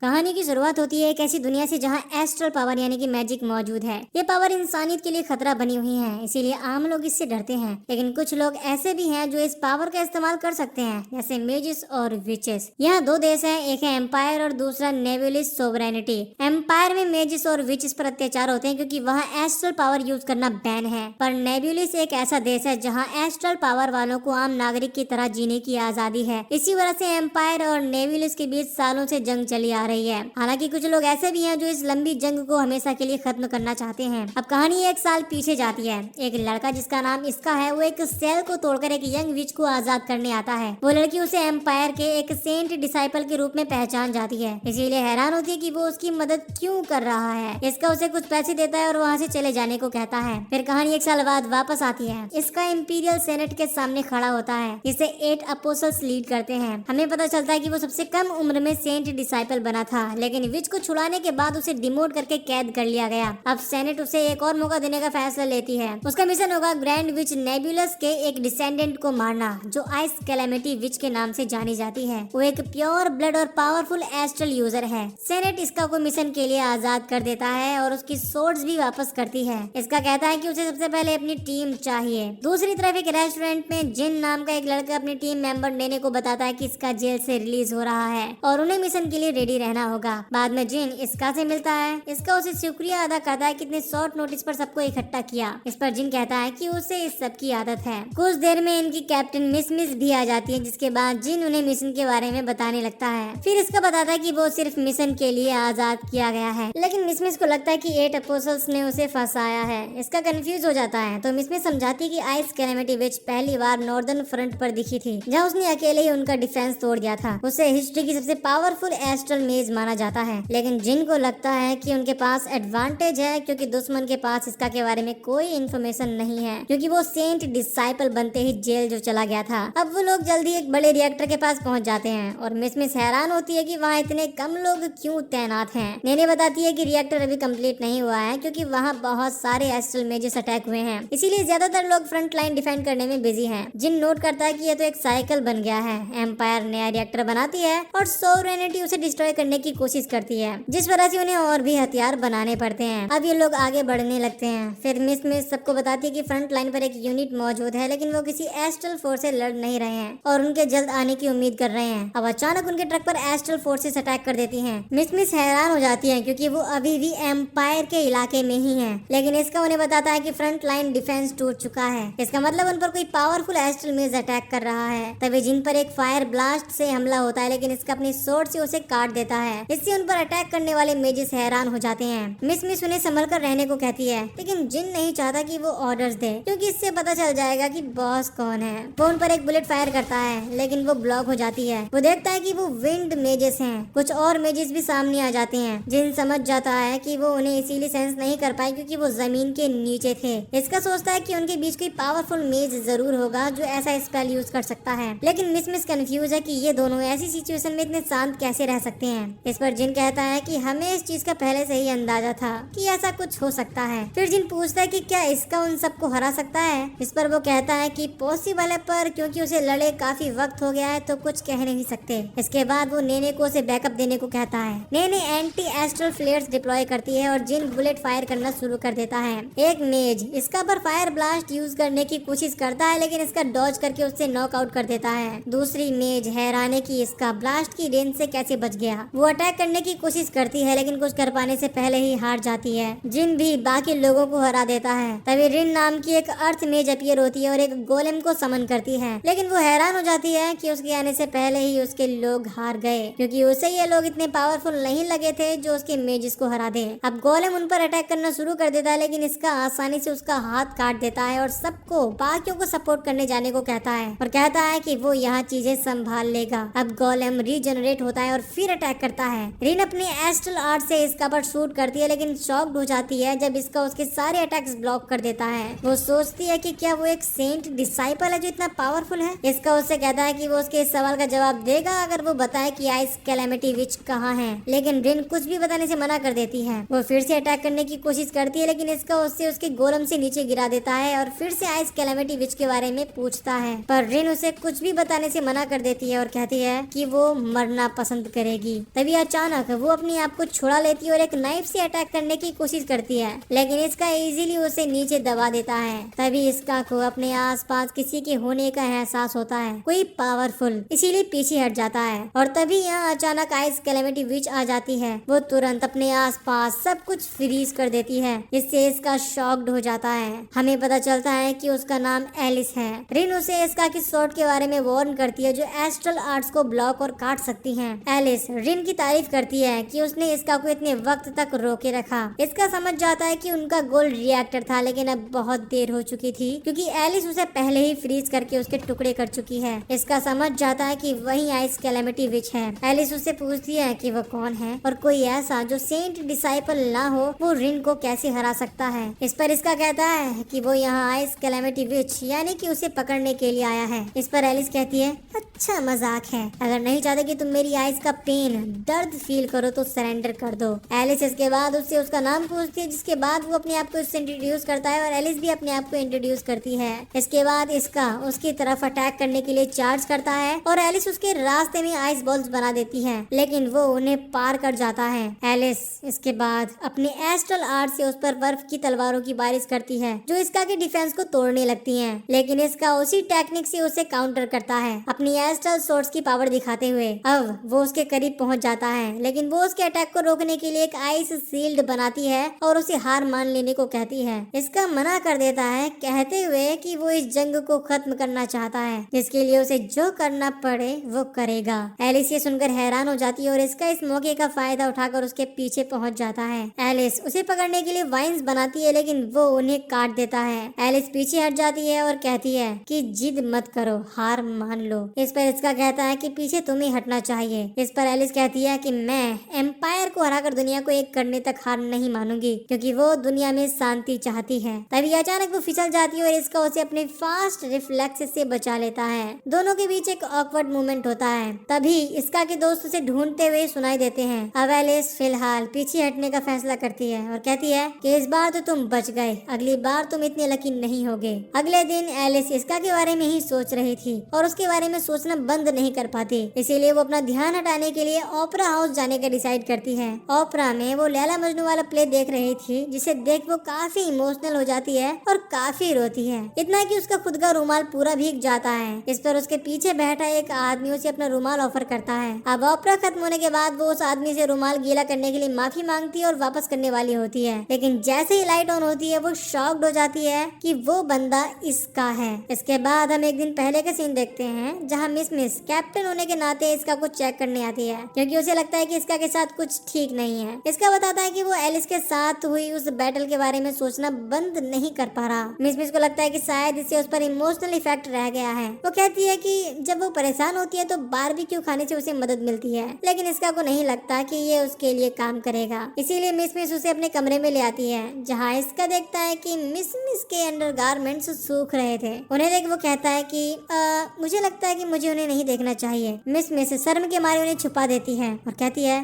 कहानी की शुरुआत होती है एक ऐसी दुनिया से जहां एस्ट्रल पावर यानी कि मैजिक मौजूद है। ये पावर इंसानियत के लिए खतरा बनी हुई है, इसीलिए आम लोग इससे डरते हैं। लेकिन कुछ लोग ऐसे भी हैं जो इस पावर का इस्तेमाल कर सकते हैं, जैसे मेजिस और विचेस। यहाँ दो देश हैं, एक है एम्पायर और दूसरा नेबुलस सोवरेनिटी। एम्पायर में मेजिस और विचेस पर अत्याचार होते हैं क्योंकि वहाँ एस्ट्रल पावर यूज करना बैन है। पर नेबुलस एक ऐसा देश है जहाँ एस्ट्रल पावर वालों को आम नागरिक की तरह जीने की आजादी है। इसी वजह से एम्पायर और नेबुलस के बीच सालों से जंग चली आ रही है। हालांकि कुछ लोग ऐसे भी हैं जो इस लंबी जंग को हमेशा के लिए खत्म करना चाहते हैं। अब कहानी एक साल पीछे जाती है। एक लड़का जिसका नाम इसका है, वो एक सेल को तोड़कर एक यंग विच को आजाद करने आता है। वो लड़की उसे एम्पायर के एक सेंट डिसाइपल के रूप में पहचान जाती है, इसीलिए हैरान होती है कि वो उसकी मदद क्यों कर रहा है। इसका उसे कुछ पैसे देता है और वहाँ से चले जाने को कहता है। फिर कहानी एक साल बाद वापस आती है। इसका इंपीरियल सेनेट के सामने खड़ा होता है, इसे 8 अपोस्टल्स लीड करते हैं। हमें पता चलता है कि वो सबसे कम उम्र में सेंट डिसाइपल बना था, लेकिन विच को छुड़ाने के बाद उसे डिमोट करके कैद कर लिया गया। अब सेनेट उसे एक और मौका देने का फैसला लेती है। उसका मिशन होगा ग्रैंड विच नेबुलस के एक डिसेंडेंट को मारना, जो आइस कैलेमिटी विच के नाम से जानी जाती है। वो एक प्योर ब्लड और पावरफुल एस्ट्रल यूजर है। सेनेट इसका को मिशन के लिए आजाद कर देता है और उसकी सोर्ड्स भी वापस करती है। इसका कहता है कि उसे सबसे पहले अपनी टीम चाहिए। दूसरी तरफ एक रेस्टोरेंट में जिन नाम का एक लड़का अपनी टीम मेंबर नेने को बताता है कि इसका जेल से रिलीज हो रहा है और उन्हें मिशन के लिए रेडी रहना होगा। बाद में जिन इसका से मिलता है। इसका उसे शुक्रिया अदा करता है कि इतने शॉर्ट नोटिस पर सबको इकट्ठा किया। इस पर जिन कहता है कि उसे इस सब की आदत है। कुछ देर में इनकी कैप्टन मिस भी आ जाती है, जिसके बाद जिन उन्हें मिशन के बारे में बताने लगता है। फिर इसका बताता है कि वो सिर्फ मिशन के लिए आजाद किया गया है, लेकिन मिस को लगता है कि 8 अपोस्टल्स ने उसे फंसाया है। इसका कंफ्यूज हो जाता है तो मिस समझाती है कि आइस कैलेमिटी विच पहली बार नॉर्दर्न फ्रंट पर दिखी थी, जहाँ उसने अकेले ही उनका डिफेंस तोड़ दिया था। उसे हिस्ट्री की सबसे पावरफुल एस्ट्रल मेज माना जाता है, लेकिन जिन को लगता है कि उनके पास एडवांटेज है क्योंकि दुश्मन के पास इसका के बारे में कोई इन्फॉर्मेशन नहीं है, क्योंकि वो सेंट डिसाइपल बनते ही जेल जो चला गया था। अब वो लोग जल्दी एक बड़े रिएक्टर के पास पहुंच जाते हैं और मिस हैरान होती है कि वहाँ इतने कम लोग क्यों तैनात हैं। नेने बताती है कि रिएक्टर अभी कंप्लीट नहीं हुआ है क्योंकि वहाँ बहुत सारे एस्ट्रल मेजेस अटैक हुए हैं, इसीलिए ज्यादातर लोग फ्रंट लाइन डिफेंड करने में बिजी हैं। जिन नोट करता है कि यह तो एक साइकिल बन गया है। एम्पायर नया रिएक्टर बनाती है और सोवरेनिटी उसे डिस्ट्रॉय करने की कोशिश करती है, जिस वजह से उन्हें और भी हथियार बनाने पड़ते हैं। अब ये लोग आगे बढ़ने लगते हैं। फिर मिस सबको बताती है कि फ्रंट लाइन पर एक यूनिट मौजूद है, लेकिन वो किसी एस्ट्रल फोर्स से लड़ नहीं रहे हैं और उनके जल्द आने की उम्मीद कर रहे हैं। अब अचानक उनके ट्रक पर एस्ट्रल फोर्सेस अटैक कर देती हैं। मिस हैरान हो जाती हैं क्योंकि वो अभी भी एम्पायर के इलाके में ही हैं, लेकिन इसका उन्हें बताता है कि फ्रंट लाइन डिफेंस टूट चुका है। इसका मतलब उन पर कोई पावरफुल एस्ट्रल मेज अटैक कर रहा है। तभी जिन पर एक फायर ब्लास्ट से हमला होता है, लेकिन इसका अपनी सोर्ड से उसे काट देता है। इससे उन पर अटैक करने वाले मेजिस हैरान हो जाते हैं। मिस उन्हें संभल कर रहने को कहती है, लेकिन जिन नहीं चाहता कि वो ऑर्डर्स दे, क्योंकि इससे पता चल जाएगा कि बॉस कौन है। वो उन पर एक बुलेट फायर करता है, लेकिन वो ब्लॉक हो जाती है। वो देखता है कि वो विंड मेजिस हैं। कुछ और मेजिस भी सामने आ जाते हैं। जिन समझ जाता है कि वो उन्हें इसीलिए सेंस नहीं कर पाए क्योंकि वो जमीन के नीचे थे। इसका सोचता है कि उनके बीच कोई पावरफुल मेज जरूर होगा जो ऐसा स्पेल यूज कर सकता है, लेकिन मिस कंफ्यूज है कि ये दोनों ऐसी सिचुएशन में इतने शांत कैसे रह सकते हैं। इस पर जिन कहता है कि हमें इस चीज का पहले से ही अंदाजा था कि ऐसा कुछ हो सकता है। फिर जिन पूछता है कि क्या इसका उन सबको हरा सकता है। इस पर वो कहता है कि पॉसिबल है, पर क्योंकि उसे लड़े काफी वक्त हो गया है तो कुछ कह नहीं सकते। इसके बाद वो नेने को उसे बैकअप देने को कहता है। नेने एंटी एस्ट्रल फ्लेयर्स डिप्लॉय करती है और जिन बुलेट फायर करना शुरू कर देता है। एक मेज इसका पर फायर ब्लास्ट यूज करने की कोशिश करता है, लेकिन इसका डॉज करके उससे नॉकआउट कर देता है। दूसरी मेज हैरान है कि इसका ब्लास्ट की रेंज से कैसे बच गया। वो अटैक करने की कोशिश करती है, लेकिन कुछ कर पाने से पहले ही हार जाती है। जिन भी बाकी लोगों को हरा देता है। तभी रिन नाम की एक अर्थ मेज अपीयर होती है और एक गोलेम को समन करती है, लेकिन वो हैरान हो जाती है कि उसके आने से पहले ही उसके लोग हार गए, क्योंकि उसे ये लोग इतने पावरफुल नहीं लगे थे जो उसके मेजिस को हरा दे। अब गोलेम उन पर अटैक करना शुरू कर देता है, लेकिन इसका आसानी से उसका हाथ काट देता है और सबको बाकियों को सपोर्ट करने जाने को कहता है और कहता है कि वो यहाँ चीजें संभाल लेगा। अब गोलेम रीजनरेट होता है और फिर अटैक करता है। रिन अपने एस्ट्रल आर्ट से इसका पर शूट करती है, लेकिन शॉक्ड हो जाती है जब इसका उसके सारे अटैक्स ब्लॉक कर देता है। वो सोचती है कि क्या वो एक सेंट डिसाइपल है जो इतना पावरफुल है। इसका उससे कहता है कि वो उसके इस सवाल का जवाब देगा अगर वो बताए कि आइस कैलेमिटी विच कहाँ है, लेकिन रिन कुछ भी बताने से मना कर देती है। वो फिर से अटैक करने की कोशिश करती है, लेकिन इसका उससे उसके गोलम से नीचे गिरा देता है और फिर से आइस कैलेमिटी विच के बारे में पूछता है, पर रिन उसे कुछ भी बताने से मना कर देती है और कहती है कि वो मरना पसंद करेगी। तभी अचानक वो अपने आप को छुड़ा लेती है और एक नाइफ से अटैक करने की कोशिश करती है, लेकिन इसका इजीली उसे नीचे दबा देता है। तभी इसका को अपने आसपास किसी के होने का एहसास होता है, कोई पावरफुल, इसीलिए पीछे हट जाता है। और तभी यहाँ अचानक आइस कैलेमिटी विच आ जाती है। वो तुरंत अपने आसपास सब कुछ फ्रीज कर देती है, इससे इसका शॉक्ड हो जाता है। हमें पता चलता है कि उसका नाम एलिस है। रिन उसे इसका की शॉट के बारे में वार्न करती है जो एस्ट्रल आर्ट्स को ब्लॉक और काट सकती हैं। एलिस रिन की तारीफ करती है कि उसने इसका को इतने वक्त तक रोके रखा। इसका समझ जाता है कि उनका गोल्ड रिएक्टर था, लेकिन अब बहुत देर हो चुकी थी क्योंकि एलिस उसे पहले ही फ्रीज करके उसके टुकड़े कर चुकी है। इसका समझ जाता है कि वही आइस कैलेमिटी विच है। एलिस उससे पूछती है कि वो कौन है और कोई ऐसा जो सेंट डिसाइपल ना हो वो रिन को कैसे हरा सकता है। इस पर इसका कहता है कि वो यहाँ आइस कैलेमिटी विच यानी कि उसे पकड़ने के लिए आया है। इस पर एलिस कहती है, अच्छा मजाक है, अगर नहीं चाहते कि तुम मेरी आइस का पेन दर्द फील करो तो सरेंडर कर दो। एलिस इसके बाद उससे उसका नाम पूछती है, जिसके बाद वो अपने आप को उससे इंट्रोड्यूस करता है और एलिस भी अपने आप को इंट्रोड्यूस करती है। इसके बाद इसका उसकी तरफ अटैक करने के लिए चार्ज करता है और एलिस उसके रास्ते में आइस बॉल्स बना देती है, लेकिन वो उन्हें पार कर जाता है। एलिस इसके बाद अपने एस्ट्रल आर्ट से उस पर बर्फ की तलवारों की बारिश करती है जो इसका के डिफेंस को तोड़ने लगती हैं, लेकिन इसका उसी टेक्निक से उसे काउंटर करता है अपनी एस्ट्रल सोर्स की पावर दिखाते हुए। अब वो उसके करीब पहुंच जाता है, लेकिन वो उसके अटैक को रोकने के लिए एक आइस शील्ड बनाती है और उसे हार मान लेने को कहती है। इसका मना कर देता है, कहते हुए कि वो इस जंग को खत्म करना चाहता है, जिसके लिए उसे जो करना पड़े वो करेगा। एलिस ये सुनकर हैरान हो जाती है और इसका इस मौके का फायदा उठाकर उसके पीछे पहुंच जाता है। एलिस उसे पकड़ने के लिए वाइन्स बनाती है, लेकिन वो उन्हें काट देता है। एलिस पीछे हट जाती है और कहती है कि जिद मत करो, हार मान लो। इस पर इसका कहता है कि पीछे तुम्हें हटना चाहिए। इस पर एलिस कहती है कि मैं एम्पायर को हराकर दुनिया को एक करने तक हार नहीं मानूंगी, क्योंकि वो दुनिया में शांति चाहती है। तभी अचानक वो फिसल जाती है और इसका उसे अपने फास्ट रिफ्लेक्स से बचा लेता है। दोनों के बीच एक ऑकवर्ड मूवमेंट होता है। तभी इसका के दोस्त उसे ढूंढते हुए सुनाई देते हैं। अब एलिस फिलहाल पीछे हटने का फैसला करती है और कहती है कि इस बार तो तुम बच गए, अगली बार तुम इतने लकी नहीं होगे। अगले दिन एलिस इसका के बारे में ही सोच रही थी और उसके बारे में सोचना बंद नहीं कर पाती, इसीलिए वो अपना ध्यान हटाने के लिए ओपेरा हाउस जाने का डिसाइड करती है। ओपेरा में वो लैला मजनू वाला प्ले देख रही थी, जिसे देख वो काफी इमोशनल हो जाती है और काफी रोती है, इतना कि उसका खुद का रुमाल पूरा भीग जाता है। इस पर उसके पीछे बैठा एक आदमी उसे अपना रुमाल ऑफर करता है। अब ओपेरा खत्म होने के बाद वो उस आदमी से रुमाल गीला करने के लिए माफी मांगती है और वापस करने वाली होती है, लेकिन जैसे ही लाइट ऑन होती है वो शॉक्ड हो जाती है कि वो बंदा इसका है। इसके बाद हम एक दिन पहले का सीन देखते हैं, जहाँ मिस कैप्टन होने के नाते इसका कुछ चेक करने आती है, क्योंकि उसे लगता है कि इसका के साथ कुछ ठीक नहीं है। इसका बताता है कि वो एलिस के साथ हुई उस बैटल के बारे में सोचना बंद नहीं कर पा रहा। मिस को लगता है कि शायद इससे उस पर इमोशनल इफेक्ट रह गया है। वो कहती है कि जब वो परेशान होती है तो बारबेक्यू खाने से उसे मदद मिलती है, लेकिन इसका को नहीं लगता कि ये उसके लिए काम करेगा। इसीलिए मिस उसे अपने कमरे में ले आती है, जहाँ इसका देखता है कि मिस के अंडरगारमेंट्स सूख रहे थे। उन्हें देख वो कहता है कि मुझे लगता है कि मुझे उन्हें नहीं देखना चाहिए। मिस शर्म के मारे उन्हें छुपा देती है और कहती है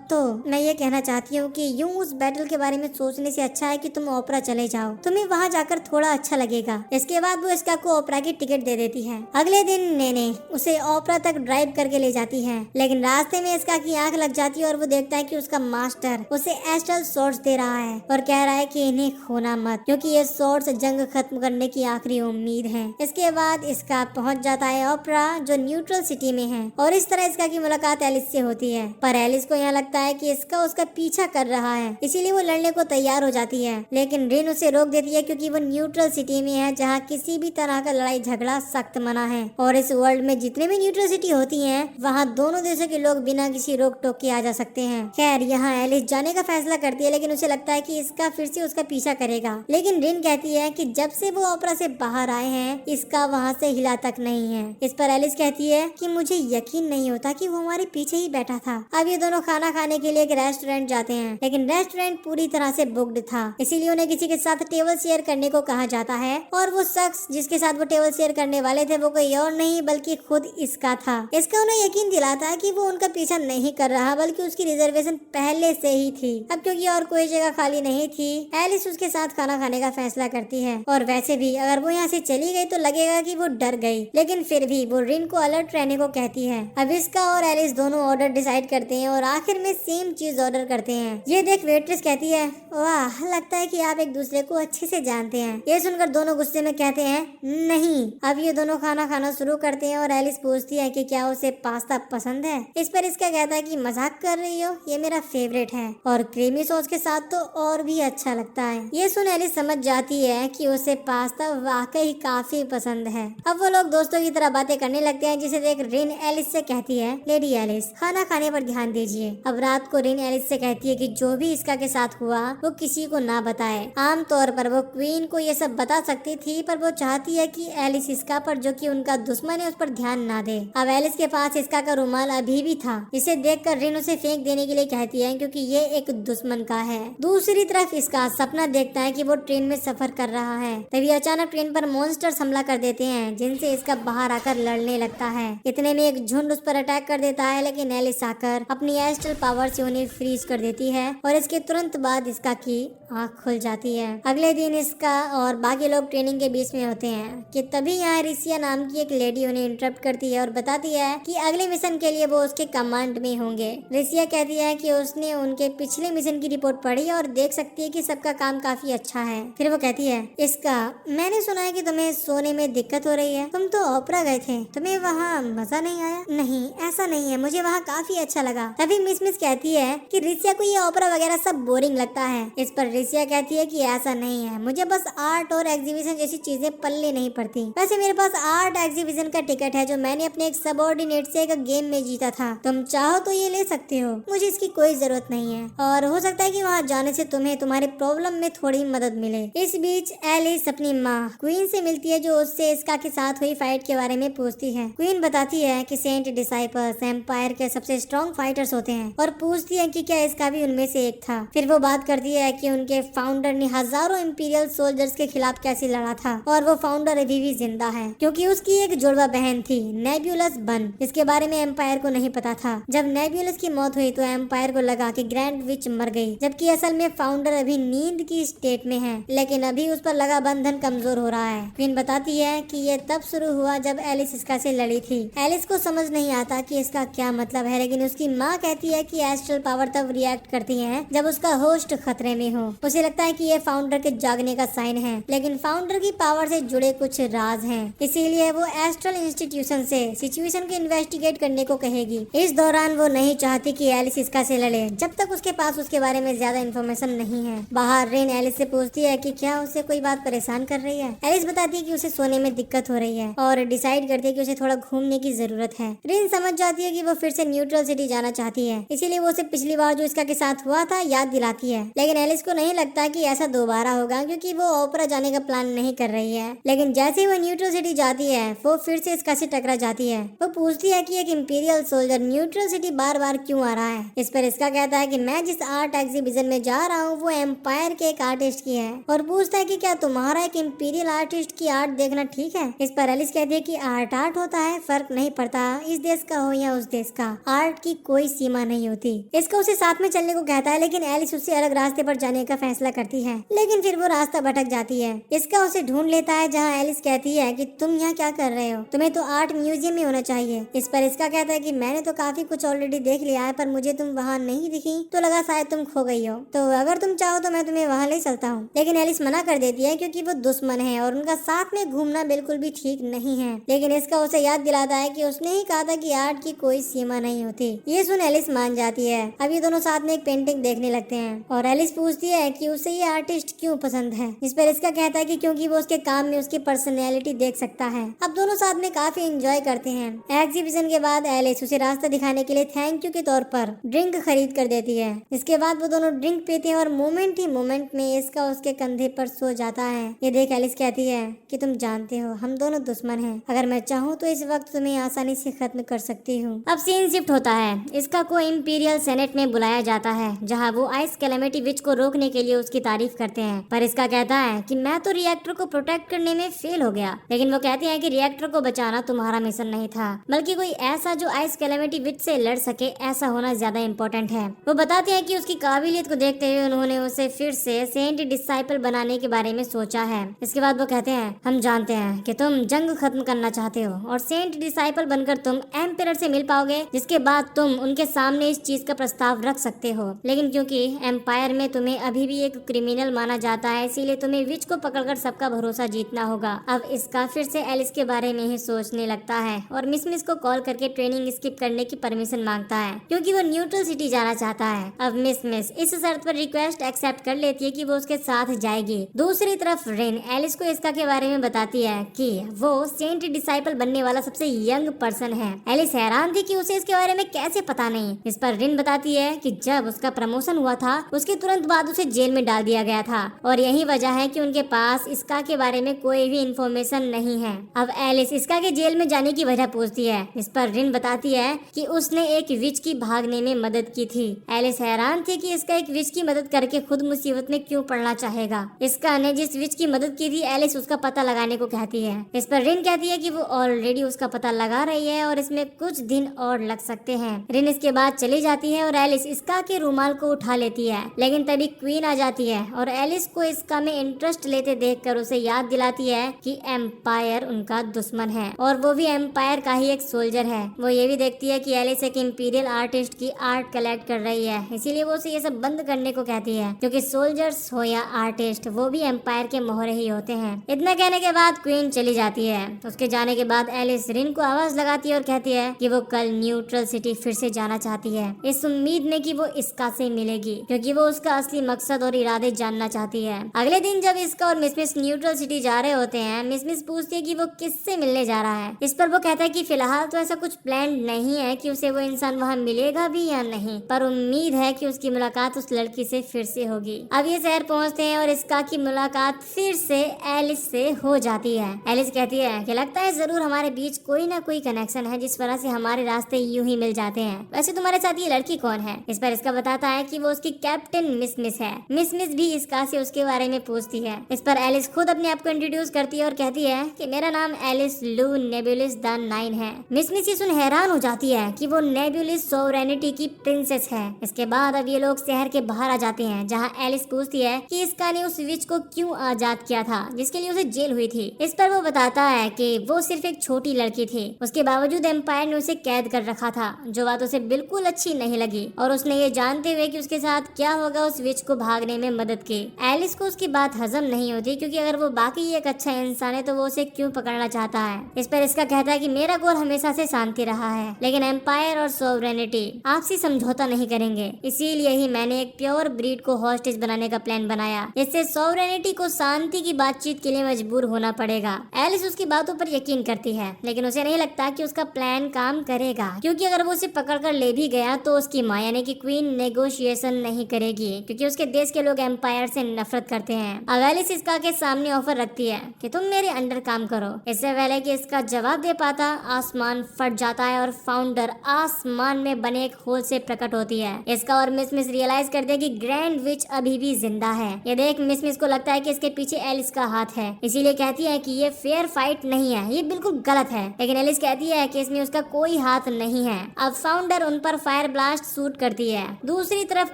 तो मैं ये कहना चाहती हूँ कि यूं उस बैटल के बारे में सोचने से अच्छा है कि तुम ओपेरा चले जाओ, तुम्हें वहाँ जाकर थोड़ा अच्छा लगेगा। इसके बाद वो इसका को ओपेरा की टिकट दे देती है। अगले दिन नेने उसे ओपेरा तक ड्राइव करके ले जाती है, लेकिन रास्ते में इसका की आंख लग जाती है और वो देखता है कि उसका मास्टर उसे एस्ट्रल सोर्स दे रहा है और कह रहा है कि इन्हें खोना मत, क्योंकि ये सोर्स जंग खत्म करने की आखिरी उम्मीद है। इसके बाद इसका पहुंच जाता है ओपेरा, जो न्यूट्रल सिटी में है, और इस तरह इसका की मुलाकात एलिस से होती है। पर एलिस को यहाँ लगता है कि इसका उसका पीछा कर रहा है, इसीलिए वो लड़ने को तैयार हो जाती है, लेकिन रिन उसे रोक देती है, क्योंकि वो न्यूट्रल सिटी में है, जहाँ किसी भी तरह का लड़ाई झगड़ा सख्त मना है। और इस वर्ल्ड में जितने भी न्यूट्रल सिटी होती हैं, वहाँ दोनों देशों के लोग बिना किसी रोक टोक के आ जा सकते हैं। खैर यहाँ एलिस जाने का फैसला करती है, लेकिन उसे लगता है कि इसका फिर से उसका पीछा करेगा। लेकिन रिन कहती है कि जब से वो ओपेरा से बाहर आए हैं, इसका वहाँ से हिला तक नहीं है। इस पर एलिस कहती है कि मुझे यकीन नहीं होता कि वो हमारे पीछे ही बैठा था। अब ये दोनों खाना खाने के लिए एक रेस्टोरेंट जाते हैं, लेकिन रेस्टोरेंट पूरी तरह से बुक्ड था, इसीलिए उन्हें किसी के साथ टेबल शेयर करने को कहा जाता है। और वो शख्स जिसके साथ वो टेबल शेयर करने वाले थे वो कोई और नहीं बल्कि खुद इसका था। इसका उन्हें यकीन दिलाता है कि वो उनका पीछा नहीं कर रहा, बल्कि उसकी रिजर्वेशन पहले से ही थी। अब क्योंकि और कोई जगह खाली नहीं थी, एलिस उसके साथ खाना खाने का फैसला करती है। और वैसे भी अगर वो यहाँ से चली गई तो लगेगा कि वो डर गई, लेकिन फिर भी वो रिन को अलर्ट रहने को कहती है। अब इसका और एलिस दोनों ऑर्डर डिसाइड करते हैं और आखिर में सेम चीज ऑर्डर करते हैं। ये देख वेट्रेस कहती है, वाह, लगता है कि आप एक दूसरे को अच्छे से जानते हैं। ये सुनकर दोनों गुस्से में कहते हैं, नहीं। अब ये दोनों खाना खाना शुरू करते हैं और एलिस पूछती है कि क्या उसे पास्ता पसंद है। इस पर इसका कहता है कि मजाक कर रही हो, ये मेरा फेवरेट है और क्रीमी सॉस के साथ तो और भी अच्छा लगता है। ये सुन एलिस समझ जाती है कि उसे पास्ता वाकई काफी पसंद है। अब वो लोग दोस्तों की तरह बातें करने लगते हैं, जिसे देख रिन एलिस से कहती है, लेडी एलिस, खाना खाने पर ध्यान दीजिए। अब रात को रिन एलिस से कहती है कि जो भी इसका के साथ हुआ वो किसी को ना बताए। आमतौर पर वो क्वीन को ये सब बता सकती थी, पर वो चाहती है कि एलिस इसका पर, जो कि उनका दुश्मन है, उस पर ध्यान ना दे। अब एलिस के पास इसका का रुमाल अभी भी था, जिसे देखकर रिन उसे फेंक देने के लिए कहती है, क्योंकि ये एक दुश्मन का है। दूसरी तरफ इसका सपना देखता है कि वो ट्रेन में सफर कर रहा है। तभी अचानक ट्रेन पर मॉन्स्टर्स हमला कर देते हैं, जिनसे इसका बाहर आकर लड़ने लगता है। इतने में एक झुंड उस पर अटैक कर देता है, लेकिन एलिस आकर अपनी एस्ट्रल पावर से उन्हें फ्रीज कर देती है और इसके तुरंत बाद इसका की आँख खुल जाती है। अगले दिन इसका और बाकी लोग ट्रेनिंग के बीच में होते हैं कि तभी यहाँ रिसिया नाम की एक लेडी उन्हें इंटरप्ट करती है और बताती है कि अगले मिशन के लिए वो उसके कमांड में होंगे। रिसिया कहती है कि उसने उनके पिछले मिशन की रिपोर्ट पढ़ी और देख सकती है कि सबका काम काफी अच्छा है। फिर वो कहती है, इसका मैंने सुना है कि तुम्हें सोने में दिक्कत हो रही है, तुम तो ओपरा गए थे, तुम्हें वहाँ मजा नहीं आया? नहीं, ऐसा नहीं है, मुझे वहाँ काफी अच्छा लगा। तभी मिस कहती है कि रिसिया को ये ओपरा वगैरह सब बोरिंग लगता है। इस पर रिसिया कहती है कि ऐसा नहीं है, मुझे बस आर्ट और एग्जीबिशन जैसी चीजें पल्ले नहीं पड़ती। वैसे मेरे पास आर्ट एग्जीबिशन का टिकट है, जो मैंने अपने एक सबऑर्डिनेट से एक गेम में जीता था। तुम चाहो तो ये ले सकते हो, मुझे इसकी कोई जरूरत नहीं है और हो सकता है कि वहाँ जाने से तुम्हें तुम्हारे प्रॉब्लम में थोड़ी मदद मिले। इस बीच एलिस अपनी माँ क्वीन से मिलती है, जो उससे इसका के साथ हुई फाइट के बारे में पूछती है। क्वीन बताती है कि सेंट डिसाइपल्स एम्पायर के सबसे स्ट्रॉन्ग फाइटर्स होते हैं और पूछती है कि क्या इसका भी उनमें से एक था। फिर वो बात करती है कि उनके फाउंडर ने हजारों इंपीरियल सोल्जर्स के खिलाफ कैसे लड़ा था और वो फाउंडर अभी भी जिंदा है, क्योंकि उसकी एक जुड़वा बहन थी, नेब्यूलस बन। इसके बारे में एम्पायर को नहीं पता था। जब नेब्यूलस की मौत हुई तो एम्पायर को लगा कि ग्रैंड विच मर गई, जबकि असल में फाउंडर अभी नींद की स्टेट में है, लेकिन अभी उस पर लगा बंधन कमजोर हो रहा है। क्वीन बताती है कि ये तब शुरू हुआ जब एलिस इसका से लड़ी थी। एलिस को समझ नहीं आता कि इसका क्या मतलब है, लेकिन उसकी माँ कहती है कि एस्ट्रल पावर तब रिएक्ट करती है जब उसका होस्ट खतरे में हो। उसे लगता है कि ये फाउंडर के जागने का साइन है, लेकिन फाउंडर की पावर से जुड़े कुछ राज हैं, इसीलिए वो एस्ट्रल इंस्टीट्यूशन से सिचुएशन को इन्वेस्टिगेट करने को कहेगी। इस दौरान वो नहीं चाहती कि एलिस इसका से लड़े जब तक उसके पास उसके बारे में ज्यादा इन्फॉर्मेशन नहीं है। बाहर रेन एलिस से पूछती है कि क्या उसे कोई बात परेशान कर रही है। एलिस बताती है कि उसे सोने में दिक्कत हो रही है और डिसाइड करती है कि उसे थोड़ा घूमने की जरूरत है। रेन समझ जाती है कि वो फिर से न्यूट्रल सिटी जाना चाहती है, इसीलिए वो उसे पिछली बार जो इसका के साथ हुआ था याद दिलाती है। लेकिन एलिस को नहीं लगता कि ऐसा दोबारा होगा, क्योंकि वो ओपरा जाने का प्लान नहीं कर रही है। लेकिन जैसे ही वो न्यूट्रल सिटी जाती है वो फिर से इसका से टकरा जाती है। वो पूछती है कि एक इंपीरियल सोल्जर न्यूट्रल सिटी बार बार क्यों आ रहा है। इस पर इसका कहता है कि मैं जिस आर्ट एग्जीबिशन में जा रहा हूँ वो एम्पायर के एक आर्टिस्ट की है, और पूछता है कि क्या तुम्हारा एक इंपीरियल आर्टिस्ट की आर्ट देखना ठीक है। इस पर एलिस कहती है कि आर्ट आर्ट होता है, फर्क नहीं पड़ता इस देश का हो या उस देश का, आर्ट की कोई सीमा नहीं होती। इसका उसे साथ में चलने को कहता है, लेकिन एलिस उससे अलग रास्ते पर जाने का फैसला करती है, लेकिन फिर वो रास्ता भटक जाती है। इसका उसे ढूंढ लेता है, जहाँ एलिस कहती है कि तुम यहाँ क्या कर रहे हो, तुम्हें तो आर्ट म्यूजियम में होना चाहिए। इस पर इसका कहता है कि मैंने तो काफी कुछ ऑलरेडी देख लिया है, पर मुझे तुम वहाँ नहीं दिखी तो लगा शायद तुम खो गई हो, तो अगर तुम चाहो तो मैं तुम्हें वहाँ ले चलता हूँ। लेकिन एलिस मना कर देती है, क्योंकि वो दुश्मन है और उनका साथ में घूमना बिल्कुल भी ठीक नहीं है। लेकिन इसका उसे याद दिलाता है कि उसने ही कहा था कि आर्ट की कोई सीमा नहीं होती। ये सुन एलिस मान जाती है। अब ये दोनों साथ में एक पेंटिंग देखने लगते हैं और एलिस पूछती है कि उसे ये आर्टिस्ट क्यों पसंद है। इस पर इसका कहता है कि क्योंकि वो उसके काम में उसकी पर्सनैलिटी देख सकता है। अब दोनों साथ में काफी एंजॉय करते हैं। एग्जीबिशन के बाद एलिस उसे रास्ता दिखाने के लिए थैंक यू के तौर पर ड्रिंक खरीद कर देती है। इसके बाद वो दोनों ड्रिंक पीते हैं और मोमेंट ही मोमेंट में इसका उसके कंधे पर सो जाता है। ये देख एलिस कहती है कि तुम जानते हो हम दोनों दुश्मन हैं, अगर मैं चाहूँ तो इस वक्त तुम्हें आसानी से खत्म कर सकती हूँ। अब सीन शिफ्ट होता है। इसका को इंपीरियल सेनेट में बुलाया जाता है, जहाँ वो आइस कैलेमिटी विच को रोकने के लिए उसकी तारीफ करते हैं, पर इसका कहता है कि मैं तो रिएक्टर को प्रोटेक्ट करने में फेल हो गया। लेकिन वो कहती है कि रिएक्टर को बचाना तुम्हारा मिशन नहीं था, बल्कि कोई ऐसा जो आइस कैलेमिटी विच से लड़ सके, ऐसा होना ज्यादा इम्पोर्टेंट है। वो बताते हैं कि उसकी काबिलियत को देखते हुए उन्होंने उसे फिर से सेंट डिसाइपल बनाने के बारे में सोचा है। इसके बाद वो कहते हैं हम जानते हैं कि तुम जंग खत्म करना चाहते हो और सेंट डिसाइपल बनकर तुम एम्पायर से मिल पाओगे, जिसके बाद तुम उनके सामने इस चीज का प्रस्ताव रख सकते हो। लेकिन क्योंकि एम्पायर में तुम्हें अभी भी एक क्रिमिनल माना जाता है, इसीलिए तुम्हें विच को पकड़कर सबका भरोसा जीतना होगा। अब इसका फिर से एलिस के बारे में ही सोचने लगता है और मिस को कॉल करके ट्रेनिंग स्किप करने की परमिशन मांगता है, क्योंकि वो न्यूट्रल सिटी जाना चाहता है। अब मिस इस शर्त पर रिक्वेस्ट एक्सेप्ट कर लेती है कि वो उसके साथ जाएगी। दूसरी तरफ रिन एलिस को इसका के बारे में बताती है कि वो सेंट डिसाइपल बनने वाला सबसे यंग पर्सन है। एलिस हैरान थी कि उसे इसके बारे में कैसे पता नहीं। इस पर रिन बताती है कि जब उसका प्रमोशन हुआ था उसके तुरंत बाद उसे जेल में डाल दिया गया था और यही वजह है कि उनके पास इसका के बारे में कोई भी इंफॉर्मेशन नहीं है। अब एलिस इसका के जेल में जाने की वजह पूछती है। इस पर रिन बताती है कि उसने एक विच की भागने में मदद की थी। एलिस हैरान थी कि इसका एक विच की मदद करके खुद मुसीबत में क्यों पड़ना चाहेगा। इसका ने जिस विच की मदद की थी एलिस उसका पता लगाने को कहती है। इस पर रिन कहती है कि वो ऑलरेडी उसका पता लगा रही है और इसमें कुछ दिन और लग सकते हैं। रिन इसके बाद चली जाती है और एलिस इसका के रुमाल को उठा लेती है, लेकिन तभी क्वीन आ जाती है और एलिस को इसका में इंटरेस्ट लेते देखकर उसे याद दिलाती है कि एम्पायर उनका दुश्मन है और वो भी एम्पायर का ही एक सोल्जर है। वो ये भी देखती है कि एलिस एक इंपीरियल आर्टिस्ट की आर्ट कलेक्ट कर रही है, इसीलिए वो उसे ये सब बंद करने को कहती है, क्योंकि सोल्जर्स हो या आर्टिस्ट वो भी एम्पायर के मोहरे ही होते हैं। इतना कहने के बाद क्वीन चली जाती है। उसके जाने के बाद एलिस रिन को आवाज लगाती है और कहती है कि वो कल न्यूट्रल सिटी फिर से जाना चाहती है, इस उम्मीद में कि वो इसका से मिलेगी, क्योंकि वो उसका असली मकसद और इरादे जानना चाहती है। अगले दिन जब इसका और मिस न्यूट्रल सिटी जा रहे होते हैं, मिस पूछती है कि वो किससे मिलने जा रहा है। इस पर वो कहता है कि फिलहाल तो ऐसा कुछ प्लान नहीं है कि उसे वो इंसान वहाँ मिलेगा भी या नहीं, पर उम्मीद है कि उसकी मुलाकात उस लड़की से फिर से होगी। अब ये शहर पहुँचते हैं और इसका की मुलाकात फिर से एलिस से हो जाती है। एलिस कहती है कि लगता है जरूर हमारे बीच कोई ना कोई कनेक्शन है, जिस वजह से हमारे रास्ते यूं ही मिल जाते हैं। वैसे तुम्हारे साथ ये लड़की कौन है? इस पर इसका बताता है कि वो उसकी कैप्टन मिस है। मिस भी इसका से उसके बारे में पूछती है। इस पर एलिस खुद अपने आप को इंट्रोड्यूस करती है और कहती है कि मेरा नाम एलिस लू नेबुलिस द 9 है। मिस ये सुन हैरान हो जाती है कि वो नेबुलिस सोवरेनिटी की प्रिंसेस है। इसके बाद अब ये लोग शहर के बाहर आ जाते हैं, जहाँ एलिस पूछती है कि इसका ने उस विच को क्यों आजाद किया था जिसके लिए उसे जेल हुई थी। इस पर वो बताता है कि वो सिर्फ एक छोटी लड़की थी, उसके बावजूद एम्पायर ने उसे कैद कर रखा था, जो बात उसे बिल्कुल अच्छी नहीं लगी और उसने ये जानते हुए कि उसके साथ क्या होगा उस विच को भागने में मदद की। एलिस को उसकी बात हजम नहीं होती, क्योंकि अगर वो बाकी एक अच्छा इंसान है तो वो उसे क्यों पकड़ना चाहता है। इस पर इसका कहता है कि मेरा गोल हमेशा से शांति रहा है, लेकिन एम्पायर और सोवरेनिटी आपसी समझौता नहीं करेंगे, इसीलिए ही मैंने एक प्योर ब्रीड को हॉस्टेज बनाने का प्लान बनाया। इससे सोवरेनिटी को शांति की बातचीत के लिए मजबूर होना पड़ेगा। एलिस उसकी बातों पर यकीन करती है, लेकिन उसे नहीं लगता कि उसका प्लान काम करेगा, क्योंकि अगर वो उसे पकड़कर ले भी गया तो उसकी माँ यानी कि क्वीन नेगोशिएशन नहीं करेगी, क्योंकि उसके देश के लोग एम्पायर से नफरत करते हैं। अब एलिस इसका के सामने ऑफर रखती है कि तुम मेरे अंडर काम करो। इससे पहले कि इसका जवाब दे पाता, आसमान फट जाता है और फाउंडर आसमान में बने एक होल से प्रकट होती है। इसका और मिस रियलाइज करते हैं कि ग्रैंड विच अभी भी जिंदा है। ये देख मिस को लगता है कि इसके पीछे एलिस का हाथ है, इसीलिए कहती है कि ये फेयर फाइट नहीं है, ये बिल्कुल गलत है। लेकिन एलिस कहती है कि इसमें उसका कोई हाथ नहीं है। अब फाउंडर उन पर फायर ब्लास्ट शूट करती है। दूसरी तरफ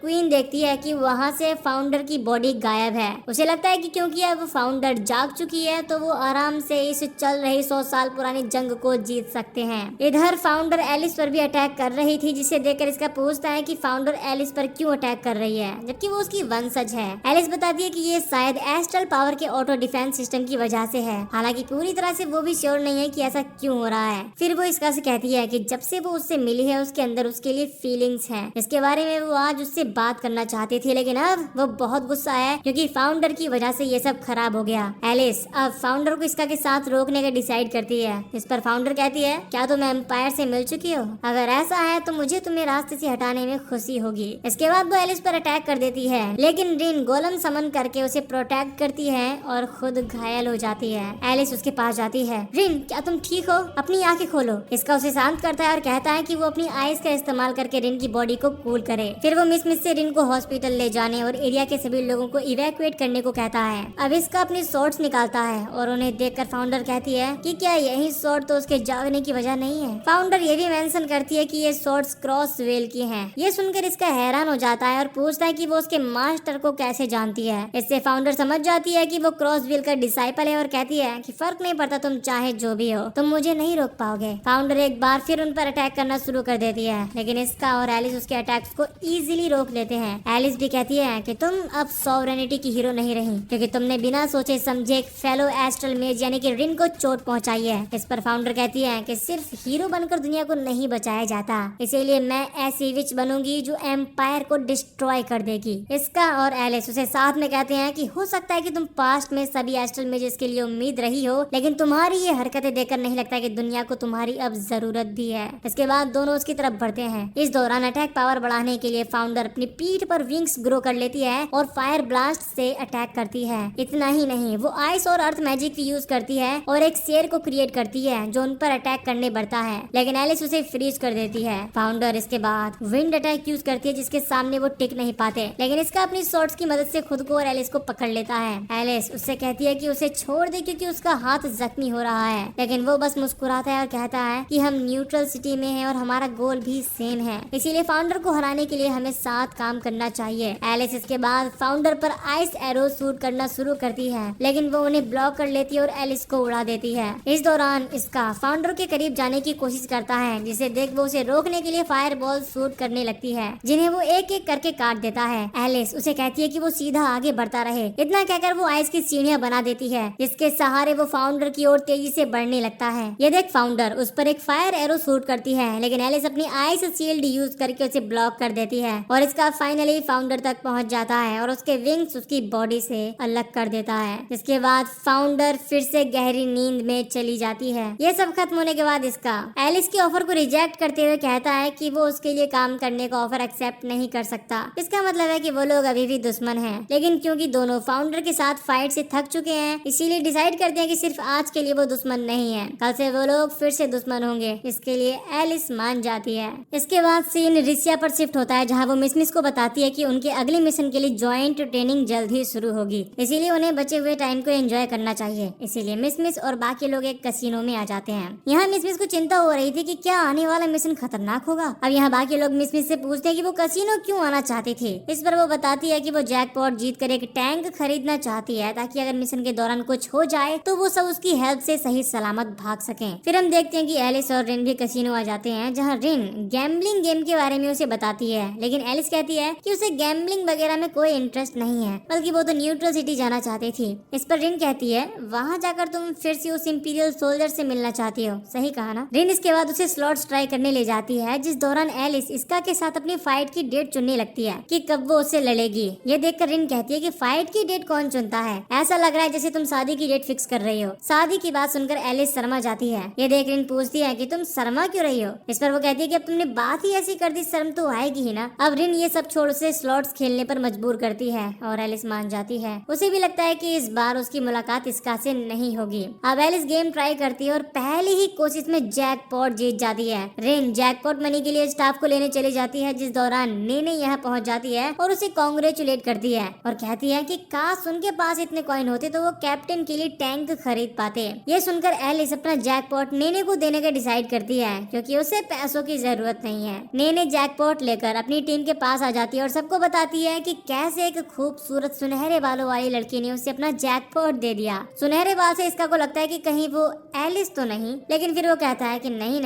क्वीन देखती है कि वहाँ से फाउंडर की बॉडी गायब है। उसे लगता है कि क्योंकि अब फाउंडर जाग चुकी है तो वो आराम से इस चल रही 100 साल पुरानी जंग को जीत सकते हैं। इधर फाउंडर एलिस पर भी अटैक कर रही थी, जिसे देखकर इसका पूछता है कि फाउंडर एलिस पर क्यों अटैक कर रही है, जबकि वो उसकी वंशज है। एलिस बताती है कि ये शायद एस्ट्रल पावर के ऑटो डिफेंस सिस्टम की वजह से है, हालांकि पूरी तरह से वो भी श्योर नहीं है कि ऐसा क्यों हो रहा है। फिर वो इसका से कहती है कि जब से वो उससे मिली है उसके अंदर उसके लिए फीलिंग्स हैं, इसके बारे में वो आज उससे बात करना चाहती थी, लेकिन अब वो बहुत गुस्सा है क्योंकि फाउंडर की वजह से ये सब खराब हो गया। एलिस अब फाउंडर को इसका के साथ रोकने का डिसाइड करती है। इस पर फाउंडर कहती है, क्या तुम एम्पायर से मिल चुकी हो? अगर ऐसा है तो मुझे तुम्हें रास्ते से हटाने में खुशी होगी। इसके बाद वो एलिस पर अटैक कर देती है, लेकिन रिन गोलम समन करके उसे प्रोटेक्ट करती है और खुद घायल हो जाती है। एलिस उसके पास जाती है। रिन, क्या तुम ठीक हो? अपनी आंखें खोलो। इसका उसे शांत करता है और कहता है कि वो अपनी आइस का इस्तेमाल करके रिन की बॉडी को कूल करे। फिर वो मिस से रिन को हॉस्पिटल ले जाने है और एरिया के सभी लोगों को इवैक्यूएट करने को कहता है। अब इसका अपनी स्वॉर्ड्स निकालता है और उन्हें देखकर फाउंडर कहती है कि क्या यही स्वॉर्ड तो उसके जागने की वजह नहीं है। फाउंडर ये भी मेंशन करती है कि ये स्वॉर्ड्स क्रॉस वेल की हैं। ये सुनकर इसका हैरान हो जाता है और पूछता है कि वो उसके मास्टर को कैसे जानती है। इससे फाउंडर समझ जाती है कि वो क्रॉस वेल का डिसाइपल है और कहती है कि फर्क नहीं पड़ता, तुम चाहे जो भी हो, तुम मुझे नहीं रोक पाओगे। फाउंडर एक बार फिर उन पर अटैक करना शुरू कर देती है, लेकिन इसका और एलिस उसके अटैक्स को इजीली रोक लेते हैं। एलिस भी कहती है कि तुम अब सॉवरेनिटी की हीरो नहीं रही, क्योंकि तुमने बिना सोचे समझे एक फेलो एस्ट्रल मेज यानी कि रिन को चोट पहुंचाई है। इस पर फाउंडर कहती है कि सिर्फ हीरो बनकर दुनिया को नहीं बचाया जाता, इसीलिए मैं ऐसी विच बनूंगी जो एम्पायर को डिस्ट्रॉय कर देगी। इसका और एलिस उसे साथ में कहते हैं कि हो सकता है कि तुम पास्ट में सभी एस्ट्रल मेजेस के लिए उम्मीद रही हो, लेकिन तुम्हारी ये हरकतें देखकर नहीं लगता कि दुनिया को तुम्हारी अब जरूरत भी है। इसके बाद दोनों उसकी तरफ बढ़ते हैं। इस दौरान अटैक पावर बढ़ाने के लिए फाउंडर अपनी पीठ पर विंग्स ग्रो कर लेती है और फायर ब्लास्ट से अटैक करती है। इतना ही नहीं, वो आइस और अर्थ मैजिक भी यूज करती है और एक शेर को क्रिएट करती है जो उन पर अटैक करने बढ़ता है, लेकिन एलिस उसे फ्रीज कर देती है। फाउंडर इसके बाद विंड अटैक यूज करती है जिसके सामने वो टिक नहीं पाते, लेकिन इसका अपनी स्वॉर्ड्स की मदद से खुद को और एलिस को पकड़ लेता है। एलिस उससे कहती है कि उसे छोड़ दे क्योंकि उसका हाथ जख्मी हो रहा है, लेकिन वो बस मुस्कुराता है और कहता है कि हम न्यूट्रल सिटी में हैं और हमारा गोल भी सेम है, इसीलिए फाउंडर को हराने के लिए हमें साथ काम करना चाहिए। एलिस इसके बाद फाउंडर पर आइस एरो शूट करना शुरू करती है, लेकिन वो उन्हें ब्लॉक कर लेती है और एलिस को उड़ा देती है। इस दौरान इसका फाउंडर के करीब जाने की कोशिश करता है, जिसे देख वो उसे रोकने के लिए फायर बॉल शूट करने लगती है, जिन्हें वो एक एक करके काट देता है। एलिस उसे कहती है कि वो सीधा आगे बढ़ता रहे। इतना कहकर वो आइस की सीढ़ियां बना देती है, जिसके सहारे वो फाउंडर की ओर तेजी से बढ़ने लगता है। ये देख फाउंडर उस पर एक फायर एरो शूट करती है, लेकिन एलिस अपनी आइस शील्ड यूज करके उसे ब्लॉक कर देती है और इसका फाइनली फाउंडर तक पहुंच जाता है और उसके विंग्स उसकी बॉडी से अलग कर देता है। इसके बाद फाउंडर फिर से गहरी नींद में चली जाती है। ये सब खत्म होने के बाद इसका एलिस के ऑफर को रिजेक्ट करते हुए कहता है कि वो उसके लिए काम करने का ऑफर एक्सेप्ट नहीं कर सकता। इसका मतलब है कि वो लोग अभी भी दुश्मन हैं, लेकिन क्योंकि दोनों फाउंडर के साथ फाइट से थक चुके हैं, इसीलिए डिसाइड करते हैं कि सिर्फ आज के लिए वो दुश्मन नहीं है, कल से वो लोग फिर से दुश्मन होंगे। इसके लिए एलिस मान जाती है। इसके बाद सीन रिसिया पर शिफ्ट होता है, जहाँ वो मिस को बताती है कि उनके अगले मिशन के लिए ज्वाइंट ट्रेनिंग जल्द ही शुरू होगी, इसीलिए उन्हें बचे हुए टाइम को एंजॉय करना चाहिए। इसीलिए मिस और बाकी लोग एक कसिनो में आ जाते हैं। यहाँ मिस को चिंता हो रही थी कि क्या आने वाला मिशन खतरनाक होगा। अब यहाँ बाकी लोग मिस से पूछते हैं कि वो कसिनो क्यों आना चाहती थी। इस पर वो बताती है कि वो जैकपॉट जीत कर एक टैंक खरीदना चाहती है, ताकि अगर मिशन के दौरान कुछ हो जाए तो वो सब उसकी हेल्प से सही सलामत भाग सकें। फिर हम देखते हैं कि एलिस और रिन भी कसिनो आ जाते हैं, जहाँ रिन गैम्बलिंग गेम के बारे में उसे बताती है, लेकिन एलिस कहती है कि उसे गैम्बलिंग वगैरह में कोई इंटरेस्ट नहीं है, बल्कि वो तो न्यूट्रल सिटी जाना चाहती थी। इस पर रिन कहती है वहाँ जाकर तुम फिर से उस इंपीरियल सोल्जर से मिलना चाहती हो, सही कहा ना। रिन इसके बाद उसे स्लॉट्स ट्राई करने ले जाती है, जिस दौरान एलिस इसका के साथ अपनी फाइट की डेट चुनने लगती है कि कब वो उससे लड़ेगी। ये देखकर रिन कहती है कि फाइट की डेट कौन चुनता है, ऐसा लग रहा है जैसे तुम शादी की डेट फिक्स कर रही हो। शादी की बात सुनकर एलिस शर्मा जाती है। ये देख रिन पूछती है कि तुम शर्मा क्यों रही हो। इस पर वो कहती है कि अब तुमने बात ही ऐसी कर दी, शर्म तो आएगी ही ना। अब रिन ये सब छोड़ उसे स्लॉट्स खेलने पर मजबूर करती है और एलिस मान जाती है। उसे भी लगता है कि इस बार उसकी मुलाकात इसका से नहीं होगी। अब एलिस गेम ट्राई करती है और पहली ही कोशिश में जैकपॉट जीत जाती है। रिन जैकपॉट मनी के लिए स्टाफ को लेने चली जाती है, जिस दौरान नेने यहाँ पहुँच जाती है और उसे कांग्रेचुलेट करती है और कहती है कि काश उनके पास इतने कॉइन होते तो वो कैप्टन के लिए टैंक खरीद पाते। ये सुनकर एलिस अपना जैकपॉट नेने को देने का डिसाइड करती है, क्योंकि उसे पैसों की जरूरत नहीं है। नेने जैकपॉट लेकर अपनी टीम के पास आ जाती है और सबको बताती है कि कैसे एक खूबसूरत सुनहरे बालों वाली लड़की ने उसे अपना जैकपॉट दे दिया। सुनहरे बाल से इसका को लगता है कि कहीं वो एलिस तो नहीं, लेकिन फिर वो कहता है कि नहीं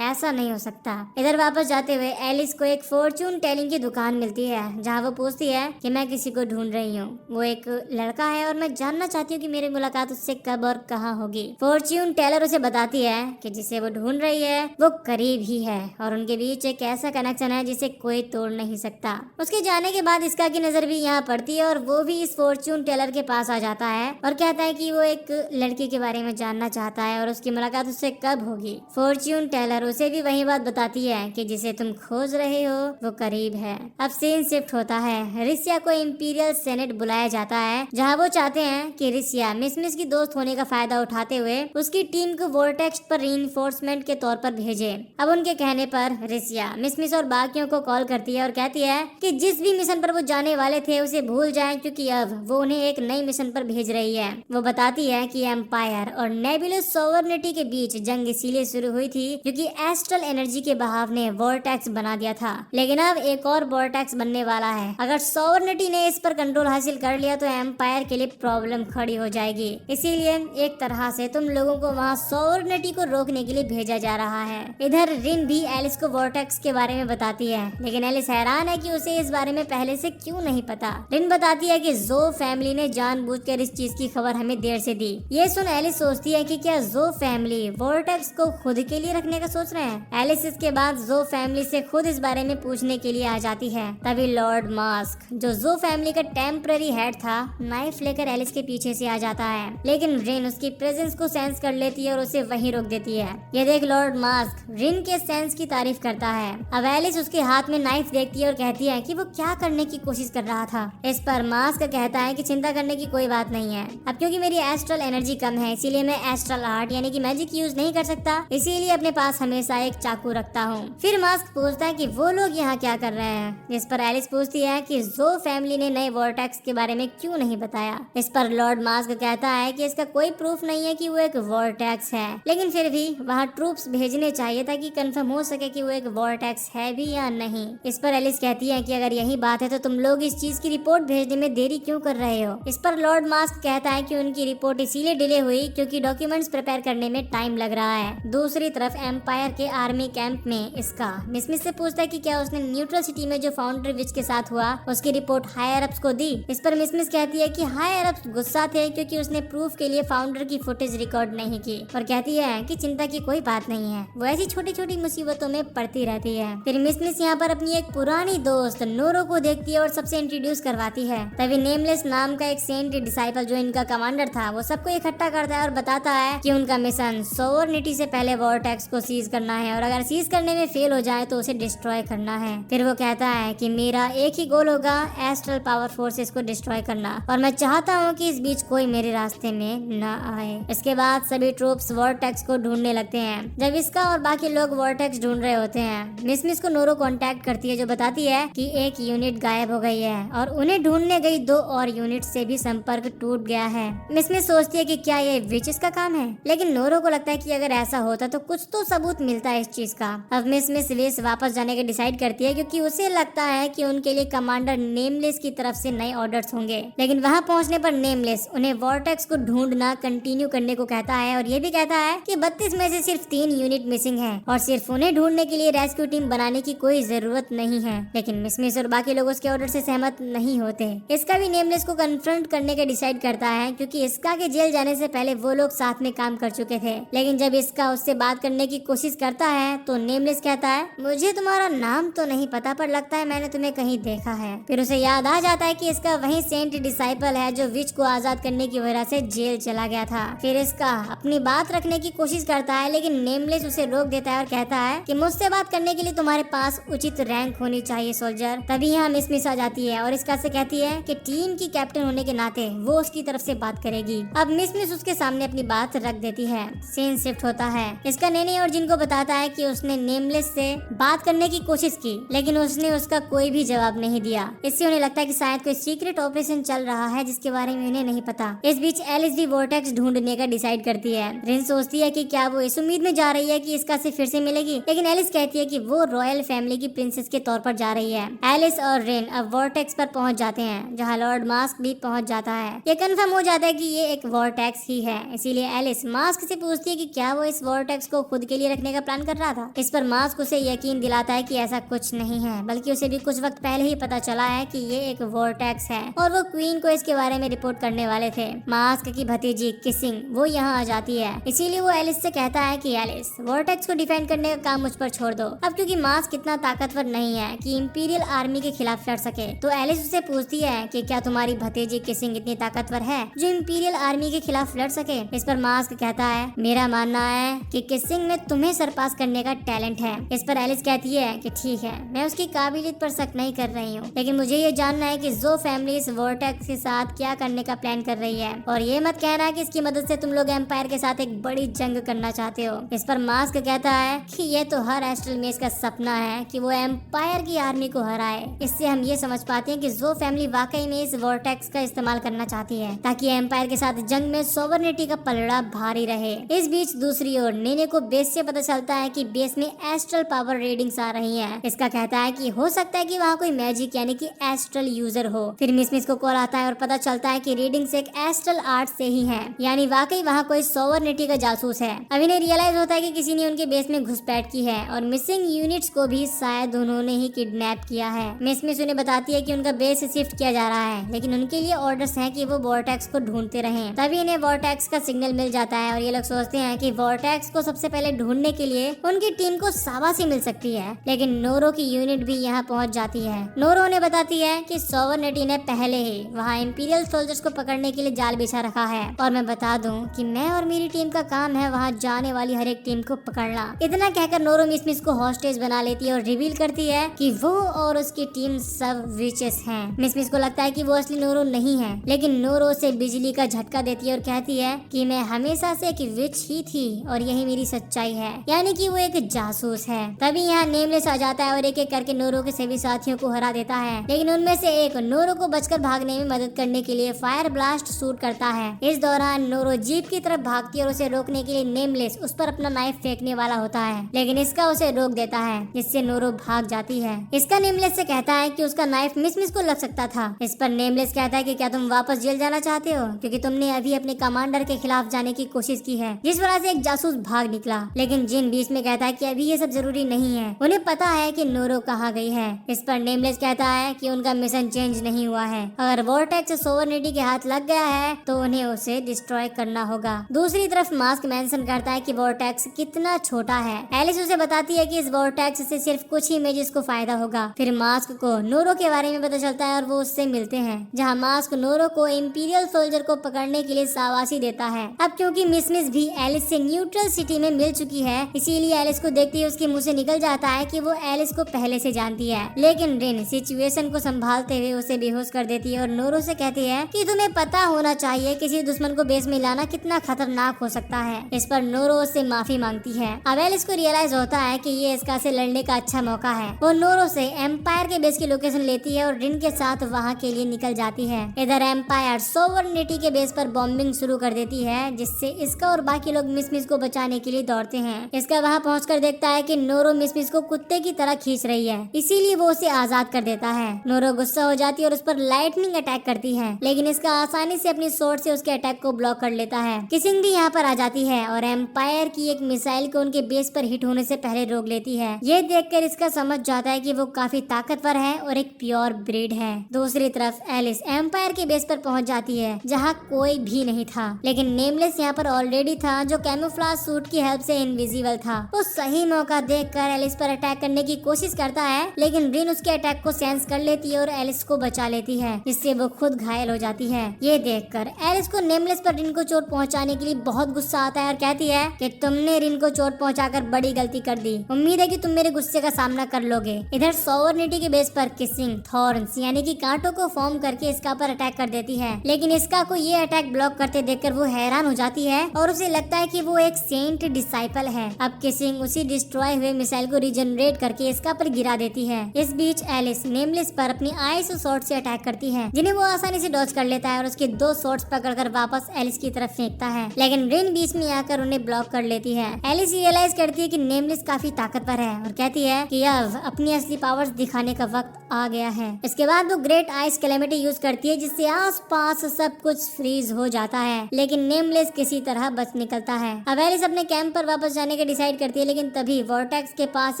ऐसा नहीं हो सकता। इधर वापस जाते हुए एलिस को एक फॉर्च्यून टेलिंग की दुकान मिलती है, जहाँ वो पूछती है कि मैं किसी को ढूंढ रही हूँ। वो एक लड़का है और मैं जानना चाहती हूँ कि मेरी मुलाकात उससे कब और कहाँ होगी। फॉर्च्यून टेलर उसे बताती है कि जिसे वो ढूंढ रही है वो करीब ही है और उनके बीच एक ऐसा कनेक्शन है जिसे कोई तोड़ नहीं सकता। उसके जाने के बाद इसका की नजर भी यहाँ पड़ती है और वो भी इस फॉर्च्यून टेलर के पास आ जाता है और कहता है कि वो एक लड़की के बारे में जानना चाहता है और उसकी मुलाकात उससे कब होगी। फॉर्च्यून टेलर उसे भी वही बात बताती है कि जिसे तुम खोज रहे हो वो करीब है। अब सीन शिफ्ट होता है। रिसिया को इंपीरियल सेनेट बुलाया जाता है, जहाँ वो चाहते हैं कि रिसिया मिस की दोस्त होने का फायदा उठाते हुए उसकी टीम को वोर्टेक्स पर रीइंफोर्समेंट के तौर पर भेजे। अब उनके कहने पर रिसिया मिस और बाकियों को कॉल करती है और कहती है कि जिस भी मिशन पर वो जाने वाले थे उसे भूल जाएं, क्योंकि अब वो उन्हें एक नई मिशन पर भेज रही है। वो बताती है कि एम्पायर और नेबुलस सॉवरेनिटी के बीच जंग इसीलिए शुरू हुई थी क्योंकि एस्ट्रल एनर्जी के बहाव ने वॉर्टेक्स बना दिया था, लेकिन अब एक और वॉर्टेक्स बनने वाला है। अगर सॉवरेनिटी ने इस पर कंट्रोल हासिल कर लिया तो एम्पायर के लिए प्रॉब्लम खड़ी हो जाएगी। इसीलिए एक तरह से तुम लोगों को वहाँ सॉवरेनिटी को रोकने के लिए भेजा जा रहा है। इधर रिन भी एलिस को वॉर्टेक्स के बारे में बताती है, लेकिन एलिस हैरान है कि उसे इस बारे में पहले से क्यों नहीं पता। रिन बताती है कि जो फैमिली ने जानबूझकर इस चीज की खबर हमें देर से दी। ये सुन एलिस सोचती है कि क्या जो फैमिली वॉर्टेक्स को खुद के लिए रखने का सोच रहे हैं। एलिस इसके बाद जो फैमिली से खुद इस बारे में पूछने के लिए आ जाती है। तभी लॉर्ड मास्क, जो फैमिली का टेम्पररी हेड था, नाइफ लेकर एलिस के पीछे से आ जाता है, लेकिन रिन उसकी प्रेजेंस को सेंस कर लेती है और उसे वहीं रोक देती है। ये देख लॉर्ड मास्क रिन के सेंस की तारीफ करता है। अब एलिस उसके हाथ में नाइफ देखती है और कहती है कि वो क्या करने की कोशिश कर रहा था। इस पर मास्क कहता है कि चिंता करने की कोई बात नहीं है, अब क्योंकि मेरी एस्ट्रल एनर्जी कम है इसीलिए मैं एस्ट्रल आर्ट यानी कि मैजिक यूज नहीं कर सकता, इसीलिए अपने पास हमेशा एक चाकू रखता हूँ। फिर मास्क पूछता है कि वो लोग यहाँ क्या कर रहे हैं। इस पर एलिस पूछती है कि जो फैमिली ने नए वॉर्टेक्स के बारे में क्यों नहीं बताया। इस पर लॉर्ड मास्क कहता है कि इसका कोई प्रूफ नहीं है कि वो एक वॉर्टेक्स है, लेकिन फिर भी वहाँ ट्रूप्स भेजने चाहिए ताकि कंफर्म हो सके कि वो एक वॉर्टेक्स है भी या नहीं। इस पर एलिस कहती है कि अगर यही बात है तो तुम लोग इस चीज की रिपोर्ट भेजने में देरी क्यों कर रहे हो। इस पर लॉर्ड मास्क कहता है कि उनकी रिपोर्ट इसीलिए डिले हुई क्योंकि डॉक्यूमेंट्स प्रिपेयर करने में टाइम लग रहा है। दूसरी तरफ एम्पायर के आर्मी कैंप में इसका मिसमिस से पूछता है कि क्या उसने न्यूट्रल सिटी में जो फाउंडर विच के साथ हुआ उसकी रिपोर्ट हायर अप्स को दी। इस पर मिसमिस कहती है कि हायर अप्स गुस्सा थे क्योंकि उसने प्रूफ के लिए फाउंडर की फुटेज रिकॉर्ड नहीं की, और कहती है कि चिंता की कोई बात नहीं है, वो ऐसी छोटी छोटी मुसीबतों में पड़ती रहती है। फिर मिसमिस यहाँ पर अपनी एक पुरानी दोस्त नोरो को देखती है और सबसे इंट्रोड्यूस करवाती है। तभी नेमलेस नाम का एक सेंट डिसाइपल जो इनका कमांडर था वो सबको इकट्ठा करता है और बताता है कि उनका मिशन सोवरेनिटी से पहले वॉर्टेक्स को सीज करना है और अगर सीज करने में फेल हो जाए तो उसे डिस्ट्रॉय करना है। फिर वो कहता है कि मेरा एक ही गोल होगा, एस्ट्रल पावर फोर्सेस को डिस्ट्रॉय करना, और मैं चाहता हूँ कि इस बीच कोई मेरे रास्ते में न आए। इसके बाद सभी ट्रूप्स वॉर्टेक्स को ढूंढने लगते हैं। जब इसका और बाकी लोग वॉर्टेक्स ढूंढ रहे होते हैं, मिसमिस को नोरो कांटेक्ट करती है जो बताती है कि एक यूनिट गायब हो गई है और उन्हें ढूंढने गई 2 और यूनिट से भी संपर्क टूट गया है। मिसमिस सोचती है कि क्या ये विचेस का काम है, लेकिन नोरो को लगता है कि अगर ऐसा होता तो कुछ तो सबूत मिलता है इस चीज का। अब मिसमिस विच वापस जाने का डिसाइड करती है क्योंकि उसे लगता है कि उनके लिए कमांडर नेमलेस की तरफ से नए ऑर्डर्स होंगे, लेकिन वहां पहुंचने पर नेमलेस उन्हें वॉर्टेक्स को ढूंढना कंटिन्यू करने को कहता है और ये भी कहता है कि 32 में से सिर्फ 3 यूनिट मिसिंग है और सिर्फ उन्हें ढूंढने के लिए रेस्क्यू टीम बनाने की कोई जरूरत नहीं है। लेकिन मिसमिस और बाकी लोग उसके ऑर्डर से सहमत नहीं होते। इसका भी नेमलेस को कन्फ्रंट करने का डिसाइड करता है क्योंकि इसका के जेल जाने से पहले वो लोग साथ में काम कर चुके थे, लेकिन जब इसका उससे बात करने की कोशिश करता है तो नेमलेस कहता है मुझे तुम्हारा नाम तो नहीं पता पर लगता है मैंने तुम्हें कहीं देखा है। फिर उसे याद आ जाता है कि इसका वही सेंट डिसाइपल है जो विच को आजाद करने की वजह से जेल चला गया था। फिर इसका अपनी बात रखने की कोशिश करता है लेकिन नेमलेस उसे रोक देता है और कहता है कि मुझसे बात करने के लिए तुम्हारे पास उचित रैंक होनी चाहिए सोल्जर। तभी यहाँ मिसमिस आ जाती है और इसका से कहती है कि टीम की कैप्टन होने के नाते वो उसकी तरफ से बात करेगी। अब मिसमिस उसके सामने अपनी बात रख देती है। सीन शिफ्ट होता है। इसका नेने और जिनको बताता है कि उसने नेमलेस से बात करने की कोशिश की लेकिन उसने उसका कोई भी जवाब नहीं दिया। इससे उन्हें लगता है कि शायद कोई सीक्रेट ऑपरेशन चल रहा है जिसके बारे में उन्हें नहीं पता। इस बीच एलिस भी वॉर्टेक्स ढूंढने का डिसाइड करती है। रिन सोचती है कि क्या वो इस उम्मीद में जा रही है कि इसका से फिर से मिलेगी, लेकिन एलिस कहती है कि वो रॉयल फैमिली की प्रिंसेस के तौर पर जा रही है। एलिस और रिन अब वॉर्टेक्स पर पहुंच जाते हैं जहां लॉर्ड मास्क भी पहुंच जाता है। ये कंफर्म हो जाता है कि ये एक वॉर्टेक्स ही है, इसीलिए एलिस मास्क से पूछती है कि क्या वो इस वॉर्टेक्स को खुद के लिए रखने का प्लान कर रहा था। इस पर मास्क उसे यकीन दिलाता है कि ऐसा कुछ नहीं है, बल्कि उसे भी कुछ वक्त पहले ही पता चला है कि ये एक वॉर्टेक्स है और वो क्वीन को इसके बारे में रिपोर्ट करने वाले थे। मास्क की भतीजी किसिंग वो यहाँ आ जाती है, इसीलिए वो एलिस से कहता है कि एलिस वॉर्टेक्स को डिफेंड करने का काम मुझ पर छोड़ दो। अब क्योंकि मास्क इतना ताकतवर नहीं है कि इंपीरियल आर्मी के खिलाफ लड़ सके, तो एलिस उसे पूछती है कि क्या तुम्हारी भतीजी किसिंग इतनी ताकतवर है जो इंपीरियल आर्मी के खिलाफ लड़ सके। इस पर मास्क कहता है मेरा मानना है कि किसिंग में तुम्हें सरपास करने का टैलेंट है। इस पर एलिस कहती है कि ठीक है, मैं उसकी काबिलियत पर शक नहीं कर रही हूँ, लेकिन मुझे ये जानना है कि जो फैमिली इस वॉर्टेक्स के साथ क्या करने का प्लान कर रही है, और ये मत कहना कि इसकी मदद से तुम लोग एम्पायर के साथ एक बड़ी जंग करना चाहते हो। इस पर मास्क कहता है कि ये तो हर एस्ट्रल मेज का सपना है कि वो एम्पायर की आर्मी को हराए। इससे हम ये समझ पाते हैं कि जो फैमिली वाकई में इस वॉर्टेक्स का इस्तेमाल करना चाहती है ताकि एम्पायर के साथ जंग में सोवरनिटी का पलड़ा भारी रहे। इस बीच दूसरी ओर नेने को बेस से पता चलता है कि बेस में एस्ट्रल पावर रीडिंग्स आ रही हैं। इसका कहता है कि हो सकता है कि वहाँ कोई मैजिक यानी कि एस्ट्रल यूजर हो। फिर मिस को कॉल आता है और पता चलता है कि रीडिंग्स एक एस्ट्रल आर्ट से ही है, यानी वाकई वहाँ कोई सोवरनिटी का जासूस है। अब इन्हें रियलाइज होता है कि किसी ने उनके बेस में घुसपैठ की है और मिसिंग यूनिट्स को भी शायद उन्होंने ही किडनैप किया है। मिस उन्हें बताती है कि उनका बेस शिफ्ट किया जा रहा है, लेकिन उनके लिए ऑर्डर्स हैं कि वो वॉर्टेक्स को ढूंढते रहें। तभी इन्हें वॉर्टेक्स का सिग्नल मिल जाता है और ये लोग सोचते हैं कि वॉर्टेक्स को सबसे पहले ढूंढने के लिए उनकी टीम को शाबाशी मिल सकती है। लेकिन नोरो की यूनिट भी यहाँ पहुँच जाती है। नोरो उन्हें बताती है कि सोवरनिटी ने पहले ही वहाँ इंपीरियल सोल्जर्स को पकड़ने के लिए जाल बिछा रखा है और मैं बता दूं कि मैं और मेरी टीम का काम है वहाँ जाने वाली हर एक टीम को पकड़ना। इतना कहकर नोरो मिस को हॉस्टेज बना लेती है और रिवील करती है कि वो और उसकी टीम सब विचेस हैं। मिस को लगता है कि वो असली नोरो नहीं है, लेकिन नोरो से बिजली का झटका देती है और कहती है कि मैं हमेशा से एक विच ही थी और यही मेरी सच्चाई है, यानी कि वो एक जासूस है। तभी यहाँ नेमलेस आ जाता है और एक एक करके नोरो के सभी साथियों को हरा देता है, लेकिन उनमें से एक नोरो को बचकर भागने में मदद करने के लिए फायर ब्लास्ट शूट करता है। इस दौरान नोरो जीप की तरफ भागती है और उसे रोकने के लिए नेमलेस उस पर अपना नाइफ फेंकने वाला होता है, लेकिन इसका उसे रोक देता है, जिससे नोरो भाग जाती है। इसका नेमलेस से कहता है कि उसका नाइफ मिस को लग सकता था। इस पर नेमलेस कहता है कि क्या तुम वापस जेल जाना चाहते हो, क्योंकि तुमने अभी अपने कमांडर के खिलाफ जाने की कोशिश की है, जिस वजह से एक जासूस भाग निकला। लेकिन जिन बीच में कहता है कि अभी ये सब जरूरी नहीं है, उन्हें पता है कि नोरो कहाँ गई है। इस पर नेमलेस कहता है कि उनका मिशन चेंज नहीं हुआ है, अगर वॉर्टेक्स सोवरनिटी के हाथ लग गया है तो उन्हें उसे डिस्ट्रॉय करना होगा। दूसरी तरफ मास्क मेंशन करता है कि वॉर्टेक्स कितना छोटा है। एलिस उसे बताती है कि इस वॉर्टेक्स से सिर्फ कुछ ही इमेजेस को फायदा होगा। फिर मास्क को नोरो के बारे में पता चलता है और वो उससे मिलते हैं, जहाँ मास्क नोरो को इंपीरियल सोल्जर को पकड़ने के लिए शाबाशी देता है। अब क्योंकि मिस भी एलिस से न्यूट्रल सिटी में मिल चुकी है, इसीलिए एलिस को देखते ही उसके मुंह से निकल जाता है कि वो एलिस को पहले से जानती है। लेकिन रिन सिचुएशन को संभालते हुए उसे बेहोश कर देती है और नोरो से कहती है कि तुम्हें पता होना चाहिए किसी दुश्मन को बेस में लाना कितना खतरनाक हो सकता है। इस पर नोरो उससे माफी मांगती है। अब एलिस को रियलाइज होता है कि ये इसका से लड़ने का अच्छा मौका है। वो नोरो से एम्पायर के बेस की लोकेशन लेती है और रिन के साथ वहाँ के लिए निकल जाती है। इधर एम्पायर सोवरनिटी के बेस पर बॉम्बिंग शुरू कर देती है, जिससे इसका और बाकी लोग मिस को बचाने के लिए दौड़ते हैं। इसका वहाँ पहुंचकर देखता है कि नोरो मिस को कुत्ते की तरह खींच रही है, इसीलिए वो उसे आजाद कर देता है। नोरो गुस्सा हो जाती है और उस पर लाइटनिंग अटैक करती है, लेकिन इसका आसानी से अपनी स्वॉर्ड से उसके अटैक को ब्लॉक कर लेता है। किसिंग भी यहाँ पर आ जाती है और एम्पायर की एक मिसाइल को उनके बेस पर हिट होने से पहले रोक लेती है। ये देखकर इसका समझ जाता है कि वो काफी ताकतवर है और एक प्योर ब्रीड है। दूसरी तरफ एलिस एम्पायर के बेस पर पहुंच जाती है, जहाँ कोई भी नहीं था, लेकिन नेमलेस यहाँ पर ऑलरेडी था, जो कैमोफ्लेज सूट की हेल्प से इनविजिबल था। वो सही मौका देखकर एलिस पर अटैक करने की कोशिश करता है, लेकिन रिन उसके अटैक को सेंस कर लेती है और एलिस को बचा लेती है, जिससे वो खुद घायल हो जाती है। ये देखकर एलिस को नेमलेस पर रिन को चोट पहुंचाने के लिए बहुत गुस्सा आता है और कहती है कि तुमने रिन को चोट पहुंचाकर बड़ी गलती कर दी। उम्मीद है कि तुम मेरे गुस्से का सामना कर लोगे। इधर सोवरनिटी के बेस पर किसिंग थॉर्न्स यानी कि कांटों को फॉर्म करके इसका पर अटैक कर देती है, लेकिन इसका को ये अटैक ब्लॉक करते देखकर वो हैरान हो जाती है और उसे लगता है कि वो एक सेंट डिसाइपल है। अब किसिंग उसी डिस्ट्रॉय हुए मिसाइल को रिजनरेट करके इसका पर गिरा देती है। इस बीच एलिस नेमलेस पर अपनी आइस शॉट से अटैक करती है, जिन्हें वो आसानी से डॉज कर लेता है और उसके 2 शॉट्स पकड़कर वापस एलिस की तरफ फेंकता है, लेकिन रिन बीच में आकर उन्हें ब्लॉक कर लेती है। एलिस रियलाइज करती है कि नेमलेस काफी ताकतवर है और कहती है कि अब अपनी असली पावर्स दिखाने का वक्त आ गया है। इसके बाद वो ग्रेट आइस कैलेमिटी यूज करती है, जिससे आसपास सब कुछ फ्रीज हो जाता है, लेकिन नेमलेस किसी तरह बच निकलता है। अब एलिस अपने कैंप पर वापस जाने का डिसाइड करती है, लेकिन तभी वॉर्टेक्स के पास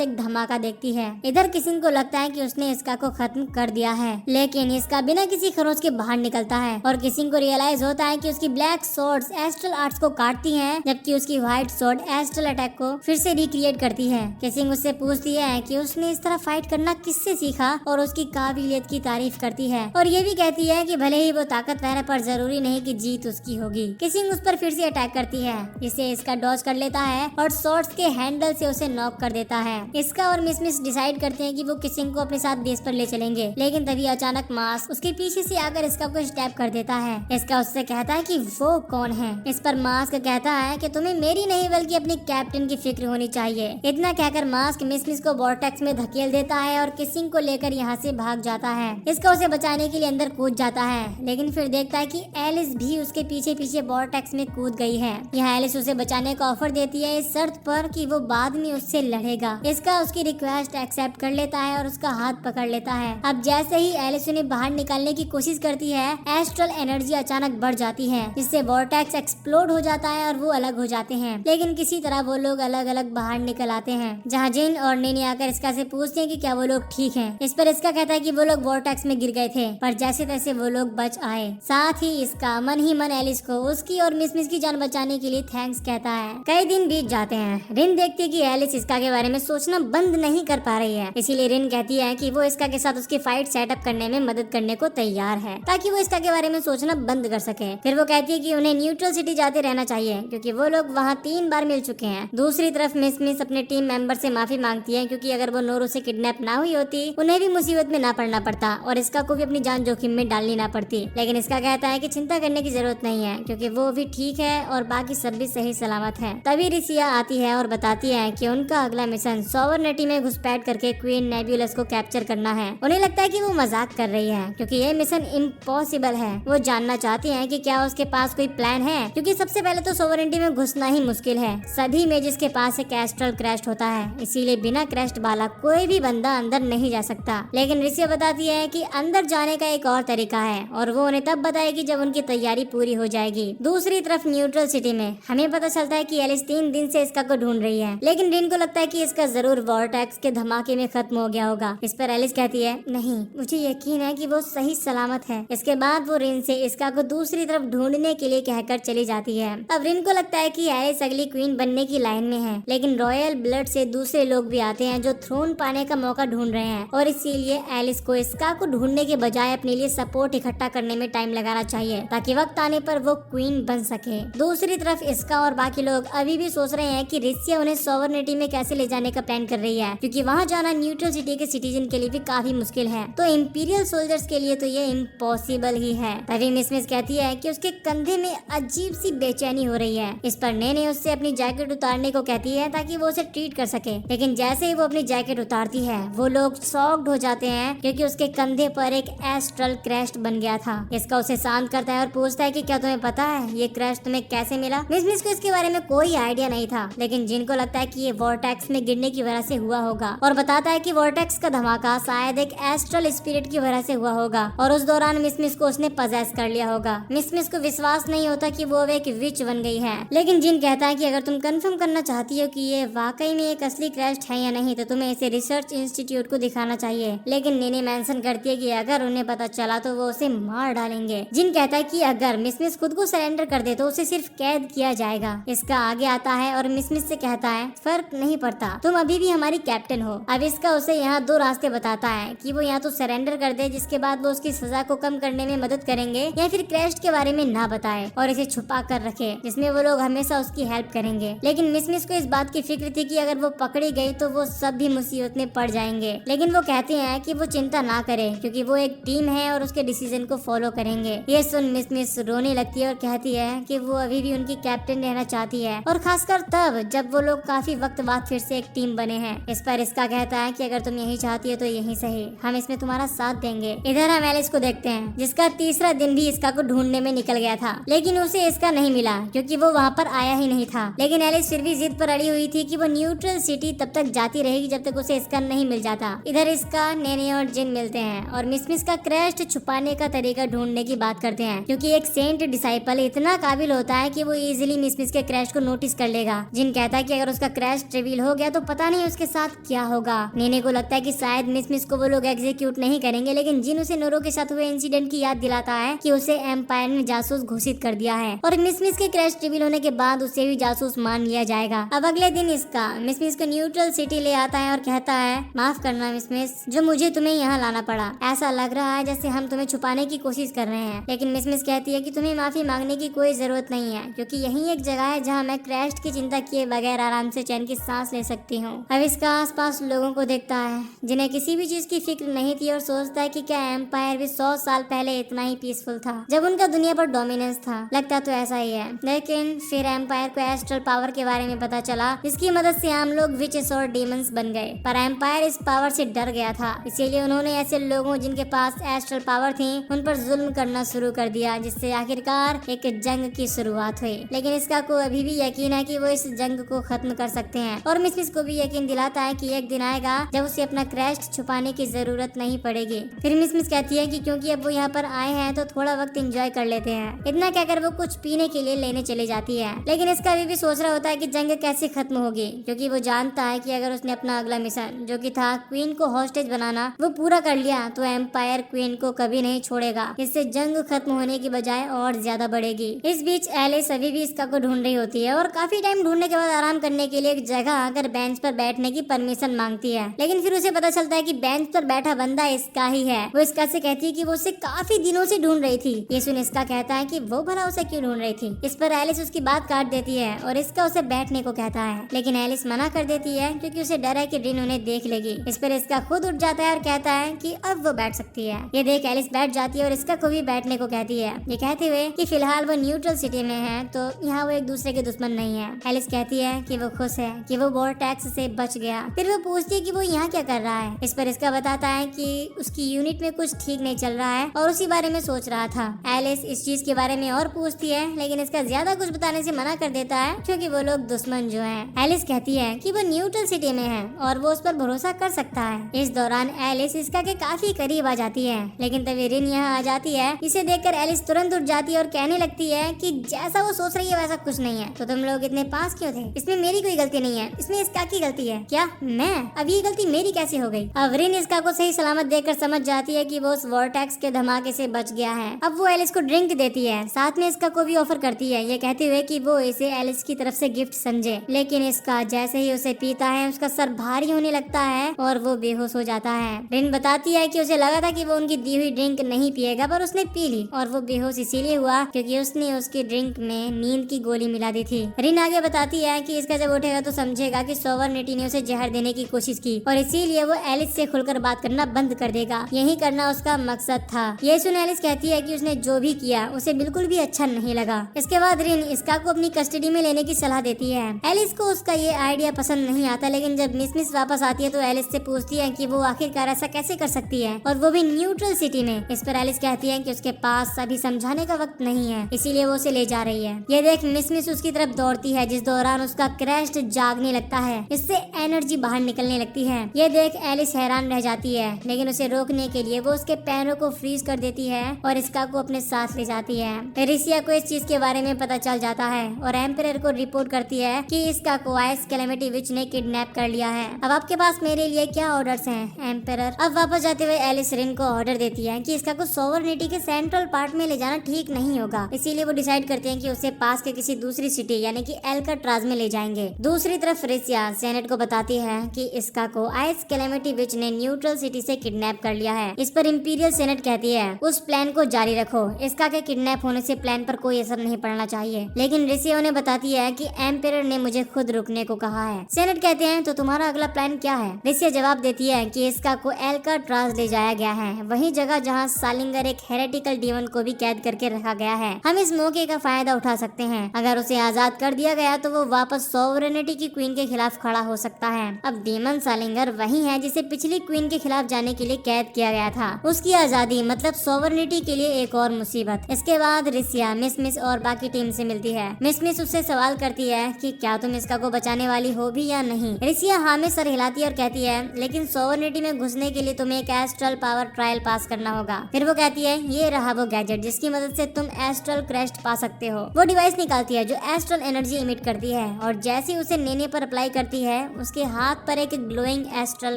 एक धमाका देखती है। इधर किसिंग को लगता है कि उसने इसका को खत्म कर दिया है, लेकिन इसका बिना किसी खरोच के बाहर निकलता है और किसिंग को रियलाइज होता है कि उसकी ब्लैक स्वॉर्ड्स एस्ट्रल आर्ट्स को काटती हैं, जबकि उसकी व्हाइट स्वॉर्ड एस्ट्रल अटैक को फिर से रिक्रिएट करती है। किसिंग उससे पूछती है कि उसने इस तरह फाइट करना किससे सीखा और उसकी काबिलियत की तारीफ करती है और ये भी कहती है कि भले ही वो ताकतवर है पर जरूरी नहीं कि जीत उसकी होगी। किसिंग उस पर फिर से अटैक करती है, जिसे इसका डॉज कर लेता है और स्वॉर्ड्स के हैंडल से उसे नॉक कर देता है। इसका और मिस डिसाइड करते हैं कि वो किसिंग को अपने साथ बेस पर ले चलेंगे, लेकिन तभी अचानक मास्क उसके पीछे से आकर इसका को स्टैप कर देता है। इसका उससे कहता है कि वो कौन है। इस पर मास्क कहता है कि तुम्हें मेरी नहीं बल्कि अपने कैप्टन की फिक्र होनी चाहिए। इतना कहकर मास्क मिस को वॉर्टेक्स में धकेल देता है और किसिंग को लेकर यहाँ वहाँ से भाग जाता है। इसका उसे बचाने के लिए अंदर कूद जाता है, लेकिन फिर देखता है कि एलिस भी उसके पीछे पीछे वॉर्टेक्स में कूद गई है। यहाँ एलिस उसे बचाने का ऑफर देती है इस शर्त पर कि वो बाद में उससे लड़ेगा। इसका उसकी रिक्वेस्ट एक्सेप्ट कर लेता है और उसका हाथ पकड़ लेता है। अब जैसे ही एलिस उन्हें बाहर निकालने की कोशिश करती है, एस्ट्रल एनर्जी अचानक बढ़ जाती है, जिससे वॉर्टेक्स एक्सप्लोड हो जाता है और वो अलग हो जाते हैं। लेकिन किसी तरह वो लोग अलग अलग बाहर निकल आते हैं, जहाँ जिन और नेनी आकर इसका से पूछते हैं कि क्या वो लोग ठीक हैं। इस पर इसका कहता है कि वो लोग वॉर्टेक्स में गिर गए थे, पर जैसे तैसे वो लोग बच आए। साथ ही इसका मन ही मन एलिस को उसकी और मिस की जान बचाने के लिए थैंक्स कहता है। कई दिन बीत जाते हैं। रिन देखती है कि एलिस इसका के बारे में सोचना बंद नहीं कर पा रही है, इसीलिए रिन कहती है कि वो इसका के साथ उसकी फाइट सेटअप करने में मदद करने को तैयार है, ताकि वो इसका के बारे में सोचना बंद कर सके। फिर वो कहती है कि उन्हें न्यूट्रल सिटी जाते रहना चाहिए, क्योंकि वो लोग वहाँ 3 बार मिल चुके हैं। दूसरी तरफ मिस अपने टीम मेंबर से माफी मांगती है, क्योंकि अगर वो नोरो से किडनैप ना हुई होती, उन्हें भी मुसीबत में ना पड़ना पड़ता और इसका को भी अपनी जान जोखिम में डालनी ना पड़ती। लेकिन इसका कहता है कि चिंता करने की जरूरत नहीं है, क्योंकि वो भी ठीक है और बाकी सब भी सही सलामत है। तभी रिसिया आती है और बताती है कि उनका अगला मिशन सोवर्निटी में घुसपैठ करके क्वीन नेबुलस को कैप्चर करना है। उन्हें लगता है कि वो मजाक कर रही है, क्योंकि ये मिशन इम्पॉसिबल है। वो जानना चाहती है कि क्या उसके पास कोई प्लान है, क्योंकि सबसे पहले तो सोवर्निटी में घुसना ही मुश्किल है। सभी मेजिस के पास एक एस्ट्रल क्रैस्ट होता है, इसीलिए बिना क्रैस्ट वाला कोई भी बंदा अंदर नहीं जा सकता। लेकिन रिसिया बताती है कि अंदर जाने का एक और तरीका है, और वो उन्हें तब बताएगी जब उनकी तैयारी पूरी हो जाएगी। दूसरी तरफ न्यूट्रल सिटी में हमें पता चलता है कि एलिस 3 दिन से इसका को ढूंढ रही है, लेकिन रिन को लगता है कि इसका जरूर वॉर्टेक्स के धमाके में खत्म हो गया होगा। इस पर एलिस कहती है, नहीं, मुझे यकीन है कि वो सही सलामत है। इसके बाद वो रिन से इसका को दूसरी तरफ ढूंढने के लिए कहकर चली जाती है। अब रिन को लगता है कि एलिस अगली क्वीन बनने की लाइन में है, लेकिन रॉयल ब्लड से दूसरे लोग भी आते हैं जो थ्रोन पाने का मौका ढूंढ रहे हैं, और इसीलिए एलिस को इसका को ढूंढने के बजाय अपने लिए सपोर्ट इकट्ठा करने में टाइम लगाना चाहिए, ताकि वक्त आने पर वो क्वीन बन सके। दूसरी तरफ इसका और बाकी लोग अभी भी सोच रहे हैं कि रिसिया उन्हें सोवर्निटी में कैसे ले जाने का प्लान कर रही है, क्योंकि वहाँ जाना न्यूट्रल सिटी के सिटीजन के लिए भी काफी मुश्किल है, तो इंपीरियल सोल्जर्स के लिए तो ये इम्पॉसिबल ही है। तभी मिस कहती है कि उसके कंधे में अजीब सी बेचैनी हो रही है। इस पर ने उससे अपनी जैकेट उतारने को कहती है, ताकि वो उसे ट्रीट कर सके। लेकिन जैसे ही वो अपनी जैकेट उतारती है, वो लोग शॉक्ड हो जाते हैं, क्योंकि उसके कंधे पर एक एस्ट्रल क्रैश बन गया था। इसका उसे शांत करता है और पूछता है कि क्या तुम्हें पता है ये क्रैश तुम्हें कैसे मिला। मिस को इसके बारे में कोई आइडिया नहीं था, लेकिन जिनको लगता है कि ये वॉर्टेक्स में गिरने की वजह से हुआ होगा, और बताता है कि वॉर्टेक्स का धमाका शायद एक एस्ट्रल स्पिरिट की वजह से हुआ होगा, और उस दौरान मिस को उसने पजेस कर लिया होगा। मिस को विश्वास नहीं होता कि वो एक विच बन गई है, लेकिन जिन कहता है कि अगर तुम कंफर्म करना चाहती हो कि ये वाकई में एक असली क्रैश है या नहीं, तो तुम्हें इसे रिसर्च इंस्टीट्यूट को दिखाना चाहिए। लेकिन नेने मेंशन करती है कि अगर उन्हें पता चला तो वो उसे मार डालेंगे। जिन कहता है कि अगर मिस खुद को सरेंडर कर दे तो उसे सिर्फ कैद किया जाएगा। इसका आगे आता है और मिस से कहता है, फर्क नहीं पड़ता, तुम अभी भी हमारी कैप्टन हो। अब इसका उसे यहाँ 2 रास्ते बताता है कि वो या तो सरेंडर कर दे, जिसके बाद वो उसकी सजा को कम करने में मदद करेंगे, या फिर क्रैश के बारे में ना बताए और इसे छुपा कर रखे, जिसमें वो लोग हमेशा उसकी हेल्प करेंगे। लेकिन मिस को इस बात की फिक्र थी कि अगर वो पकड़ी गई तो वो सब भी मुसीबत में पड़ जाएंगे। लेकिन वो कहते हैं कि वो चिंता ना करे, क्योंकि वो एक टीम है और उसके डिसीजन को फॉलो करेंगे। ये सुन मिस रोने लगती है और कहती है कि वो अभी भी उनकी कैप्टन रहना चाहती है, और खासकर तब जब वो लोग काफी वक्त बाद फिर से एक टीम बने हैं। इस पर इसका कहता है कि अगर तुम यही चाहती हो तो यही सही, हम इसमें तुम्हारा साथ देंगे। इधर हम एलिस को देखते हैं, जिसका तीसरा दिन भी इसका को ढूंढने में निकल गया था, लेकिन उसे इसका नहीं मिला, क्योंकि वो वहाँ पर आया ही नहीं था। लेकिन एलिस फिर भी जिद पर अड़ी हुई थी कि वो न्यूट्रल सिटी तब तक जाती रहेगी जब तक उसे इसका नहीं मिल जाता। इधर इसका नेने और जिन मिलते हैं और मिस का क्रैश छुपाने का तरीका ढूंढने की बात करते हैं, क्योंकि एक सेंट डिसाइपल इतना काबिल होता है कि वो इजीली मिस के क्रैश को नोटिस कर लेगा। जिन कहता है कि अगर उसका क्रैश रिवील हो गया तो पता नहीं उसके साथ क्या होगा। नेने को लगता है कि शायद मिस को वो लोग एग्जीक्यूट नहीं करेंगे, लेकिन जिन उसे नोरो के साथ हुए इंसिडेंट की याद दिलाता है कि उसे एम्पायर ने जासूस घोषित कर दिया है, और मिस के क्रैश रिवील होने के बाद उसे भी जासूस मान लिया जाएगा। अब अगले दिन इसका मिस को न्यूट्रल सिटी ले आता है और कहता है, माफ करना मिस, जो मुझे तुम्हें यहाँ लाना पड़ा। ऐसा लग रहा है जैसे हम तुम्हें छुपाने की कोशिश कर रहे हैं। लेकिन मिस कहती है कि तुम्हें माफी मांगने की कोई जरूरत नहीं है, क्योंकि यही एक जगह है जहाँ मैं क्रैश की चिंता किए बगैर आराम से चैन की सांस ले सकती हूँ। अब इसका आसपास लोगों को देखता है जिन्हें किसी भी चीज की फिक्र नहीं थी, और सोचता है कि क्या एम्पायर भी 100 साल पहले इतना ही पीसफुल था जब उनका दुनिया पर डोमिनेंस था। लगता तो ऐसा ही है, लेकिन फिर एम्पायर को एस्ट्रल पावर के बारे में पता चला, जिसकी मदद से आम लोग विचेस और डीमंस बन गए। पर एम्पायर इस पावर से डर गया था, इसीलिए उन्होंने ऐसे लोगों जिनके पास एस्ट्रल पावर थी उन पर जुल्म करना शुरू कर दिया, जिससे आखिरकार एक जंग की शुरुआत हुई। लेकिन इसका को अभी भी यकीन है कि वो इस जंग को खत्म कर सकते हैं और मिस को भी यकीन दिलाता है कि एक दिन आएगा जब उसे अपना क्रैश छुपाने की जरूरत नहीं पड़ेगी। फिर मिस कहती है कि क्योंकि अब वो यहाँ पर आए हैं तो थोड़ा वक्त एंजॉय कर लेते हैं। इतना कहकर वो कुछ पीने के लिए लेने चली जाती है, लेकिन इसका अभी भी सोच रहा होता है कि जंग कैसे खत्म होगी, क्योंकि वो जानता है कि अगर उसने अपना अगला मिशन जो कि था क्वीन को हॉस्टेज बनाना वो पूरा कर लिया तो एम्पायर क्वीन को कभी नहीं छोड़ेगा। इससे जंग खत्म होने की बजाय और ज्यादा बढ़ेगी। इस बीच एलिस अभी भी इसका को ढूंढ रही होती है और काफी टाइम ढूंढने के बाद आराम करने के लिए एक जगह आकर बेंच पर बैठने की परमिशन मांगती है, लेकिन फिर उसे पता चलता है कि बेंच पर बैठा बंदा इसका ही है। वो इसका से कहती है कि वो उसे काफी दिनों से ढूंढ रही थी। ये सुन इसका कहता है कि वो भला उसे क्यों ढूंढ रही थी। इस पर एलिस उसकी बात काट देती है और इसका उसे बैठने को कहता है, लेकिन एलिस मना कर देती है क्योंकि उसे डर है कि रिन उन्हें देख लेगी। इस पर इसका खुद उठ जाता है और कहता है कि अब वो बैठ सकती है। ये देख एलिस बैठ जाती है और इसका को भी बैठने को कहती है, ये कहते हुए कि फिलहाल वो न्यूट्रल सिटी में है तो यहाँ वो एक दूसरे के दुश्मन नहीं है। एलिस कहती है कि वो खुश है कि वो वॉरटैक्स से बच गया। फिर वो पूछती है कि वो यहाँ क्या कर रहा है। इस पर इसका बताता है कि उसकी यूनिट में कुछ ठीक नहीं चल रहा है और उसी बारे में सोच रहा था। एलिस इस चीज के बारे में और पूछती है, लेकिन इसका ज्यादा कुछ बताने से मना कर देता है क्योंकि वो लोग दुश्मन जो हैं। एलिस कहती है कि वो न्यूट्रल सिटी में है और वो उस पर भरोसा कर सकता है। इस दौरान एलिस इसका के काफी करीब आ जाती है, लेकिन तभी रिन यहाँ आ जाती है। इसे देखकर एलिस तुरंत उठ जाती है और कहने लगती है कि जैसा वो सोच रही है वैसा कुछ नहीं है, तो तुम लोग इतने पास क्यों थे? इसमें मेरी कोई गलती नहीं है, इसमें इसका की गलती है। क्या मैं? अब ये गलती मेरी कैसे हो गई? अब रिन इसका को सही सलामत देखकर समझ जाती है कि वो उस वॉरटैक्स के धमाके से बच गया है। अब वो एलिस को ड्रिंक देती है, साथ में इसका को भी ऑफर करती है, ये कहते हुए कि वो इसे एलिस की तरफ से गिफ्ट समझे। लेकिन इसका जैसे ही उसे पीता है उसका सर भारी होने लगता है और वो बेहोश हो जाता है। रिन बताती है कि उसे लगा था कि वो उनकी दी हुई ड्रिंक नहीं पिएगा, पर उसने पी ली और वो बेहोश इसीलिए हुआ क्योंकि उसने उसकी ड्रिंक में नींद की गोली मिला दी थी। रिन आगे बताती है कि इसका जब उठेगा तो समझेगा कि सोवरनिटी ने उसे जहर देने की कोशिश की और इसीलिए वो एलिस से खुलकर बात करना बंद कर देगा। यही करना उसका मकसद था। ये सुन एलिस कहती है कि उसने जो भी किया उसे बिल्कुल भी अच्छा नहीं लगा। इसके बाद रिन इसका को अपनी कस्टडी में लेने की सलाह देती है। एलिस को उसका ये आइडिया पसंद नहीं आता, लेकिन जब मिस वापस आती है तो एलिस से पूछती है कि वो आखिरकार ऐसा कैसे कर सकती है और वो भी न्यूट्रल सिटी में। इस पर एलिस कहती है कि उसके पास अभी समझाने का वक्त नहीं है, इसीलिए वो उसे ले जा रही है। ये देख मिस उसकी तरफ दौड़ती है, जिस दौरान उसका क्रैश जागने लगता है। इससे एनर्जी बाहर निकलने लगती है। ये देख एलिस हैरान रह जाती है, लेकिन उसे रोकने के लिए वो उसके पैरों को फ्रीज कर देती है और इसका को अपने साथ ले जाती है। रिसिया को इस चीज के बारे में पता चल जाता है और एम्परर को रिपोर्ट करती है कि इसका को आइस कैलेमिटी विच ने किडनैप कर लिया है। अब आपके पास मेरे लिए क्या ऑर्डर्स हैं एम्परर? अब वापस जाते हुए एलिस रिन को ऑर्डर देती है कि इसका को सोवरनिटी के सेंट्रल पार्ट में ले जाना ठीक नहीं होगा, इसीलिए वो डिसाइड करते हैं कि उसे पास के किसी दूसरी सिटी यानी कि एल्काट्राज में ले जाएंगे। दूसरी तरफ रिसिया सेनेट को बताती है कि इसका को आइस कैलेमिटी विच ने न्यूट्रल सिटी से किडनैप कर लिया है। इस पर इंपीरियल सेनेट कहती है उस प्लान को जारी रखो, इसका के किडनैप होने से प्लान पर कोई असर नहीं पड़ना चाहिए। लेकिन रिसिया उन्हें बताती है कि एम्परर ने मुझे खुद रुकने को कहा है। सेनेट कहते हैं तो तुम्हारा अगला प्लान क्या है? रिसिया जवाब देती है कि इसका को एल्काट्राज ले जाया गया है, वही जगह जहां सालिंगर एक हेरेटिकल डीमन को भी कैद करके रखा गया है। हम इस मौके का फायदा उठा सकते हैं। अगर उसे आजाद कर दिया गया तो वो वापस सोवरेनिटी की क्वीन के खिलाफ खड़ा हो सकता है। अब डीमन सालिंगर वही है जिसे पिछली क्वीन के खिलाफ जाने के लिए कैद किया गया था। उसकी आजादी मतलब सोवरेनिटी के लिए एक और मुसीबत। इसके बाद रिसिया मिस और बाकी टीम से मिलती है। मिस उससे सवाल करती है कि क्या तुम इसका को बचाने वाली हो भी या नहीं। रिसिया हाँ में सर हिलाती है और कहती है लेकिन सोवरेनिटी में घुसने के लिए तुम्हें एक एस्ट्रल पावर ट्रायल पास करना होगा। फिर वो कहती है ये रहा वो गैजेट जिसकी मदद से तुम एस्ट्रल क्रेस्ट पा सकते हो। वो डिवाइस निकालती है जो एस्ट्रल एनर्जी इमिट करती है और जैसे ही उसे नेने पर अप्लाई करती है उसके हाथ पर एक ग्लोइंग एस्ट्रल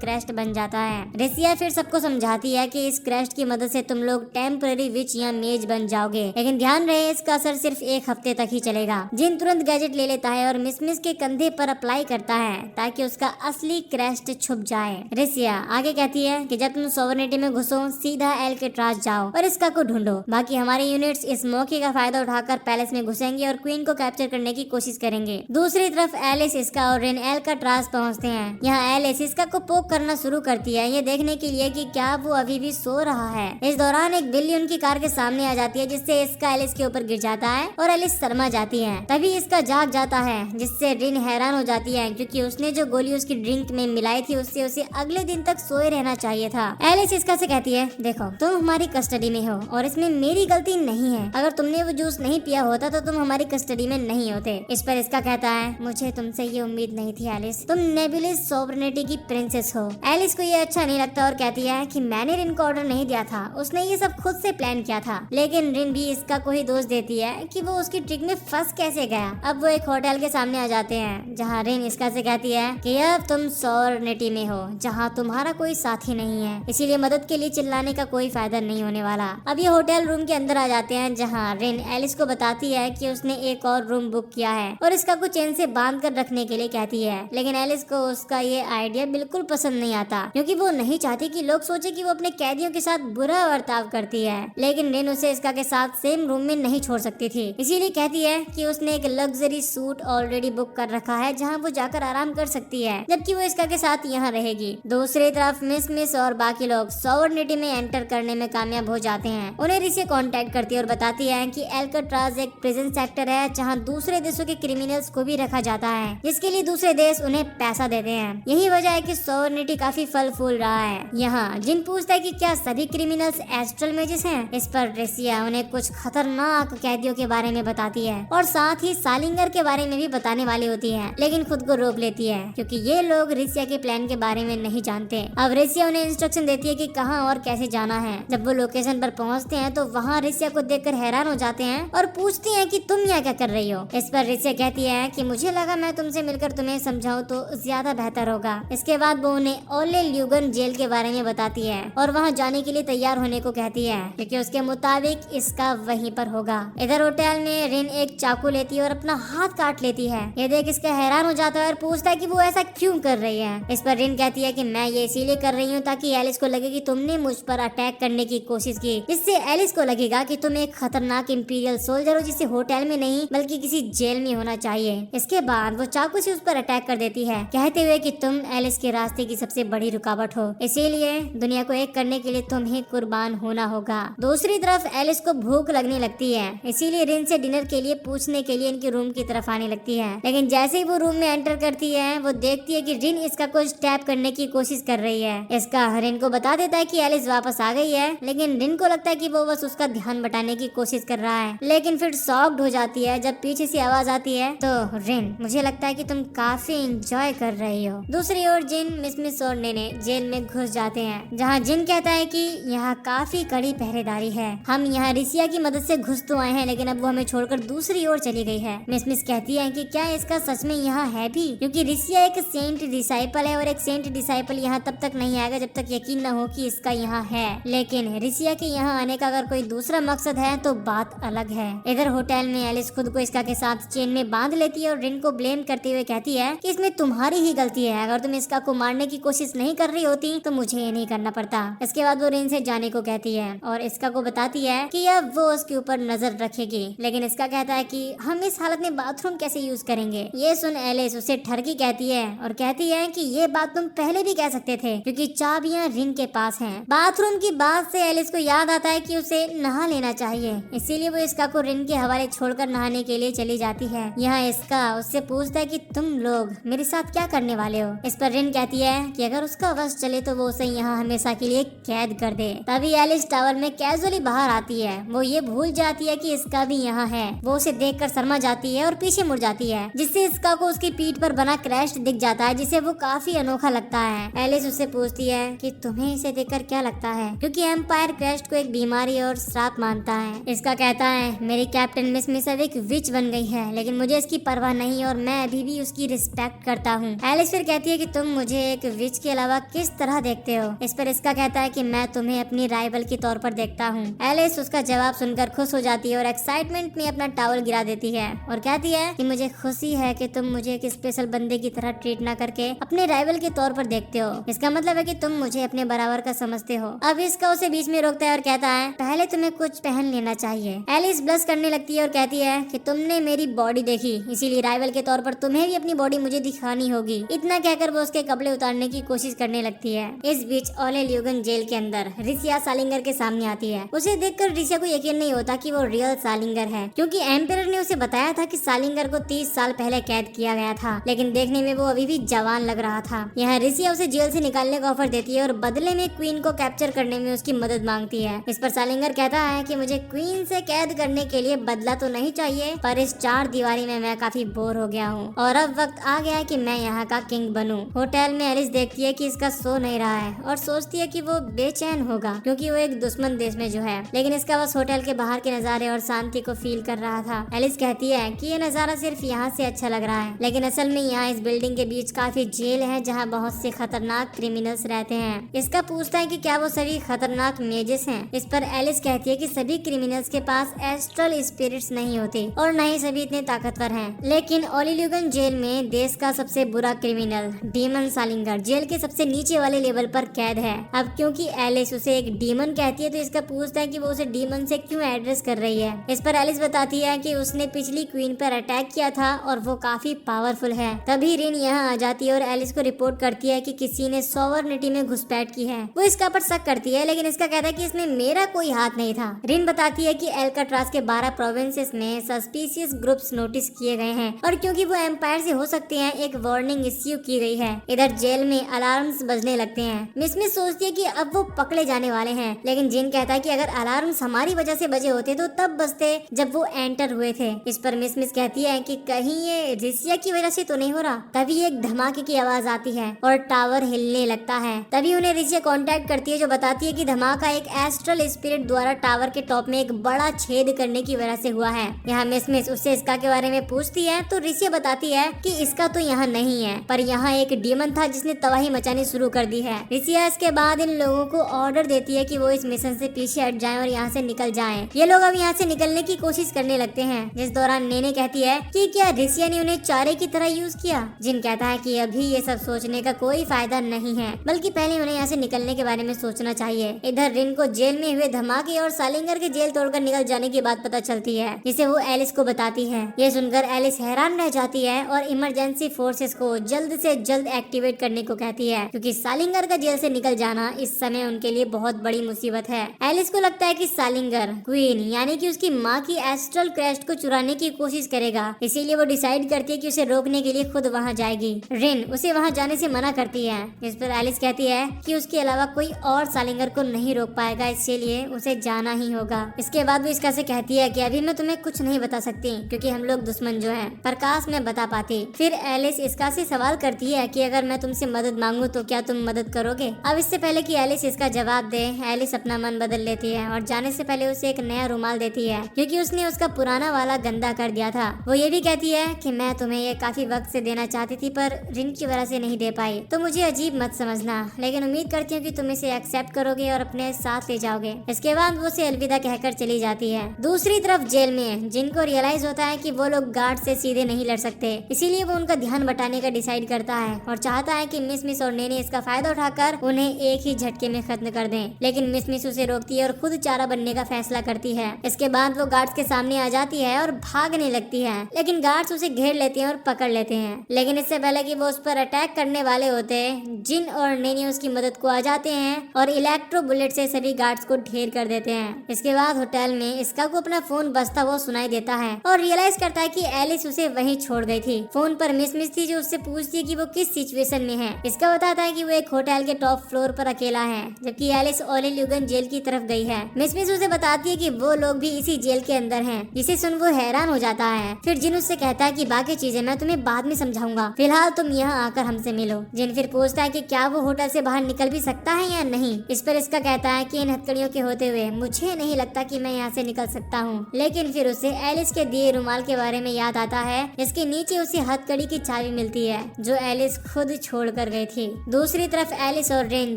क्रेस्ट बन जाता है। रिसिया फिर सबको समझाती है कि इस क्रेस्ट की मदद से तुम लोग टेम्पररी विच या मेज बन जाओगे, लेकिन ध्यान रहे इसका असर सिर्फ एक हफ्ते तक ही चलेगा। जिन तुरंत गैजेट ले लेता है और मिस के कंधे पर अप्लाई करता है ताकि उसका असली क्रेस्ट छुप जाए। रिसिया आगे कहती है कि जब तुम सोवरेनिटी में घुसो सीधा एल्काट्राज जाओ और इसका को ढूंढो। बाकी हमारे यूनिट्स इस मौके का फायदा उठाकर पैलेस में घुसेंगे और क्वीन को कैप्चर करने की कोशिश करेंगे। दूसरी तरफ एलिस इसका और रिन एल्काट्राज पहुंचते हैं। यहाँ एलिस इसका को पोक करना शुरू करती है ये देखने के लिए कि क्या वो अभी भी सो रहा है। इस दौरान एक बिल्ली उनकी कार के सामने आ जाती है जिससे इसका एलिस के ऊपर गिर जाता है और एलिस शर्मा जाती है। तभी इसका जाग जाता है जिससे रिन हैरान हो जाती है क्योंकि उसने जो गोली उसकी ड्रिंक में मिलाई थी उससे उसे अगले दिन तक सोए रहना चाहिए था। एलिस इसका से कहती है, देखो तुम हमारी कस्टडी में हो और इसमें मेरी गलती नहीं है। अगर तुमने वो जूस नहीं पिया होता तो तुम हमारी कस्टडी में नहीं होते। इस पर इसका कहता है, मुझे तुमसे ये उम्मीद नहीं थी एलिस, तुम नेबुलस सॉवरेनिटी की प्रिंसेस हो। एलिस को ये अच्छा नहीं लगता और कहती है कि मैंने रिन को ऑर्डर नहीं दिया था, उसने ये सब खुद से प्लान किया था। लेकिन रिन भी इसका कोई दोष देती है कि वो उसकी ट्रिक में फंस कैसे गया। अब वो एक होटल के सामने आ जाते हैं जहाँ रिन इसका से कहती है कि अब तुम सॉवरेनिटी में हो जहाँ तुम्हारा कोई साथी नहीं है, इसीलिए मदद के लिए चिल्लाने का कोई फायदा नहीं होने वाला। अब ये होटल रूम के अंदर आ जाते हैं जहाँ रिन एलिस को बताती है कि उसने एक और रूम बुक किया है और इसका को चेन से बांध कर रखने के लिए कहती है। लेकिन एलिस को उसका ये आइडिया बिल्कुल पसंद नहीं आता क्योंकि वो नहीं चाहती कि लोग सोचे कि वो अपने कैदियों के साथ बुरा बर्ताव करती है। लेकिन रिन उसे इसका के साथ सेम रूम में नहीं छोड़ सकती थी, इसीलिए कहती है कि उसने एक लग्जरी सूट ऑलरेडी बुक कर रखा है जहाँ वो जाकर आराम कर सकती है, जबकि वो इसका के साथ यहाँ रहेगी। दूसरी तरफ मिस और बाकी लोग सॉवरेनिटी में एंटर करने में कामयाब हो जाते हैं। उन्हें रिसी कांटेक्ट करती है और बताती है कि एल्काट्राज एक प्रिजन सेक्टर है जहाँ दूसरे देशों के क्रिमिनल्स को भी रखा जाता है, जिसके लिए दूसरे देश उन्हें पैसा देते हैं। यही वजह है कि सॉवरेनिटी काफी फल फूल रहा है। यहाँ जिन पूछता है कि क्या सभी क्रिमिनल्स एस्ट्रल मेजिस हैं। इस पर रेसिया उन्हें कुछ खतरनाक कैदियों के बारे में बताती है और साथ ही सालिंगर के बारे में भी बताने वाली होती है, लेकिन खुद को रोक लेती है क्योंकि ये लोग रेसिया के प्लान के बारे में नहीं जानते। अब रेसिया उन्हें इंस्ट्रक्शन देती है कि कहां और कैसे जाना है। जब वो लोकेशन पर पहुंचते हैं तो वहाँ रेसिया को देखकर हैरान हो जाते हैं और पूछती हैं कि तुम यहाँ क्या कर रही हो। इस पर रेसिया कहती है कि मुझे लगा मैं तुमसे मिलकर तुम्हें समझाऊं तो ज्यादा बेहतर होगा। इसके बाद वो उन्हें ओले ल्यूगन जेल के बारे में बताती है और वहाँ जाने के लिए तैयार होने को कहती है क्योंकि उसके मुताबिक इसका वहीं पर होगा। इधर होटल में रिन एक चाकू लेती है और अपना हाथ काट लेती है। ये देख इसका हैरान हो जाता है और पूछता है कि वो ऐसा क्यों कर रही है। इस पर रिन कहती है कि मैं ये इसीलिए कर रही हूँ ताकि एलिस को लगे कि तुमने मुझ पर अटैक करने की कोशिश की, जिससे एलिस को लगेगा कि तुम एक खतरनाक इंपीरियल सोल्जर हो जिसे होटल में नहीं बल्कि किसी जेल में होना चाहिए। इसके बाद वो चाकू से उस पर अटैक कर देती है कहते हुए कि तुम एलिस के रास्ते की सबसे बड़ी रुकावट हो, इसीलिए दुनिया को एक करने के लिए तुम्हें कुर्बान होना होगा। दूसरी तरफ एलिस को भूख लगने लगती है, इसीलिए रिन से डिनर के लिए पूछने के लिए इनके रूम की तरफ आने लगती है। लेकिन जैसे ही वो रूम में एंटर करती है वो देखती है कि रिन इसका कुछ टैप करने की कोशिश कर रही है। इसका रिन को बता देता है कि एलिस वापस आ गई है, लेकिन रिन को लगता है कि वो बस उसका ध्यान बटाने की कोशिश कर रहा है। लेकिन फिर शॉक्ड हो जाती है जब पीछे से आवाज आती है, तो रिन मुझे लगता है कि तुम काफी एंजॉय कर रही हो। दूसरी ओर जिन मिस और नेने जेल में घुस जाते हैं जहाँ जिन कहता है कि यहाँ काफी कड़ी पहरेदारी है। हम यहाँ रिसिया की मदद से घुस तो आए हैं लेकिन अब वो हमें छोड़कर दूसरी ओर चली गई है। मिस कहती है कि क्या इसका सच में यहाँ है भी, क्योंकि रिसिया एक सेंट डिसाइपल है और एक सेंट डिसाइपल यहाँ तब तक नहीं आएगा जब तक यकीन न हो कि इसका यहाँ है। लेकिन रिसिया के यहाँ आने का अगर कोई दूसरा मकसद है तो बात अलग है। इधर होटल में एलिस खुद को इसका के साथ चेन में बांध लेती है और रिन को ब्लेम करते हुए कहती है कि इसमें तुम्हारी ही गलती है, अगर तुम इसका को मारने की कोशिश नहीं कर रही होती तो मुझे ये नहीं करना पड़ता। इसके बाद वो रिन से जाने को कहती है और इसका को बताती है कि अब वो उसके ऊपर नजर रखेगी, लेकिन इसका कहता है कि हम इस हालत में बाथरूम कैसे यूज करेंगे। ये सुन एलिस उसे ठरकी कहती है और कहती है कि ये बात तुम पहले भी कह सकते थे क्योंकि चाबियां रिन के पास हैं। बाथरूम की बात से एलिस को याद आता है कि उसे नहा लेना चाहिए, इसीलिए वो इसका को रिन के हवाले छोड़कर नहाने के लिए चली जाती है। यहाँ इसका उससे पूछता है कि तुम लोग मेरे साथ क्या करने वाले हो। इस पर रिन कहती है कि अगर उसका वश चले तो वो उसे यहाँ हमेशा के लिए कैद कर दे। तभी एलिस टावर में कैजुअली बाहर आती है। वो ये भूल जाती है कि इसका भी यहाँ है। वो उसे देखकर शर्मा जाती है और पीछे मुड़ जाती है, जिससे इसका को उसकी पीठ पर बना क्रैश दिख जाता है, जिसे वो काफी अनोखा लगता है। एलिस उससे पूछती है कि तुम्हें इसे देखकर क्या लगता है, क्योंकि एम्पायर क्रैश को एक बीमारी और श्राप मानता है। इसका कहता है मेरी कैप्टन मिस अब एक विच बन गई है, लेकिन मुझे इसकी परवाह नहीं और मैं अभी भी उसकी रिस्पेक्ट करता हूँ। एलिस फिर कहती है कि तुम मुझे एक विच के अलावा किस तरह देखते हो। इस पर इसका कहता है कि मैं तुम्हें अपनी राइवल के तौर पर देखता हूँ। एलिस उसका जवाब सुनकर खुश हो जाती है और एक्साइटमेंट में अपना टॉवल गिरा देती है और कहती है कि मुझे खुशी है कि तुम मुझे एक स्पेशल बंदे की तरह ट्रीट ना करके अपने राइवल के तौर पर देखते हो। इसका मतलब है कि तुम मुझे अपने बराबर का समझते हो। अब इसका उसे बीच में रोकता है और कहता है पहले तुम्हें कुछ पहन लेना चाहिए। एलिस ब्लश करने लगती है और कहती है कि तुमने मेरी बॉडी देखी, इसीलिए राइवल के तौर पर तुम्हें भी अपनी बॉडी मुझे दिखानी होगी। इतना कहकर वो उसके कपड़े उतारने की कोशिश करने लगती है। इस बीच ओले ल्यूगन जेल के अंदर रिसिया सालिंगर के सामने आती है। उसे देखकर रिसिया को यकीन नहीं होता कि वो रियल सालिंगर है, क्योंकि एम्परर ने उसे बताया था कि सालिंगर को 30 साल पहले कैद किया गया था, लेकिन देखने में वो अभी भी जवान लग रहा था। यहाँ रिसिया उसे जेल से निकालने का ऑफर देती है और बदले में क्वीन को कैप्चर करने में उसकी मदद मांगती है। इस पर सालिंगर कहता है कि मुझे क्वीन से कैद करने के लिए बदला तो नहीं चाहिए, पर इस 4 दीवारी में मैं काफी बोर हो गया हूँ और अब वक्त आ गया है कि मैं यहाँ का किंग बनूं। होटल में एलिस देखती है कि इसका सो नहीं रहा है और सोचती है कि वो बेचैन होगा क्योंकि वो एक दुश्मन देश में जो है, लेकिन इसका बस होटल के बाहर के नजारे और शांति को फील कर रहा था। एलिस कहती है कि ये नजारा सिर्फ यहाँ से अच्छा लग रहा है, लेकिन असल में यहाँ इस बिल्डिंग के बीच काफी जेल है जहाँ बहुत से खतरनाक क्रिमिनल्स रहते हैं। इसका पूछता है कि क्या वो सभी खतरनाक मेजेस हैं। इस पर एलिस कहती है कि सभी क्रिमिनल्स के पास एस्ट्रल स्पिरिट्स नहीं होते और न ही सभी इतने ताकतवर हैं, लेकिन ओलिल्यूगन जेल में देश का सबसे बुरा क्रिमिनल डीमन सालिंगर जेल के सबसे नीचे वाले लेवल पर कैद है। अब क्योंकि एलिस उसे एक डीमन कहती है तो इसका पूछता है कि वो उसे डीमन से क्यों एड्रेस कर रही है। इस पर एलिस बताती है कि उसने पिछली क्वीन पर अटैक किया था और वो काफी पावरफुल है। तभी रिन यहाँ आ जाती है और एलिस को रिपोर्ट करती है कि किसी ने सॉवरनिटी में घुसपैठ की है। वो इसका पर शक करती है, लेकिन इसका कहता है कि इसमें मेरा कोई हाथ नहीं था। रिन बताती है कि एल्काट्रास के 12 प्रोविंसेस में सस्पिशियस ग्रुप्स नोटिस किए गए हैं और क्योंकि वो एम्पायर से हो सकते हैं, एक वार्निंग इश्यू की गई है। इधर जेल में अलार्म्स बजने लगते हैं। मिस सोचती है कि अब वो पकड़े जाने वाले हैं, लेकिन जिन कहता है कि अगर अलार्म्स हमारी वजह से बजे होते तो तब बजते जब वो एंटर हुए थे। इस पर मिस कहती है कि कहीं ये रिसिया की वजह से तो नहीं हो रहा। तभी एक धमाके की आवाज आती है और टावर हिलने लगता है। तभी उन्हें रिसिया कांटेक्ट करती है जो बताती है कि धमाका एक एस्ट्रल स्पिरिट द्वारा टावर के टॉप में एक बड़ा छेद करने की वजह से हुआ है। यहाँ मिस उससे इसका के बारे में पूछती है तो रिसिया बताती है कि इसका तो यहाँ नहीं है, पर यहाँ एक डीमन था जिसने तबाही मचानी शुरू कर दी है। रिसिया इसके बाद इन लोगों को ऑर्डर देती है कि वो इस मिशन से पीछे हट जाएं और यहाँ से निकल जाएं। ये लोग अब यहाँ से निकलने की कोशिश करने लगते हैं, जिस दौरान नेने कहती है कि क्या रिसिया ने उन्हें चारे की तरह यूज किया। जिन कहता है कि अभी ये सब सोचने का कोई फायदा नहीं है, बल्कि पहले उन्हें यहाँ से निकलने के बारे में सोचना चाहिए। इधर रिन को जेल में हुए धमाके और सालिंगर के जेल तोड़कर निकल जाने की बात पता चलती है, जिसे वो एलिस को बताती है। ये सुनकर एलिस हैरान रह जाती है और इमरजेंसी फोर्सेस को जल्द से जल्द एक्टिवेट करने को कहती है, क्योंकि सालिंगर का जेल से निकल जाना इस समय उनके लिए बहुत बड़ी मुसीबत है। एलिस को लगता है कि सालिंगर क्वीन यानी कि उसकी माँ की एस्ट्रल क्रेस्ट को चुराने की कोशिश करेगा, इसीलिए वो डिसाइड करती है कि उसे रोकने के लिए खुद वहाँ जाएगी। रिन उसे वहाँ जाने से मना करती है। इस पर एलिस कहती है कि उसके अलावा कोई और सालिंगर को नहीं रोक पाएगा, इसलिए उसे जाना ही होगा। इसके बाद वो इसका से कहती है कि अभी मैं तुम्हें कुछ नहीं बता सकती क्योंकि हम लोग दुश्मन जो हैं, पर काश मैं बता पाती। फिर एलिस इसका से सवाल करती है कि अगर मैं तुमसे मदद मांगू तो क्या तुम मदद करोगे। अब इससे पहले कि एलिस इसका जवाब दे, एलिस अपना मन बदल लेती है और जाने से पहले उसे एक नया रुमाल देती है क्योंकि उसने उसका पुराना वाला गंदा कर दिया था। वो ये भी कहती है कि मैं तुम्हें ये काफी वक्त से देना चाहती थी, पर रिन की वजह से नहीं दे पाई, तो मुझे अजीब मत समझना, लेकिन उम्मीद करती हूँ कि तुम इसे एक्सेप्ट करोगे और अपने साथ ले जाओगे। इसके बाद वो उसे अलविदा कहकर चली जाती है। दूसरी तरफ जेल में जिन को रियलाइज होता है कि वो लोग गार्ड से सीधे नहीं लड़ सकते, इसीलिए वो उनका ध्यान बटाने का डिसाइड करता है और चाहता है कि मिस और नेने इसका फायदा उठाकर उन्हें एक ही झटके में खत्म कर दें। लेकिन मिस उसे रोकती है और खुद चारा बनने का फैसला करती है। इसके बाद वो गार्ड्स के सामने आ जाती है और भागने लगती है, लेकिन गार्ड्स उसे घेर लेते हैं और पकड़ लेते हैं। लेकिन इससे पहले कि वो उस पर अटैक करने वाले होते, जिन और नेने उसकी मदद को आ जाते हैं और इलेक्ट्रो बुलेट से सभी गार्ड्स को ढेर कर देते हैं। इसके बाद होटल में इसका को अपना फोन बजता हुआ सुनाई देता है और रियलाइज करता है कि एलिस उसे वहीं छोड़ गई थी। फोन पर मिस थी जो उससे पूछती है कि वो किस सिचुएशन में है। इसका बताता है कि वो एक होटल के टॉप फ्लोर पर अकेला है, जबकि एलिस ओलिल्यूगन जेल की तरफ गई है। मिस उसे बताती है कि वो लोग भी इसी जेल के अंदर हैं, जिसे सुन वो हैरान हो जाता है। फिर जिन उससे कहता है कि बाकी चीजें मैं तुम्हें बाद में समझाऊंगा, फिलहाल तुम यहाँ आकर हमसे मिलो। जिन फिर पूछता है कि क्या वो होटल से बाहर निकल भी सकता है या नहीं। इस पर इसका कहता है कि इन हथकड़ियों के होते हुए मुझे नहीं लगता कि मैं यहाँ से निकल सकता हूँ। लेकिन फिर उसे एलिस के दिए रुमाल के बारे में याद आता है, जिसके नीचे उसे हथकड़ी की चाबी मिलती है जो एलिस खुद छोड़ कर गई थी। दूसरी तरफ एलिस और रिन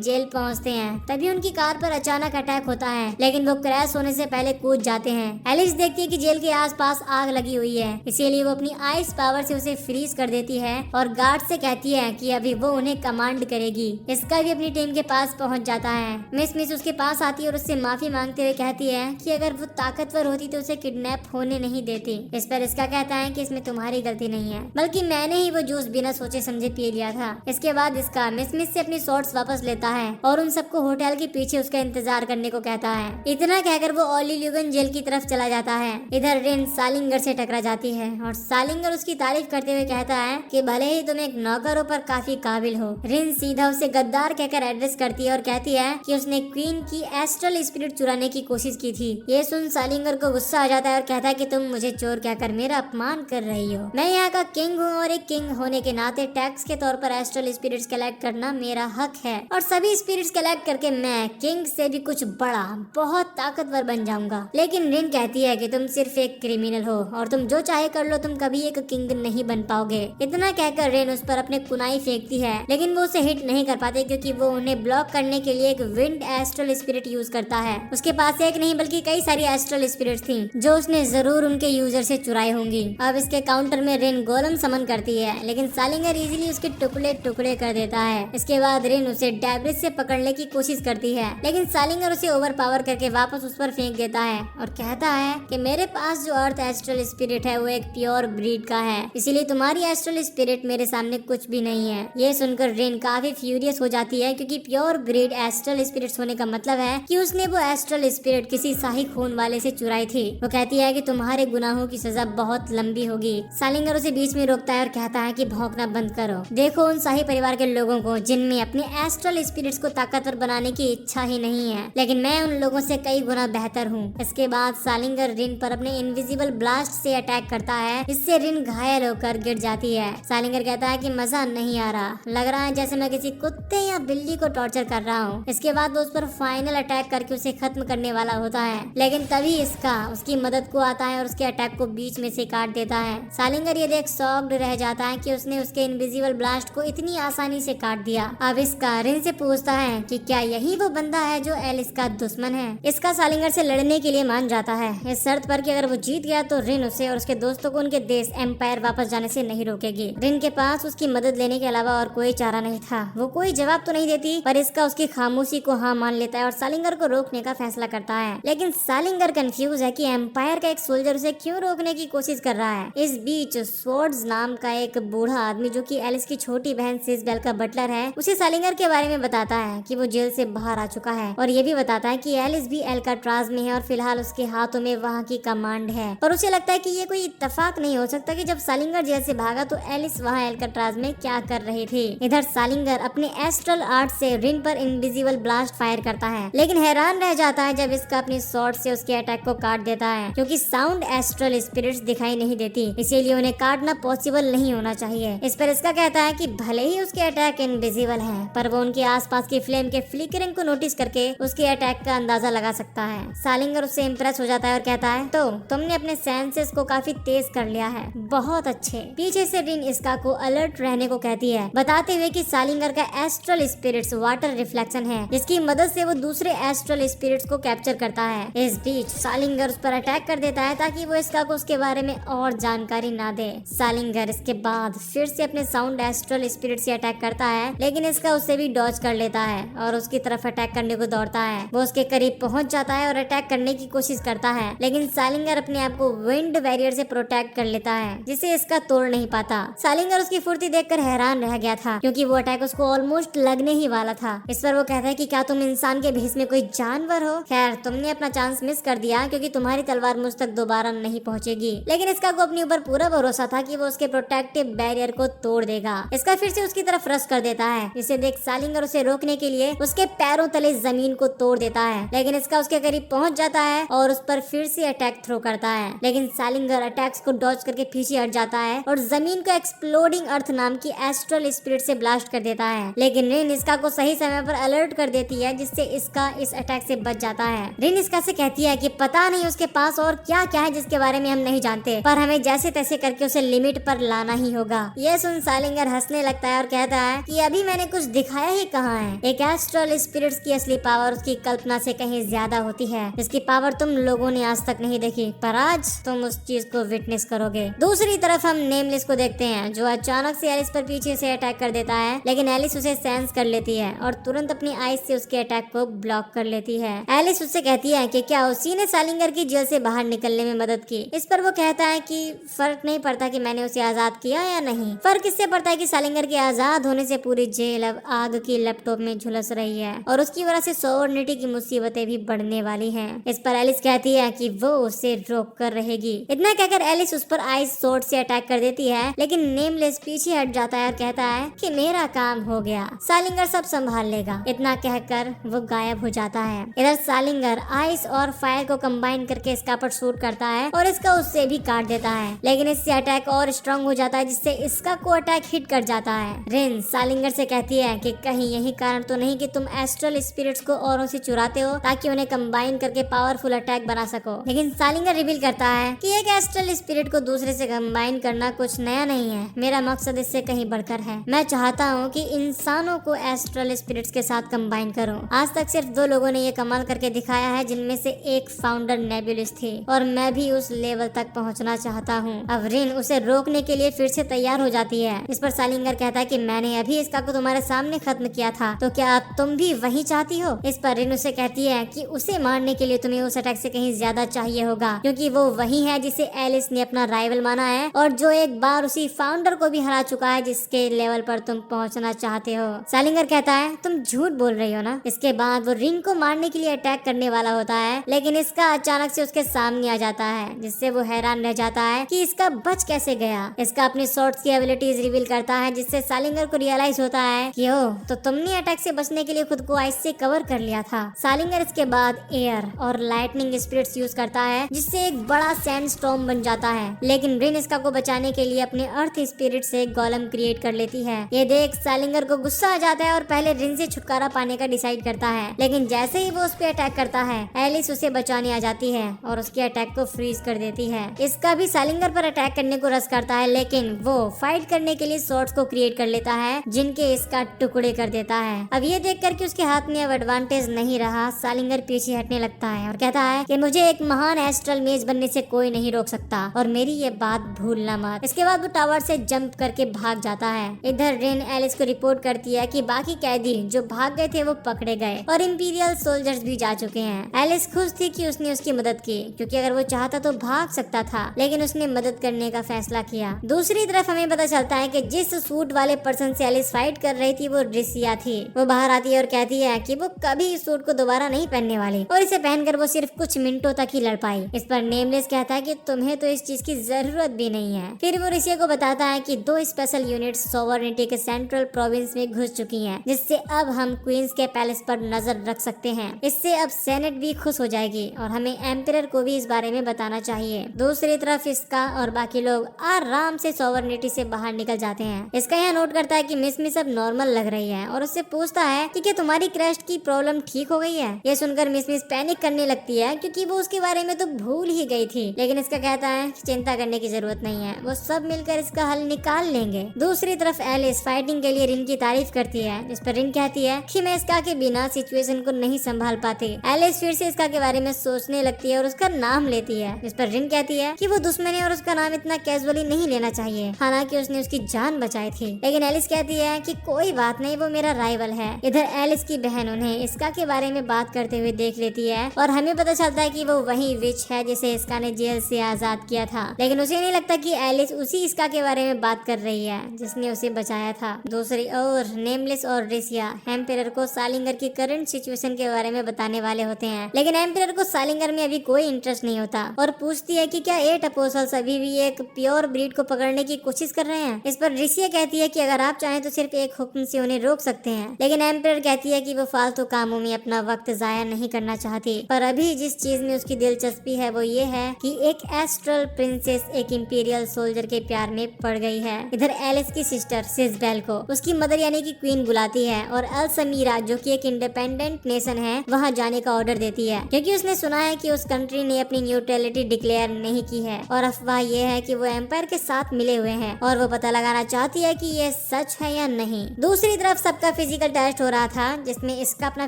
जेल पहुँचते हैं। तभी उनकी कार पर अचानक अटैक होता है, लेकिन वो क्रैश होने से पहले कूद जाते हैं। एलिस देखती है कि जेल के आसपास आग लगी हुई है, इसीलिए वो अपनी आइस पावर से उसे फ्रीज कर देती है और गार्ड से कहती है कि अभी वो उन्हें कमांड करेगी। इसका भी अपनी टीम के पास पहुंच जाता है। मिस उसके पास आती है और उससे माफी मांगते हुए कहती है कि अगर वो ताकतवर होती तो उसे किडनैप होने नहीं देती। इस पर इसका कहता है कि इसमें तुम्हारी गलती नहीं है, बल्कि मैंने ही वो जूस बिना सोचे समझे पी लिया था। इसके बाद इसका मिस से अपनी शॉर्ट्स वापस लेता है और उन सबको होटल के पीछे उसका इंतजार करने को कहता है। इतना कहकर वो ओलिल्यूगन जेल की तरफ चला जाता है। इधर रिन सालिंगर से टकरा जाती है और सालिंगर उसकी तारीफ करते हुए कहता है कि भले ही तुम एक नौकर हो पर काफी काबिल हो। रिन सीधा उसे गद्दार कहकर एड्रेस करती है और कहती है कि उसने क्वीन की एस्ट्रल स्पिरिट चुराने की कोशिश की थी। ये सुन सालिंगर को गुस्सा आ जाता है और कहता है कि तुम मुझे चोर कहकर मेरा अपमान कर रही हो। मैं यहाँ का किंग हूँ और एक किंग होने के नाते टैक्स के तौर पर एस्ट्रल स्पिरिट्स कलेक्ट करना मेरा हक है और सभी स्पिरिट्स कलेक्ट करके मैं किंग से भी कुछ बड़ा बहुत ताकतवर बन जाऊंगा। लेकिन रिन कहती है कि तुम सिर्फ एक क्रिमिनल हो और तुम जो चाहे कर लो, तुम कभी एक किंग नहीं बन पाओगे। इतना कहकर रिन उस पर अपने कुनाई फेंकती है, लेकिन वो उसे हिट नहीं कर पाते क्योंकि वो उन्हें ब्लॉक करने के लिए एक विंड एस्ट्रल स्पिरिट यूज करता है। उसके पास एक नहीं बल्कि कई सारी एस्ट्रल स्पिरिट्स थी जो उसने जरूर उनके यूजर से चुराई होंगी। अब इसके काउंटर में रिन गोलम समन करती है, लेकिन सालिंगर इजीली उसके टुकड़े टुकड़े कर देता है। इसके बाद रिन उसे डेब्रिज से पकड़ने की कोशिश करती है, लेकिन सालिंगर उसे ओवर पावर करके वापस उस पर फेंक देता है और कहता है कि मेरे पास जो अर्थ एस्ट्रल स्पिरिट है वो एक प्योर ब्रीड का है, इसीलिए तुम्हारी एस्ट्रल स्पिरिट मेरे सामने कुछ भी नहीं है। ये सुनकर रिन काफी फ्यूरियस हो जाती है क्योंकि प्योर ब्रीड एस्ट्रल स्पिरिट्स होने का मतलब है कि उसने वो एस्ट्रल स्पिरिट किसी शाही खून वाले से चुराई थी। वो कहती है कि तुम्हारे गुनाहों की सजा बहुत लंबी होगी। सालिंगर उसे बीच में रोकता है और कहता है कि भौंकना बंद करो। देखो उन शाही परिवार के लोगों को जिनमें अपने एस्ट्रल स्पिरिट्स को ताकतवर बनाने की इच्छा ही नहीं है, लेकिन मैं उन लोगों से कई गुना बेहतर हूँ। इसके बाद सालिंगर रिन पर अपने इनविजिबल ब्लास्ट से अटैक करता है, इससे रिन घायल होकर गिर जाती है। सालिंगर कहता है कि मजा नहीं आ रहा, लग रहा है जैसे मैं किसी कुत्ते या बिल्ली को टॉर्चर कर रहा हूँ। इसके बाद वो उस पर फाइनल अटैक करके उसे खत्म करने वाला होता है, लेकिन तभी इसका उसकी मदद को आता है और उसके अटैक को बीच में से काट देता है। सालिंगर ये देख शॉक्ड रह जाता है कि उसने उसके इनविजिबल ब्लास्ट को इतनी आसानी से काट दिया। अब इसका रिन से पूछता है कि क्या यही वो बंदा है जो एलिस का दुश्मन है। इसका सालिंगर से लड़ने के लिए मान जाता है, इस शर्त पर कि अगर वो जीत गया तो रिन उसे और उसके दोस्तों को उनके देश एम्पायर वापस जाने से नहीं रोकेगी। रिन के पास उसकी मदद लेने के अलावा और कोई चारा नहीं था। वो कोई जवाब तो नहीं देती, पर इसका उसकी खामोशी को हाँ मान लेता है और सालिंगर को रोकने का फैसला करता है। लेकिन सालिंगर कंफ्यूज है कि एम्पायर का एक सोल्जर उसे क्यों रोकने की कोशिश कर रहा है। इस बीच स्वॉर्ड्स नाम का एक बूढ़ा आदमी जो कि एलिस की छोटी बहन सिसबेल का बटलर है, उसे सालिंगर के बारे में बताता है कि वो जेल से बाहर आ चुका है और ये भी बताता है कि एलिस भी एल्काट्राज में है और फिलहाल उसके हाथों में वहाँ की कमांड है। पर उसे लगता है कि ये कोई इत्तेफाक नहीं हो सकता कि जब सालिंगर जेल से भागा तो एलिस वहाँ एल्काट्राज में क्या कर रही थी। इधर सालिंगर अपने एस्ट्रल आर्ट से रिन पर इनविजिबल ब्लास्ट फायर करता है, लेकिन हैरान रह जाता है जब इसका अपनी स्वॉर्ड से उसके अटैक को काट देता है, क्योंकि साउंड एस्ट्रल स्पिरिट्स दिखाई नहीं देती, इसीलिए उन्हें काटना पॉसिबल नहीं होना चाहिए। इस पर इसका कहता है कि भले ही उसके अटैक इनविजिबल है, पर वो उनके आसपास की फ्लेम के फ्लिकरिंग को नोटिस करके उसके अटैक का अंदाजा लगा सकता है। सालिंगर उससे इम्प्रेस हो जाता है और कहता है तो तुमने अपने सेंसेस को काफी तेज कर लिया है, बहुत अच्छे। पीछे से रिन इसका को अलर्ट रहने को कहती है, बताते हुए कि सालिंगर का एस्ट्रल स्पिरिट्स वाटर रिफ्लेक्शन है, जिसकी मदद से वो दूसरे एस्ट्रल स्पिरिट्स को कैप्चर करता है। इस बीच सालिंगर उस पर अटैक कर देता है ताकि वो इसका को उसके बारे में और जानकारी ना दे। सालिंगर इसके बाद फिर से अपने साउंड एस्ट्रल स्पिरिट से अटैक करता है, लेकिन इसका उससे भी डॉज कर लेता है और उसकी तरफ अटैक करने को दौड़ता है। वो उसके करीब पहुंच जाता है और अटैक करने की कोशिश करता है, लेकिन सालिंगर अपने आप को विंड बैरियर से प्रोटेक्ट कर लेता है, जिसे इसका तोड़ नहीं पाता। सालिंगर उसकी फुर्ती देखकर हैरान रह गया था, क्योंकि वो अटैक उसको ऑलमोस्ट लगने ही वाला था। इस पर वो कहता है कि क्या तुम इंसान के भेष में कोई जानवर हो? खैर, तुमने अपना चांस मिस कर दिया, क्योंकि तुम्हारी तलवार मुझ तक दोबारा नहीं पहुंचेगी। लेकिन इसका को अपने ऊपर पूरा भरोसा था कि वो उसके प्रोटेक्टिव बैरियर को तोड़ देगा। इसका फिर से उसकी तरफ रश कर देता है, जिसे देख सालिंगर उसे रोकने के लिए उसके पैरों तले जमीन को तोड़ देता है, लेकिन इसका उसके करीब पहुंच जाता है और उस पर फिर से अटैक थ्रो करता है। लेकिन सालिंगर अटैक्स को डॉज करके पीछे हट जाता है और जमीन को एक्सप्लोडिंग अर्थ नाम की एस्ट्रल स्पिरिट से ब्लास्ट कर देता है। लेकिन रिन इसका को सही समय पर अलर्ट कर देती है, जिससे इसका इस अटैक से बच जाता है। रिन इसका से कहती है कि पता नहीं उसके पास और क्या क्या है जिसके बारे में हम नहीं जानते, पर हमें जैसे तैसे करके उसे लिमिट पर लाना ही होगा। यह सुन सालिंगर हंसने लगता है और कहता है कि अभी मैंने कुछ दिखाया ही कहाँ है। एक एस्ट्रल स्पिरिट्स की असली पावर उसकी कल्पना से कहीं ज्यादा होती है, जिसकी पावर तुम लोगों ने आज तक नहीं देखी, पर आज तुम उस चीज को विटनेस करोगे। दूसरी तरफ हम नेमलेस को देखते हैं, जो अचानक से एलिस पर पीछे से अटैक कर देता है, लेकिन एलिस उसे सेंस कर लेती है और तुरंत अपनी आईज से उसके अटैक को ब्लॉक कर लेती है। एलिस उससे कहती है कि क्या उसी ने सालिंगर की जेल से बाहर निकलने में मदद की। इस पर वो कहता है कि फर्क नहीं पड़ता कि मैंने उसे आजाद किया या नहीं, फर्क इससे पड़ता है कि सालिंगर के आजाद होने से पूरी जेल अब आग की लपटों में झुलस रही है और उसकी वजह से सॉवर्निटी की मुसीबतें भी बढ़ने वाली हैं। इस पर एलिस कहती है कि वो उसे रोक कर रहेगी। इतना कहकर एलिस उस पर आइस स्वॉर्ड से अटैक कर देती है, लेकिन नेमलेस पीछे हट जाता है और कहता है कि मेरा काम काम हो गया, सालिंगर सब संभाल लेगा। इतना कहकर वो गायब हो जाता है। इधर सालिंगर आइस और फायर को कंबाइन करके इसका पर शूट करता है और इसका उससे भी काट देता है, लेकिन इससे अटैक और स्ट्रांग हो जाता है, जिससे इसका को अटैक हिट कर जाता है। रिन सालिंगर से कहती है कि कहीं यही कारण तो नहीं कि तुम एस्ट्रल स्पिरिट्स को औरों से चुराते हो ताकि उन्हें कंबाइन करके पावरफुल अटैक बना सको। लेकिन सालिंगर रिवील करता है कि एक एस्ट्रल स्पिरिट को दूसरे से कंबाइन करना कुछ नया नहीं है, मेरा मकसद इससे कहीं बढ़कर है। मैं चाहता हूँ कि इंसानों को एस्ट्रल स्पिरिट्स के साथ कंबाइन करूँ। आज तक सिर्फ 2 लोगों ने ये कमाल करके दिखाया है, जिनमें से एक फाउंडर नेबुलस थी, और मैं भी उस लेवल तक पहुंचना चाहता हूं। अब रिन उसे रोकने के लिए फिर से तैयार हो जाती है। इस पर सालिंगर कहता है कि मैंने अभी इसका को तुम्हारे सामने खत्म किया था, तो क्या तुम भी वही चाहती हो? इस पर रिन उसे कहती है कि उसे मारने के लिए तुम्हें उस अटैक से कहीं ज्यादा चाहिए होगा, क्योंकि वो वही है जिसे एलिस ने अपना राइवल माना है और जो एक बार उसी फाउंडर को भी हरा चुका है जिसके लेवल पर तुम पहुंचना चाहते हो। सालिंगर कहता है तुम झूठ बोल रही हो ना। इसके बाद वो रिन को मारने के लिए अटैक करने वाला होता है, लेकिन इसका अचानक से उसके सामने आ जाता है, जिससे वो हैरान रह जाता है कि इसका बच कैसे गया। इसका अपनी शॉट्स की एबिलिटीज रिवील करता है, जिससे सालिंगर को रियलाइज होता है कि ओ तो तुमने अटैक से बचने के लिए खुद को आइस से कवर कर लिया था। सालिंगर इसके बाद एयर और लाइटनिंग स्पिरिट्स यूज करता है, जिससे एक बड़ा सैंड स्टॉर्म बन जाता है, लेकिन रिन इसका को बचाने के लिए अपने अर्थ स्पिरिट से एक गोलम क्रिएट कर लेती है। ये देख सालिंगर को गुस्सा आ जाता है और पहले रिन से छुटकारा पाने का डिसाइड करता है, लेकिन जैसे ही वो उस पर अटैक करता है एलिस उसे बचाने आ जाती है और उसके अटैक को फ्रीज कर देती है। इसका भी सालिंगर पर अटैक करने को रस करता है, लेकिन वो फाइट करने के लिए स्वॉर्ड्स को क्रिएट कर लेता है, जिनके इसका टुकड़े कर देता है। अब ये देखकर कि उसके हाथ में अब एडवांटेज नहीं रहा, सालिंगर पीछे हटने लगता है और कहता है कि मुझे एक महान एस्ट्रल मेज बनने से कोई नहीं रोक सकता और मेरी ये बात भूलना मत। इसके बाद वो टावर से जंप करके भाग जाता है। इधर रिन एलिस को रिपोर्ट करती है कि बाकी कैदी जो भाग गए थे वो पकड़े गए और इंपीरियल सोल्जर्स भी जा चुके हैं। एलिस खुश थी कि उसने उसकी मदद की, क्योंकि अगर वो चाहता तो भाग सकता था, लेकिन उसने मदद करने का फैसला किया। दूसरी तरफ हमें पता चलता है कि जिस सूट वाले पर्सन से एलिस फाइट कर रही थी वो रिसिया थी। वो बाहर आती है और कहती है कि वो कभी इस सूट को दोबारा नहीं पहनने वाली और इसे पहनकर वो सिर्फ कुछ मिनटों तक ही लड़ पाई। इस पर नेमलेस कहता है कि तुम्हें तो इस चीज की जरूरत भी नहीं है। फिर वो रिसिया को बताता है कि 2 स्पेशल यूनिट्स सोवरेनिटी के सेंट्रल प्रोविंस में घुस चुकी हैं, जिससे अब हम क्वींस के पैलेस पर नजर रख सकते हैं। इससे अब सेनेट भी खुश हो जाएगी और हमें एम्परर को भी इस बारे में बताना चाहिए। दूसरी तरफ इसका और बाकी लोग आराम से सोवरेनिटी से बाहर निकल जाते हैं। इसका यहाँ नोट करता है कि मिस अब नॉर्मल लग रही है और उससे पूछता है कि क्या तुम्हारी क्रस्ट की प्रॉब्लम ठीक हो गई है। ये सुनकर मिस पैनिक करने लगती है, क्योंकि वो उसके बारे में तो भूल ही गई थी, लेकिन इसका कहता है कि चिंता करने की जरूरत नहीं है, वो सब मिलकर इसका हल निकाल लेंगे। दूसरी तरफ एलिस फाइटिंग के लिए रिन की तारीफ करती है, जिस पर रिन कहती है कि मैं इसका के बिना सिचुएशन को नहीं संभाल पाती। एलिस फिर से इसका के बारे में सोचने लगती है और उसका नाम लेती है, जिस पर रिन कहती है कि वो दुश्मन है और उसका नाम इतना कैजुअली नहीं लेना चाहिए, हालांकि उसने उसकी जान बचाई थी। लेकिन एलिस कहती है कि कोई बात नहीं, वो मेरा राइवल है। इधर एलिस की बहन उन्हें इसका के बारे में बात करते हुए देख लेती है और हमें पता चलता है कि वो वही विच है जिसे इसका ने जेल से आजाद किया था, लेकिन उसे नहीं लगता कि एलिस उसी इसका के बारे में बात कर रही है जिसने उसे बचाया था। दूसरी ओर नेमलेस और रिसिया एम्परर को सालिंगर की करंट सिचुएशन के बारे में बताने वाले होते हैं, लेकिन एम्परर को सालिंगर में अभी कोई इंटरेस्ट नहीं होता और पूछती है कि क्या 8 अपोस्टल्स अभी भी एक प्योर ब्रीड को पकड़ने की कोशिश कर रहे हैं। इस पर रिसिया कहती है कि अगर आप चाहें तो सिर्फ एक हुक्म से उन्हें रोक सकते हैं, लेकिन एम्परर कहती है कि वो फालतू कामों में अपना वक्त जाया नहीं करना चाहती, पर अभी जिस चीज में उसकी दिलचस्पी है वो ये है कि एक एस्ट्रल प्रिंसेस एक इंपीरियल सोल्जर के प्यार में पड़ गई है। इधर एलिस की सिस्टर सिजबेल को उसकी मदर यानी कि क्वीन बुलाती है और अल समीरा जो कि एक इंडिपेंडेंट नेशन है वहां जाने का ऑर्डर देती है, क्योंकि उसने सुना है कि उस कंट्री ने अपनी न्यूट्रलिटी डिक्लेयर नहीं की है और अफवाह ये है कि वो एम्पायर के साथ मिले हुए हैं और वो पता लगाना चाहती है कि ये सच है या नहीं। दूसरी तरफ सबका फिजिकल टेस्ट हो रहा था, जिसमें इसका अपना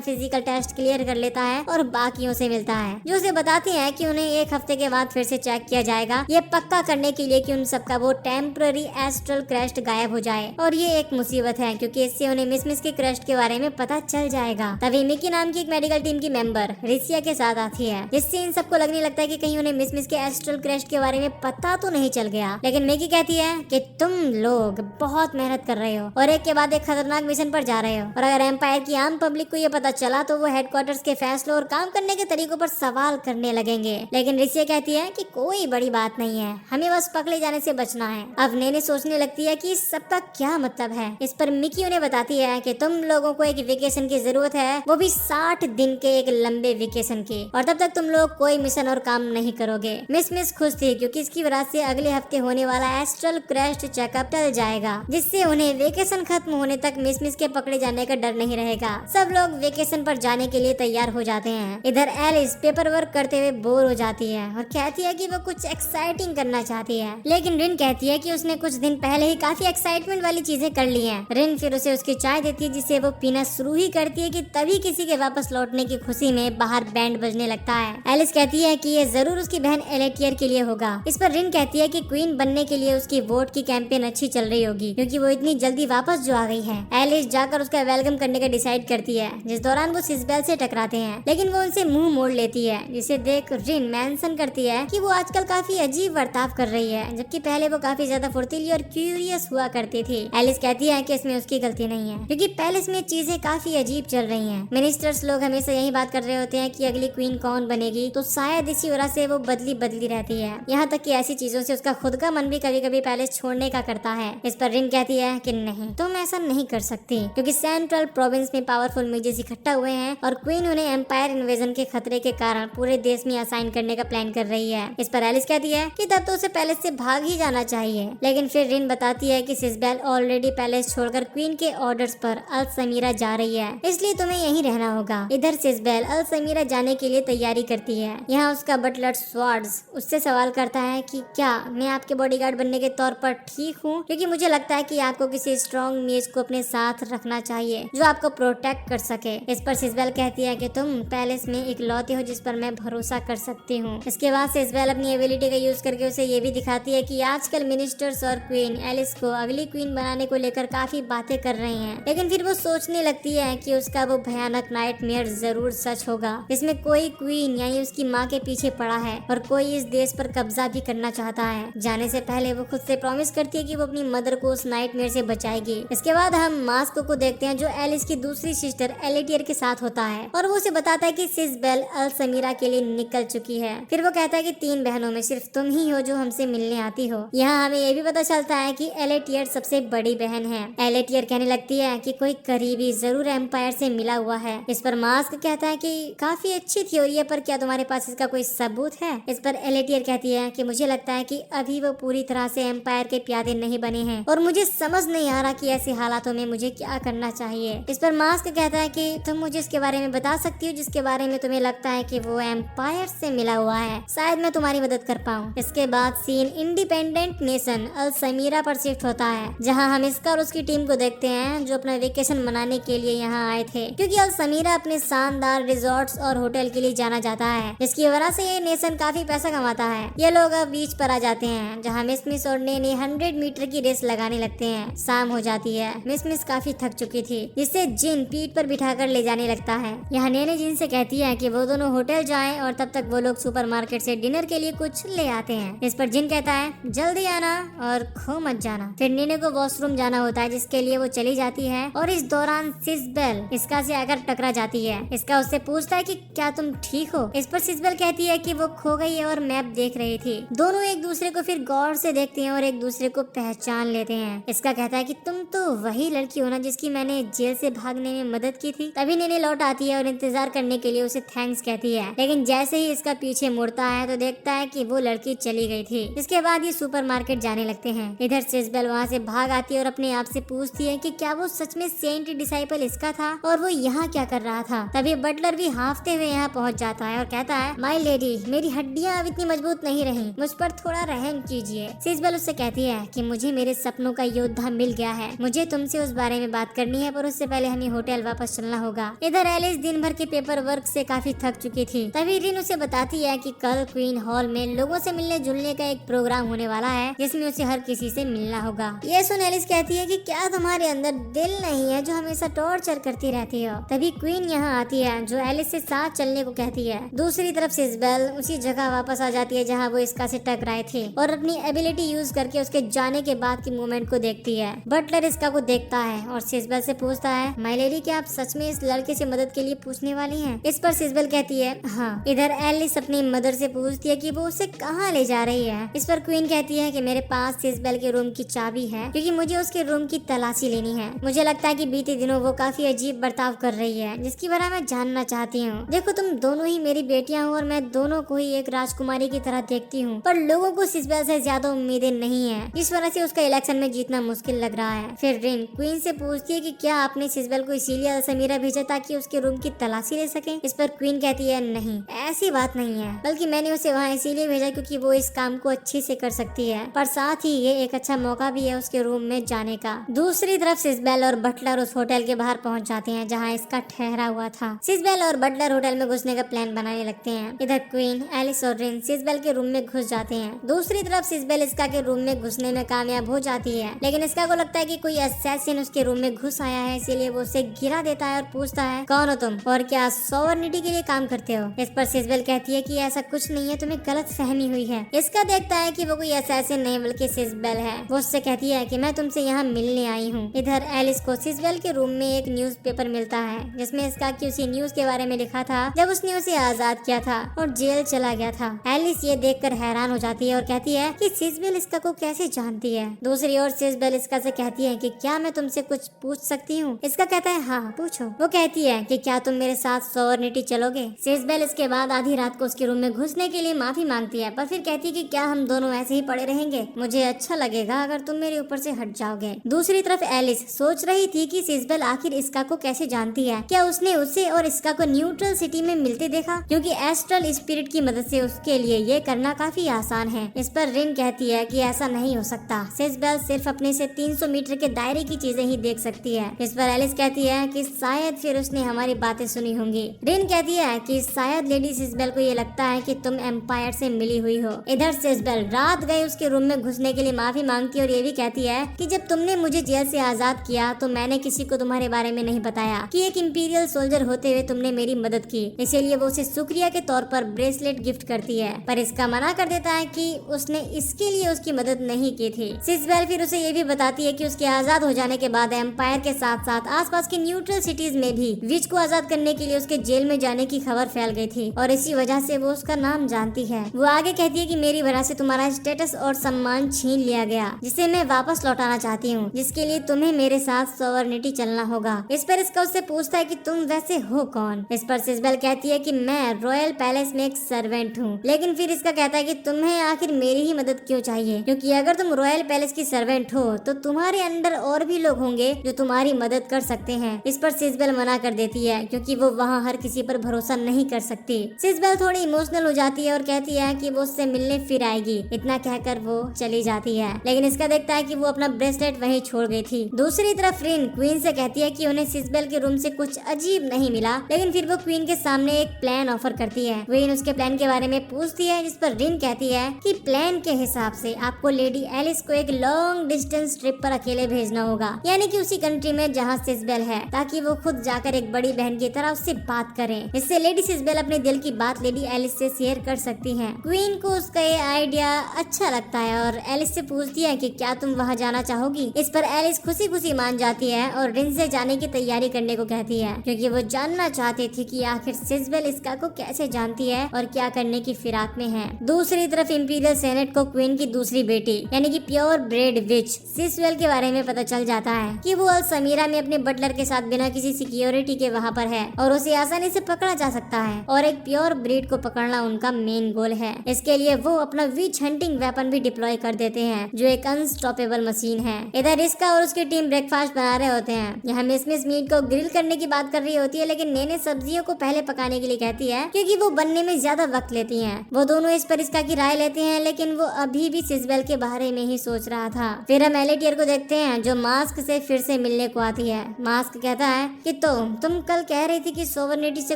फिजिकल टेस्ट क्लियर कर लेता है और बाकियों से मिलता है, जो उसे बताते हैं कि उन्हें 1 हफ्ते के बाद फिर से चेक किया जाएगा, ये पक्का करने के लिए कि उन सबका वो टेम्पररी एस्ट्रल क्रस्ट गायब हो जाए। और ये एक मुसीबत है, क्योंकि इससे उन्हें मिस के क्रस्ट के बारे में पता चल जाएगा। तभी मिकी नाम की एक मेडिकल टीम की मेंबर रिसिया के साथ आती है, जिससे इन सबको लगने लगता है कि कहीं उन्हें मिस के एस्ट्रल क्रस्ट के बारे में पता तो नहीं चल गया। लेकिन मिकी कहती है कि तुम लोग बहुत मेहनत कर रहे हो और एक के बाद एक खतरनाक मिशन पर जा रहे हो, और अगर एम्पायर की आम पब्लिक को ये पता चला तो वो हेडक्वार्टर्स के फैसलों और काम करने के तरीकों पर सवाल करने लगेंगे। लेकिन रिसिया कहती है कि कोई बड़ी बात नहीं है, हमें बस पकड़े जाने से बचना है। अब नेने सोचने लगती है कि इस सब का क्या मतलब है। इस पर मिकी उन्हें बताती है कि तुम लोगों को एक वेकेशन की जरूरत है, वो भी 60 दिन के एक लंबे वेकेशन की, और तब तक तुम लोग कोई मिशन और काम नहीं करोगे। मिस खुश थी क्योंकि इसकी वजह से अगले हफ्ते होने वाला एस्ट्रल क्रैश चेकअप टल जाएगा, जिससे उन्हें वेकेशन खत्म होने तक मिस के पकड़े जाने का डर नहीं रहेगा। सब लोग वेकेशन पर जाने के लिए तैयार हो जाते हैं। इधर एलिस पेपर वर्क करते हुए बोर हो जाती है और कहती है कि वो कुछ एक्साइटिंग करना चाहती है, लेकिन रिन कहती है कि उसने कुछ दिन पहले ही काफी एक्साइटमेंट वाली चीजें कर ली हैं। रिन फिर उसे उसकी चाय देती है, जिसे वो पीना शुरू ही करती है कि तभी किसी के वापस लौटने की खुशी में बाहर बैंड बजने लगता है। एलिस कहती है कि ये जरूर उसकी बहन एलेटियर के लिए होगा। इस पर रिन कहती है कि क्वीन बनने के लिए उसकी वोट की कैंपेन अच्छी चल रही होगी, क्योंकि वो इतनी जल्दी वापस जो आ गई है। एलिस जाकर उसका वेलकम करने का डिसाइड करती है, जिस दौरान वो सिसबेल से टकराते हैं, लेकिन वो उनसे मुंह मोड़ लेती है, जिसे देख रिन मेंशन करती है कि वो आजकल काफी अजीब बर्ताव कर रही है, जबकि पहले वो काफी ज्यादा फुर्तीली और क्यूरियस हुआ करती थी। एलिस कहती है कि इसमें उसकी गलती नहीं है, क्योंकि पैलेस में चीजें काफी अजीब चल रही हैं। मिनिस्टर्स लोग हमेशा यही बात कर रहे होते हैं कि अगली क्वीन कौन बनेगी, तो शायद इसी वजह से वो बदली रहती है। यहाँ तक कि ऐसी चीजों से उसका खुद का मन भी कभी कभी पैलेस छोड़ने का करता है। इस पर रिन कहती है कि नहीं, तुम ऐसा नहीं कर सकती, क्योंकि सेंट्रल प्रोविंस में पावरफुल मेजेस इकट्ठा हुए हैं और क्वीन उन्हें एम्पायर इन्वेजन के खतरे के कारण पूरे देश में असाइन करने का प्लान कर रही है। इस पर एलिस कहती है कि तब तो उसे पैलेस से भाग ही जाना चाहिए, लेकिन फिर रिन बताती है कि सिसबेल ऑलरेडी पैलेस छोड़कर क्वीन के ऑर्डर्स पर अल समीरा जा रही है, इसलिए तुम्हें यहीं रहना होगा। इधर सिसबेल अल समीरा जाने के लिए तैयारी करती है। यहाँ उसका बटलर स्वार्ड्स उससे सवाल करता है कि क्या मैं आपके बॉडीगार्ड बनने के तौर पर ठीक हूँ, क्योंकि मुझे लगता है कि आपको किसी स्ट्रॉन्ग मेज को अपने साथ रखना चाहिए जो आपको प्रोटेक्ट कर सके। इस पर सिसबेल कहती है कि तुम पैलेस में इकलौते हो जिस पर मैं भरोसा कर सकती हूँ। इसके बाद सिसबेल अपनी एबिलिटी का यूज करके उसे ये भी दिखाती है कि आजकल मिनिस्टर्स और क्वीन एलिस को अगली क्वीन बनाने को लेकर काफी बातें कर रही हैं, लेकिन फिर वो सोचने लगती है कि उसका वो भयानक नाइटमेयर जरूर सच होगा, जिसमें कोई क्वीन यानी उसकी माँ के पीछे पड़ा है और कोई इस देश पर कब्जा भी करना चाहता है। जाने से पहले वो खुद से प्रॉमिस करती है कि वो अपनी मदर को उस नाइटमेयर से बचाएगी। इसके बाद हम मास्क को देखते हैं, जो एलिस की दूसरी सिस्टर एलेटियर के साथ होता है, और वो उसे बताता है कि सिसबेल अल समीरा के लिए निकल चुकी है। फिर वो कहता है कि 3 बहनों में सिर्फ तुम ही हो जो हमसे मिलने आती हो। यहाँ हमें ये भी पता चलता है कि एलेटियर सबसे बड़ी बहन है। एलेटियर कहने लगती है कि कोई करीबी जरूर एम्पायर से मिला हुआ है। इस पर मास्क कहता है कि काफी अच्छी थ्योरी है, पर क्या तुम्हारे पास इसका कोई सबूत है? इस पर एलेटियर कहती है कि मुझे लगता है कि अभी वो पूरी तरह से एम्पायर के प्यादे नहीं बने हैं और मुझे समझ नहीं आ रहा कि ऐसे हालातों में मुझे क्या करना चाहिए। इस पर मास्क कहता है कि तुम मुझे इसके बारे में बता सकती हो जिसके बारे में तुम्हें लगता है कि वो एम्पायर से मिला हुआ है, शायद मैं तुम्हारी मदद कर पाऊँ। इसके बाद सीन इंडिपेंडेंट नेशन अल समीरा पर शिफ्ट होता है, जहाँ हम इसका और उसकी टीम को देखते हैं जो अपना वेकेशन मनाने के लिए यहाँ आए थे, क्योंकि अल समीरा अपने शानदार रिजॉर्ट्स और होटल के लिए जाना जाता है, जिसकी वजह से ये नेशन काफी पैसा कमाता है। ये लोग अब बीच पर आ जाते हैं, जहाँ मिस और नेने 100 मीटर की रेस लगाने लगते हैं। शाम हो जाती है। मिस काफी थक चुकी थी, जिससे जिन पीठ पर बिठाकर ले जाने लगता है। यहाँ नेने जिन से कहती है कि वो दोनों होटल जाएं और तब तक वो लोग सुपरमार्केट से डिनर के लिए कुछ ले आते हैं। इस पर जिन कहता है जल्दी आना और खो मत जाना। फिर नेने को वॉशरूम जाना होता है, जिसके लिए वो चली जाती है, और इस दौरान सिसबेल इसका से आकर टकरा जाती है। इसका उससे पूछता है कि क्या तुम ठीक हो? इस पर सिसबेल कहती है कि वो खो गई है और मैप देख रही थी। दोनों एक दूसरे को फिर गौर से देखते हैं और एक दूसरे को पहचान लेते हैं। इसका कहता है कि तुम तो वही लड़की हो ना जिसकी मैंने जेल से भागने में मदद की थी। तभी नेने लौट आती है और इंतजार करने के लिए उसे थैंक्स कहती है, लेकिन जैसे ही इसका पीछे मुड़ता है तो देखता है कि वो लड़की चली गई थी। इसके बाद ये सुपरमार्केट जाने लगते हैं। इधर सिसबेल वहाँ से भाग आती है और अपने आप से पूछती है कि क्या वो सच में सेंट डिसाइपल इसका था और वो यहाँ क्या कर रहा था। तभी बटलर भी हांफते हुए यहाँ पहुँच जाता है और कहता है, माय लेडी, मेरी हड्डियाँ अब इतनी मजबूत नहीं रही, मुझ पर थोड़ा रहम कीजिए। सिसबेल उससे कहती है कि मुझे मेरे सपनों का योद्धा मिल गया है, मुझे तुमसे उस बारे में बात करनी है, पर उससे पहले हमें होटल वापस चलना होगा। इधर एलिस दिन भर के पेपर वर्क से काफी थक चुकी थी। तभी रिन उसे बताती है कि कल क्वीन हॉल में लोगों से मिलने जुलने का एक प्रोग्राम होने वाला है, जिसमें उसे हर किसी से मिलना होगा। ये सुन एलिस कहती है कि क्या तुम्हारे अंदर दिल नहीं है जो हमेशा टॉर्चर करती रहती हो। तभी क्वीन यहाँ आती है, जो एलिस से साथ चलने को कहती है। दूसरी तरफ सिसबेल उसी जगह वापस आ जाती है जहाँ वो इसका से टकराए थे, और अपनी एबिलिटी यूज करके उसके जाने के बाद की मूवमेंट को देखती है। बटलर इसका को देखता है और सिसबेल से पूछता है, माय लेडी, क्या आप सच में इस लड़के से मदद के लिए पूछने वाली हैं? इस पर सिसबेल कहती है, हाँ। इधर एलिस अपनी मदर से पूछती है कि वो उसे कहाँ ले जा रही है। इस पर क्वीन कहती है कि मेरे पास सिसबेल के रूम की चाबी है, क्योंकि मुझे उसके रूम की तलाशी लेनी है। मुझे लगता है कि बीते दिनों वो काफी अजीब बर्ताव कर रही है, जिसकी वजह मैं जानना चाहती हूँ। देखो, तुम दोनों ही मेरी बेटियां हो और मैं दोनों को ही एक राजकुमारी की तरह देखती हूँ, पर लोगों को सिजबेल से ज्यादा उम्मीदें नहीं है, इस वजह से उसका इलेक्शन में जीतना मुश्किल लग रहा है। फिर रिन क्वीन से पूछती है कि क्या आपने सिजबेल को इसीलिए समीरा भेजा ताकि उसके रूम की तलाशी ले सके। इस पर क्वीन कहती है, नहीं, ऐसी बात नहीं है, बल्कि मैंने उसे वहाँ इसीलिए भेजा क्योंकि वो इस काम को अच्छे से कर सकती है, पर साथ ही ये एक अच्छा मौका भी है उसके रूम में जाने का। दूसरी तरफ सिजबेल और बटलर उस होटल के बाहर पहुंच जाते हैं जहां इसका ठहरा हुआ था। सिजबेल और बटलर होटल में घुसने का प्लान बनाने लगते हैं। इधर क्वीन, एलिस और रिन सिजबेल के रूम में घुस जाते हैं। दूसरी तरफ सिजबेल इसका के रूम में घुसने में कामयाब हो जाती है, लेकिन इसका को लगता है कि कोई असैसिन उसके रूम में घुस आया है, इसीलिए वो उसे गिरा देता है और पूछता है, कौन हो तुम और क्या सोवर्निटी के लिए काम करते हो। इस पर सिजबेल कहती है कि ऐसा कुछ नहीं है, तुम्हें गलत फहमी हुई है। इसका देखता है कि वो कोई असैसिन नहीं बल्कि सिजबेल है। वो उससे कहती है कि मैं तुमसे यहाँ मिलने आई हूँ। इधर एलिस को सिजबेल के रूम में एक न्यूज़पेपर मिलता है जिसमें इसका कि उसी न्यूज के बारे में लिखा था जब उसने उसे आजाद किया था और जेल चला गया था। एलिस ये देखकर हैरान हो जाती है और कहती है कि सिजबेल इसका को कैसे जानती है। दूसरी ओर सिजबेल इसका से कहती है कि क्या मैं तुमसे कुछ पूछ सकती हूँ। इसका कहता है, हाँ पूछो। वो कहती है कि क्या तुम मेरे साथ सोवर्निटी चलोगे। सिजबेल इसके बाद आधी रात को उसके रूम में घुसने के लिए माफी मांगती है, पर फिर कहती है कि क्या हम दोनों ऐसे ही पड़े रहेंगे, मुझे अच्छा लगेगा अगर तुम मेरे ऊपर से हट जाओगे। दूसरी तरफ एलिस सोच रही थी कि सिजबेल आखिर इसका को कैसे जानती है। क्या उसने उसे और इसका को न्यूट्रल सिटी में मिलते देखा, क्योंकि एस्ट्रल स्पिरिट की मदद से उसके लिए ये करना काफी आसान है। इस पर रिन कहती है कि ऐसा नहीं हो सकता, सिजबेल सिर्फ अपने से 300 मीटर के दायरे की चीजें ही देख सकती है। इस पर एलिस कहती है कि शायद फिर उसने हमारी बातें सुनी होंगी। रिन कहती है कि शायद लेडी सिजबेल को ये लगता है कि तुम एम्पायर से मिली हुई हो। इधर सिजबेल रात गए उसके रूम में घुसने के लिए माफी मांगती है और ये भी कहती है कि जब तुमने मुझे जेल से आजाद किया तो मैंने किसी को तुम्हारे बारे में नहीं बताया कि एक इंपीरियल सोल्जर होते हुए तुमने मेरी मदद की। इसीलिए वो उसे शुक्रिया के तौर पर ब्रेसलेट गिफ्ट करती है, पर इसका मना कर देता है कि उसने इसके लिए उसकी मदद नहीं की थी। सिजबेल फिर उसे ये भी बताती है कि उसके आजाद हो जाने के बाद एम्पायर के साथ साथ आसपास की न्यूट्रल सिटीज में भी विच को आजाद करने के लिए उसके जेल में जाने की खबर फैल गई थी और इसी वजह से वो उसका नाम जानती है। वो आगे कहती है कि मेरी वजह से तुम्हारा स्टेटस और सम्मान छीन लिया गया, जिसे मैं वापस लौटाना चाहती हूँ, जिसके लिए तुम्हें मेरे साथ सोवर्निटी चलना होगा। इस पर इसका उससे पूछता है कि तुम वैसे हो कौन। इस पर सिजबेल कहती है कि मैं रॉयल पैलेस में एक सर्वेंट हूँ, लेकिन फिर इसका कहता है कि तुम्हें आखिर मेरी ही मदद क्यों चाहिए, क्योंकि अगर तुम रॉयल पैलेस की सर्वेंट हो तो तुम्हारे अंडर और भी लोग होंगे जो तुम्हारी मदद कर सकते हैं। इस पर सिजबेल मना कर देती है क्योंकि वो वहाँ हर किसी पर भरोसा नहीं कर सकती। सिजबेल थोड़ी इमोशनल हो जाती है और कहती है कि वो उससे मिलने फिर आएगी। इतना कहकर वो चली जाती है, लेकिन इसका देखता है कि वो अपना ब्रेसलेट वहीं छोड़ गई थी। दूसरी तरफ रिन क्वीन से कहती है कि उन्हें सिजबेल के रूम से कुछ अजीब नहीं मिला, लेकिन फिर वो क्वीन के सामने एक प्लान ऑफर करती है। क्वीन उसके प्लान के बारे में पूछती है, जिस पर रिन कहती है कि प्लान के हिसाब से आपको लेडी एलिस को एक लॉन्ग डिस्टेंस ट्रिप पर अकेले भेजना होगा, यानी कि उसी कंट्री में जहाँ सिजबेल है, ताकि वो खुद जाकर एक बड़ी बहन की तरह उससे बात करे। इससे लेडी सिजबेल अपने दिल की बात लेडी एलिस से शेयर कर सकती है। क्वीन को उसका ये आइडिया अच्छा लगता है और एलिस से पूछती है कि क्या तुम वहाँ जाना चाहोगी। इस पर एलिस खुशी खुशी मान जाती है और रिन से जाने की तैयारी करने को कहती है, क्योंकि वो जानना चाहती थी कि आखिर सिजबेल इसका को कैसे जानती है और क्या करने की फिराक में है। दूसरी तरफ इंपीरियल सेनेट को क्वीन की दूसरी बेटी यानी कि प्योर ब्रेड विच सिजबेल के बारे में पता चल जाता है कि वो समीरा में अपने बटलर के साथ बिना किसी सिक्योरिटी के वहाँ पर है और उसे आसानी से पकड़ा जा सकता है और एक प्योर ब्रीड को पकड़ना उनका मेन गोल है। इसके लिए वो अपना विच हंटिंग वेपन भी डिप्लॉय कर देते हैं जो एक अनस्टॉपेबल मशीन है। इधर इसका और उसकी टीम ब्रेकफास्ट बना रहे होते हैं। यहाँ मिस मीट को ग्रिल करने की बात कर रही होती है, लेकिन नेने सब्जियों को पहले पकाने के लिए कहती है क्योंकि वो बनने में ज्यादा वक्त लेती हैं। वो दोनों इस पर इसका की राय लेते हैं, लेकिन वो अभी भी सिजबेल के बारे में ही सोच रहा था। फिर हम एलिटियर को देखते हैं जो मास्क से फिर से मिलने को आती है। मास्क कहता है कि तो तुम कल कह रही थी कि सोवर्निटी से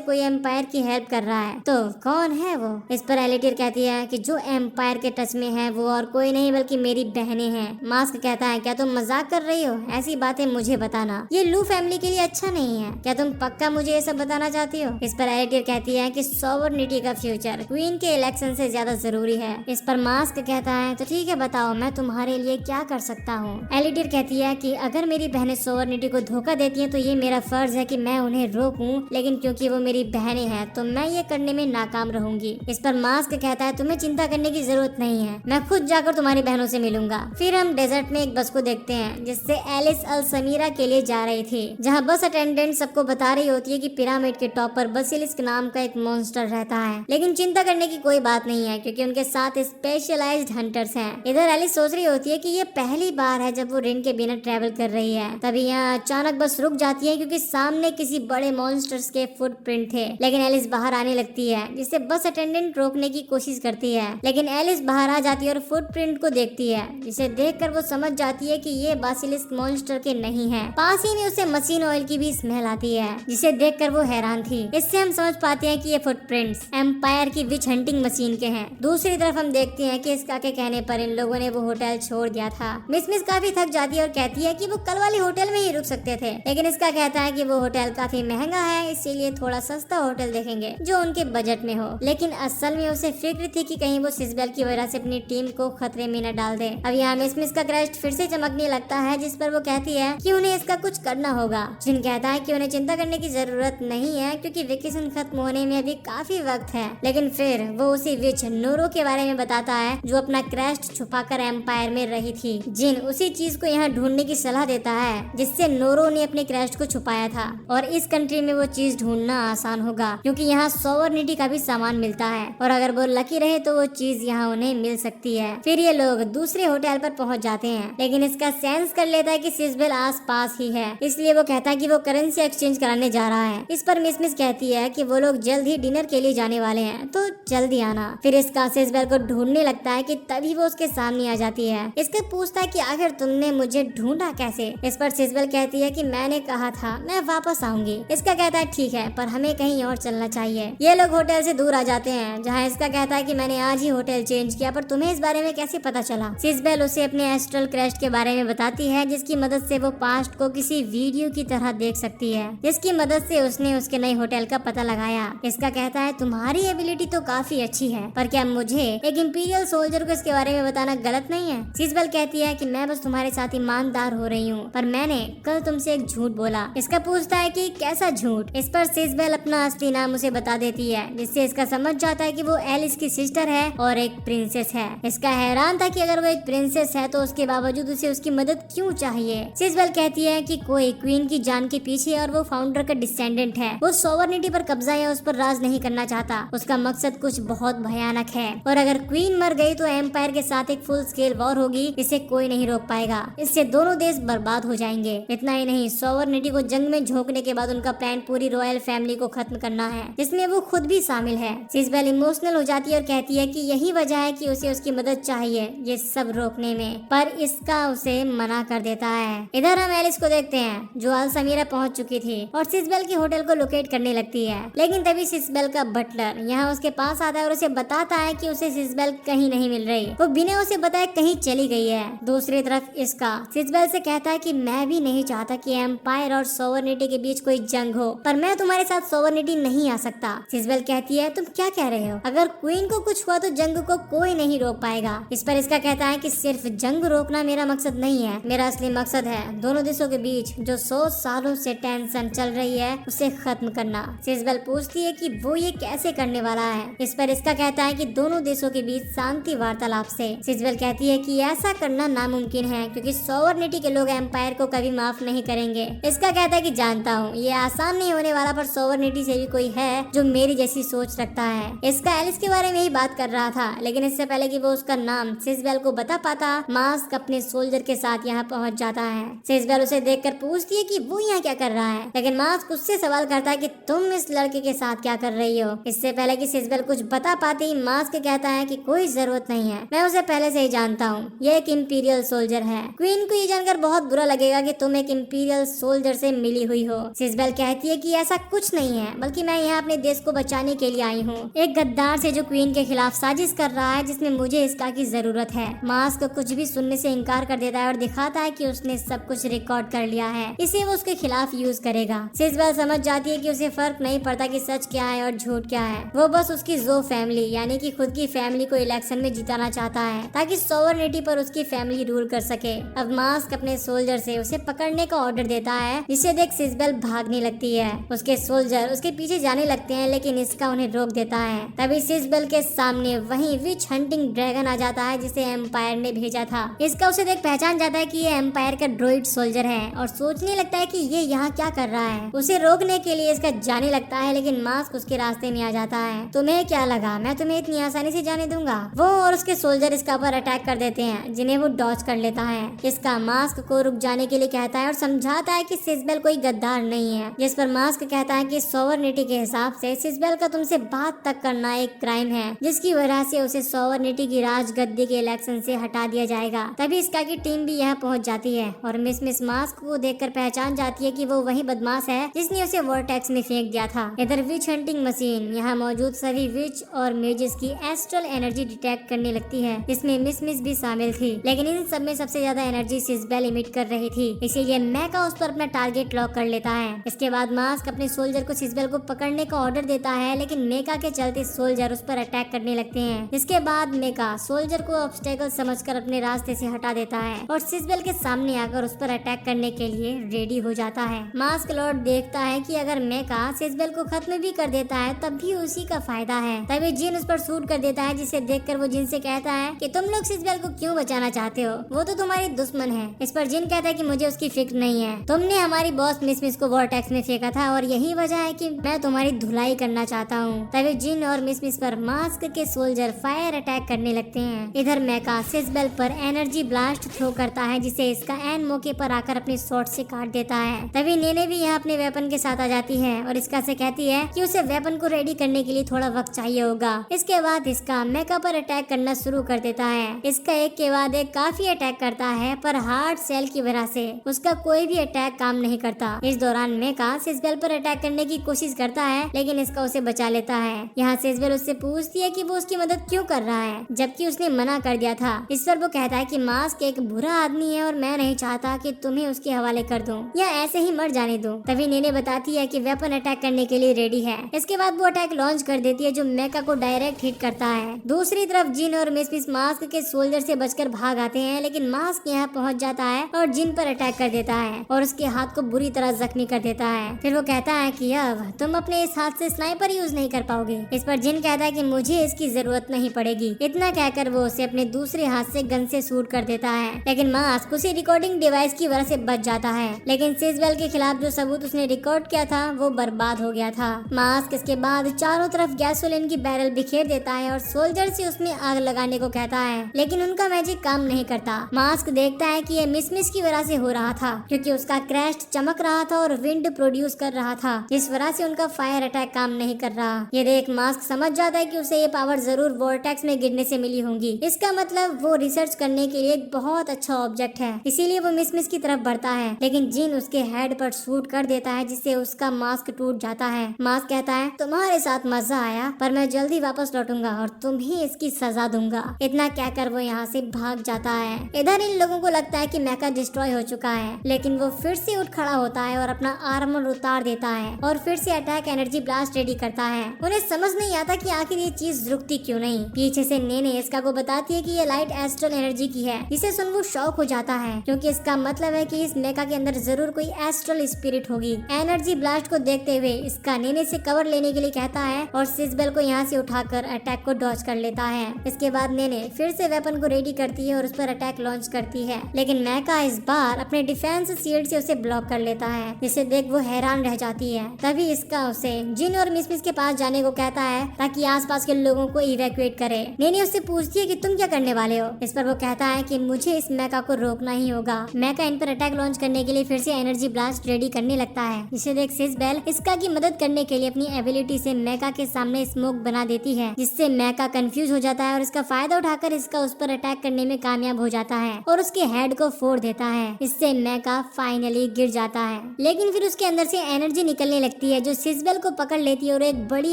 कोई एम्पायर की हेल्प कर रहा है, तो कौन है वो। इस पर एलिटियर कहती है कि जो एम्पायर के टच में है वो और कोई नहीं बल्कि मेरी बहनें हैं। मास्क कहता है क्या तुम मजाक कर रही हो, ऐसी बातें मुझे बताना ये लू फैमिली के लिए अच्छा नहीं है, क्या तुम पक्का मुझे ये सब बताना चाहती हो। इस पर एलिटियर कहती है कि सोवर्निटी का फ्यूचर क्वीन के इलेक्शन से ज्यादा जरूरी है। इस पर मास्क कहता है तो ठीक है बताओ मैं तुम्हारे लिए क्या कर सकता हूँ। एलिटियर कहती है कि अगर मेरी बहनें सोवर्निटी को धोखा देती हैं तो ये मेरा फर्ज है कि मैं उन्हें रोकूं, लेकिन क्योंकि वो मेरी बहनें हैं तो मैं ये करने में नाकाम रहूंगी। इस पर मास्क कहता है तुम्हें चिंता करने की जरूरत नहीं है, मैं खुद जाकर तुम्हारी बहनों से मिलूंगा। फिर हम डेजर्ट में एक बस को देखते हैं जिससे एलिस अल समीरा के लिए जा रही थी, जहाँ बस अटेंडेंट सबको बता रही होती है कि पिरामिड के टॉप पर बसिलिस्क नाम का एक मॉन्स्टर रहता है, लेकिन चिंता करने की कोई बात नहीं है क्योंकि उनके साथ स्पेशलाइज्ड हंटर्स हैं। इधर एलिस सोच रही होती है कि ये पहली बार है जब वो रिन के बिना ट्रेवल कर रही है। तभी यहाँ अचानक बस रुक जाती है क्योंकि सामने किसी बड़े मॉन्स्टर्स के फुटप्रिंट थे, लेकिन एलिस बाहर आने लगती है जिससे बस अटेंडेंट रोकने की कोशिश करती है, लेकिन एलिस बाहर आ जाती है और फुटप्रिंट को देखती है, जिसे देखकर वो समझ जाती है कि ये बासिलिस्क मॉन्स्टर के नहीं है। पास ही में उसे मशीन ऑयल की भी स्मेल आती है, जिसे देखकर वो हैरान थी। इससे हम समझ पाते हैं कि ये फुटप्रिंट्स एम्पायर की विच हंटिंग मशीन के हैं। दूसरी तरफ हम देखते हैं कि इसका के कहने पर इन लोगों ने वो होटल छोड़ दिया था। मिस काफी थक जाती है और कहती है कि वो कल वाले होटल में ही रुक सकते थे, लेकिन इसका कहता है कि वो होटल काफी महंगा है, इसीलिए थोड़ा सस्ता होटल देखेंगे जो उनके बजट में हो। लेकिन असल में उसे फिक्र थी कि कहीं वो सिसबेल की वजह से अपनी टीम को खतरे में न डाल दे। अब यहाँ मिस का क्रस्ट फिर से चमकने लगता है, जिस पर वो कहती है कि उन्हें इसका कुछ करना होगा। जिन कहता है कि उन्हें चिंता करने की जरूरत नहीं है क्योंकि वेकेशन खत्म होने में अभी काफी वक्त है। लेकिन फिर वो उसी विच नोरो के बारे में बताता है जो अपना क्रस्ट छुपाकर एम्पायर में रही थी। जिन उसी चीज को यहाँ ढूंढने की सलाह देता है जिससे नोरो ने अपने क्रस्ट को छुपाया था, और इस कंट्री में वो चीज ढूंढना आसान होगा क्योंकि यहाँ सोवर्निटी का भी सामान मिलता है, और अगर वो लकी रहे तो वो चीज यहाँ उन्हें मिल सकती है। फिर ये लोग दूसरे होटल पर पहुंच जाते हैं, लेकिन इसका सेंस कर लेता है कि सिसबेल आस पास ही है, इसलिए वो कहता है कि वो करेंसी एक्सचेंज कराने जा रहा है। इस पर मिस कहती है कि वो लोग जल्द ही डिनर के लिए जाने वाले हैं, तो जल्दी आना। फिर इसका सिसबेल को ढूंढने लगता है कि तभी वो उसके सामने आ जाती है। इसका पूछता है कि आखिर तुमने मुझे ढूंढा कैसे। इस पर सिसबेल कहती है कि मैंने कहा था मैं वापस आऊंगी। इसका कहता है ठीक है, पर हमें कहीं और चलना चाहिए। ये लोग होटल से दूर आ जाते हैं, जहाँ इसका कहता है कि मैंने आज ही होटल चेंज किया, पर तुम्हें इस बारे में कैसे पता चला। सिसबेल उसे अपने एस्ट्रल क्रस्ट के बारे में बताती है, जिसकी मदद से वो पास्ट को किसी वीडियो की तरह देख सकती है, जिसकी मदद से उसने उसके नए होटल का पता लगाया। इसका कहता है तुम्हारी एबिलिटी तो काफी अच्छी है, पर क्या मुझे एक इंपीरियल सोल्जर को इसके बारे में बताना गलत नहीं है। सिसबेल कहती है कि मैं बस तुम्हारे साथ ईमानदार हो रही हूँ, पर मैंने कल तुमसे एक झूठ बोला। इसका पूछता है कि कैसा झूठ। इस पर सिसबेल अपना असली नाम उसे बता देती है, जिससे इसका समझ जाता है कि वो एलिस की सिस्टर है और एक प्रिंसेस है। इसका हैरान था कि अगर वो एक प्रिंसेस है तो उसके बावजूद उसे उसकी मदद क्यों चाहिए। सिसबेल कहती है कि कोई क्वीन की जान के पीछे और वो फाउंडर का डिसेंडेंट है। वो सोवर्निटी पर कब्जा या उस पर राज नहीं करना चाहता। उसका मकसद कुछ बहुत भयानक है, और अगर क्वीन मर गई तो एम्पायर के साथ एक फुल स्केल वॉर होगी। इसे कोई नहीं रोक पाएगा। इससे दोनों देश बर्बाद हो जाएंगे। इतना ही नहीं, सोवर्निटी को जंग में झोंकने के बाद उनका प्लान पूरी रॉयल फैमिली को खत्म करना है, जिसमें वो खुद भी शामिल है। सिसबेल इमोशनल हो जाती है और कहती है कि यही वजह है कि उसे उसकी मदद चाहिए ये सब रोकने में, पर इसका उसे मना कर देता है। इधर हम एलिस को देखते हैं जो अल समीरा पहुंच चुकी थी और सिसबेल के होटल को लोकेट करने लगती है। लेकिन तभी सिसबेल का बटलर यहाँ उसके पास आता है और उसे बताता है कि उसे सिसबेल कहीं नहीं मिल रही, वो बिना उसे बताए कहीं चली गई है। दूसरी तरफ इसका सिसबेल से कहता है कि मैं भी नहीं चाहता कि एम्पायर और सोवर्निटी के बीच कोई जंग हो, पर मैं तुम्हारे साथ सोवर्निटी नहीं आ सकता। सिसबेल कहती है तुम क्या कह रहे हो, अगर क्वीन को कुछ हुआ तो जंग को कोई नहीं रोक पाएगा। इस पर इसका कहता है कि सिर्फ जंग रोकना मेरा मकसद नहीं है, मेरा असली मकसद है दोनों देशों के बीच जो 100 सालों से टेंशन चल रही है उसे खत्म करना। सिसबेल पूछती है कि वो ये कैसे करने वाला है। इस पर इसका कहता है कि दोनों देशों के बीच शांति वार्तालाप से। सिसबेल कहती है कि ऐसा करना नामुमकिन है क्योंकि सोवर्निटी के लोग एम्पायर को कभी माफ नहीं करेंगे। इसका कहता है कि जानता हूँ ये आसान नहीं होने वाला, पर सोवर्निटी से भी कोई है जो मेरी जैसी सोच रखता है। इसका एलिस के बारे में ही बात कर रहा था, लेकिन इससे पहले कि वो उसका नाम सिसबेल को बता पाता, मास्क अपने सोल्जर के साथ यहाँ पहुँच जाता है। सिसबेल उसे देखकर पूछती है कि वो यहाँ क्या कर रहा है, लेकिन मास्क उससे सवाल करता है कि तुम इस लड़के के साथ क्या कर रही हो। इससे पहले कि सिसबेल कुछ बता पाती, मास्क कहता है कि कोई जरूरत नहीं है, मैं उसे पहले से ही जानता हूँ, ये एक इंपीरियल सोल्जर है। क्वीन को ये जानकर बहुत बुरा लगेगा कि तुम एक इंपीरियल सोल्जर से मिली हुई हो। सिसबेल कहती है कि ऐसा कुछ नहीं है, बल्कि मैं यहाँ अपने देश को बचाने के लिए आई हूँ, एक गद्दार से जो क्वीन के खिलाफ साजिश कर रहा है, जिसमें मुझे इसका की जरूरत है। मास्क कुछ भी सुनने से इनकार कर देता है और दिखाता है कि उसने सब कुछ रिकॉर्ड कर लिया है, इसे वो उसके खिलाफ यूज करेगा। सिसबेल समझ जाती है कि उसे फर्क नहीं पड़ता कि सच क्या है और झूठ क्या है, वो बस उसकी जो फैमिली यानी कि खुद की फैमिली को इलेक्शन में जिताना चाहता है ताकि सोवर्निटी पर उसकी फैमिली रूल कर सके। अब मास्क अपने सोल्जर से उसे पकड़ने का ऑर्डर देता है, जिसे देख सिसबेल भागने लगती है। उसके सोल्जर उसके पीछे जाने लगते हैं, लेकिन इसका उन्हें रोक देता है। तभी सिसबेल के सामने वही विच हंटिंग ड्रैगन आ जाता है जिसे एम्पायर ने भेजा था। इसका उसे देख पहचान जाता है कि ये एम्पायर का ड्रोइड सोल्जर है और सोचने लगता है कि ये यहाँ क्या कर रहा है। उसे रोकने के लिए इसका जाने लगता है, लेकिन मास्क उसके रास्ते में आ जाता है। तुम्हें क्या लगा मैं तुम्हें इतनी आसानी से जाने दूंगा? वो और उसके सोल्जर इसका पर अटैक कर देते हैं, जिन्हें वो डॉज कर लेता है। इसका मास्क को रुक जाने के लिए कहता है और समझाता है कि सिसबेल कोई गद्दार नहीं है, जिस पर मास्क कहता है कि सॉवरनिटी के हिसाब से सिसबेल का तुमसे बात तक करना एक क्राइम है, जिसकी वजह से उसे सॉवरनिटी की राजगद्दी के इलेक्शन से हटा दिया जाएगा। तभी इसका की टीम भी यहाँ पहुँच जाती है और मिस मास्क को देखकर पहचान जाती है कि वो वही बदमाश है जिसने उसे वॉर्टेक्स में फेंक दिया था। इधर विच हंटिंग मशीन यहाँ मौजूद सभी विच और मेजेस की एस्ट्रल एनर्जी डिटेक्ट करने लगती है, जिसमें मिस भी शामिल थी। लेकिन इन सब में सबसे ज्यादा एनर्जी सिसबेल इमिट कर रही थी, इसीलिए मैका उस पर अपना टारगेट लॉक कर लेता है। इसके बाद मास्क अपने सोल्जर को सिसबेल को पकड़ने का ऑर्डर देता है, लेकिन मेका के चलते सोल्जर उस पर अटैक करने लगते हैं। इसके बाद मेका सोल्जर को ऑब्स्टेकल समझकर अपने रास्ते से हटा देता है और सिसबेल के सामने आकर उस पर अटैक करने के लिए रेडी हो जाता है। मास्क लॉर्ड देखता है कि अगर मेका सिसबेल को खत्म भी कर देता है तब भी उसी का फायदा है। तभी जिन उस पर शूट कर देता है, जिसे देखकर वो जिन से कहता है कि तुम लोग सिसबेल को क्यों बचाना चाहते हो, वो तो तुम्हारी दुश्मन है। इस पर जिन कहता है कि मुझे उसकी फिक्र नहीं है, तुमने हमारी बॉस मिस को वॉर्टेक्स में फेंका था और यही वजह है कि मैं तुम्हारी धुलाई करना चाहता हूँ। तभी जिन और मिस पर मास्क के सोल्जर फायर अटैक करने लगते हैं। इधर मेका सिसबेल पर एनर्जी ब्लास्ट थ्रो करता है, जिसे इसका एन मौके पर आकर अपने शॉट से काट देता है। तभी नेने भी यहाँ अपने वेपन के साथ आ जाती है और इसका से कहती है कि उसे वेपन को रेडी करने के लिए थोड़ा वक्त चाहिए होगा। इसके बाद इसका मेका पर अटैक करना शुरू कर देता है। इसका एक के बाद एक काफी अटैक करता है, पर हार्ट सेल की वजह से उसका कोई भी अटैक काम नहीं करता। इस दौरान मेका सिसबेल पर अटैक करने की कोशिश करता है, लेकिन इसका उसे बचा लेता है। यहाँ सिसबेल उससे पूछती है कि वो उसकी मदद क्यों कर रहा है, जबकि उसने मना कर दिया था। इस पर वो कहता है कि मास्क एक बुरा आदमी है और मैं नहीं चाहता कि तुम्हें उसके हवाले कर दूं या ऐसे ही मर जाने दूं। तभी नेने बताती है कि वेपन अटैक करने के लिए रेडी है। इसके बाद वो अटैक लॉन्च कर देती है, जो मेका को डायरेक्ट हिट करता है। दूसरी तरफ जिन और मिस मास्क के सोल्जर से बचकर भाग आते हैं, लेकिन मास्क यहाँ पहुँच जाता है और जिन पर अटैक कर देता है और उसके हाथ को बुरी तरह जख्मी कर देता है। फिर वो कहता है कि अब तुम अपने इस हाथ से स्नाइपर यूज नहीं कर पाओगे। इस पर जिन कहता है कि मुझे इसकी जरूरत नहीं पड़ेगी। इतना कहकर वो उसे अपने दूसरे हाथ से गन से शूट कर देता है, लेकिन मास्क उसी रिकॉर्डिंग डिवाइस की वजह से बच जाता है। लेकिन सिसबेल के खिलाफ जो सबूत उसने रिकॉर्ड किया था वो बर्बाद हो गया था। मास्क इसके बाद चारों तरफ गैसोलीन की बैरल बिखेर देता है और सोल्जर से उसमें आग लगाने को कहता है, लेकिन उनका मैजिक काम नहीं करता। मास्क देखता है कि ये मिस की वजह से हो रहा था, क्योंकि उसका क्रैश चमक रहा था और विंड प्रोड्यूस कर रहा था, जिस वजह से उनका फायर अटैक काम नहीं कर रहा। ये देख मास्क समझ जाता है कि उसे ये पावर जरूर वॉर्टेक्स में गिरने से मिली होंगी। इसका मतलब वो रिसर्च करने के लिए एक बहुत अच्छा ऑब्जेक्ट है, इसीलिए वो मिस की तरफ बढ़ता है। लेकिन जिन उसके हेड पर शूट कर देता है, जिससे उसका मास्क टूट जाता है। मास्क कहता है तुम्हारे साथ मजा आया, पर मैं जल्दी वापस लौटूंगा और तुम्हें इसकी सजा दूंगा। इतना कहकर वो यहाँ से भाग जाता है। इधर इन लोगों को लगता है कि मेका डिस्ट्रॉय हो चुका है, लेकिन वो फिर से उठ खड़ा होता है और अपना आर्मर उतार देता है और फिर से अटैक एनर्जी ब्लास्ट रेडी करता है। उन्हें समझ नहीं आता कि आखिर ये चीज रुकती क्यों नहीं। पीछे से नेने इसका को बताती है कि ये लाइट एस्ट्रल एनर्जी की है, जिसे सुन वो शॉक हो जाता है, क्योंकि इसका मतलब है कि इस मेका के अंदर जरूर कोई एस्ट्रल स्पिरिट होगी। एनर्जी ब्लास्ट को देखते हुए इसका नेने से कवर लेने के लिए कहता है और सिसबेल को यहाँ से उठाकर अटैक को डॉज कर लेता है। इसके बाद नेने फिर से वेपन को रेडी करती है और उस पर अटैक लॉन्च करती है, लेकिन मेका इस बार अपने डिफेंस शील्ड से उसे ब्लॉक कर लेता है, जिसे देख वो हैरान रह जाती है। तभी इसका उसे जिन और मिस के पास जाने को कहता है ताकि आसपास के लोगों को इवैक्यूएट करे। नेने उससे पूछती है कि तुम क्या करने वाले हो। इस पर वो कहता है कि मुझे इस मेका को रोकना ही होगा। मेका इन पर अटैक लॉन्च करने के लिए फिर से एनर्जी ब्लास्ट रेडी करने लगता है, जिसे देख सिसबेल इसका की मदद करने के लिए अपनी एबिलिटी से मेका के सामने स्मोक बना देती है, जिससे मेका कंफ्यूज हो जाता है और इसका फायदा उठाकर इसका उस पर अटैक करने में कामयाब हो जाता है और उसके हेड को फोड़ देता है। इससे मेका फाइनली गिर जाता है, लेकिन फिर उसके अंदर से एनर्जी निकलने लगती है, जो सिसबेल को पकड़ लेती है और एक बड़ी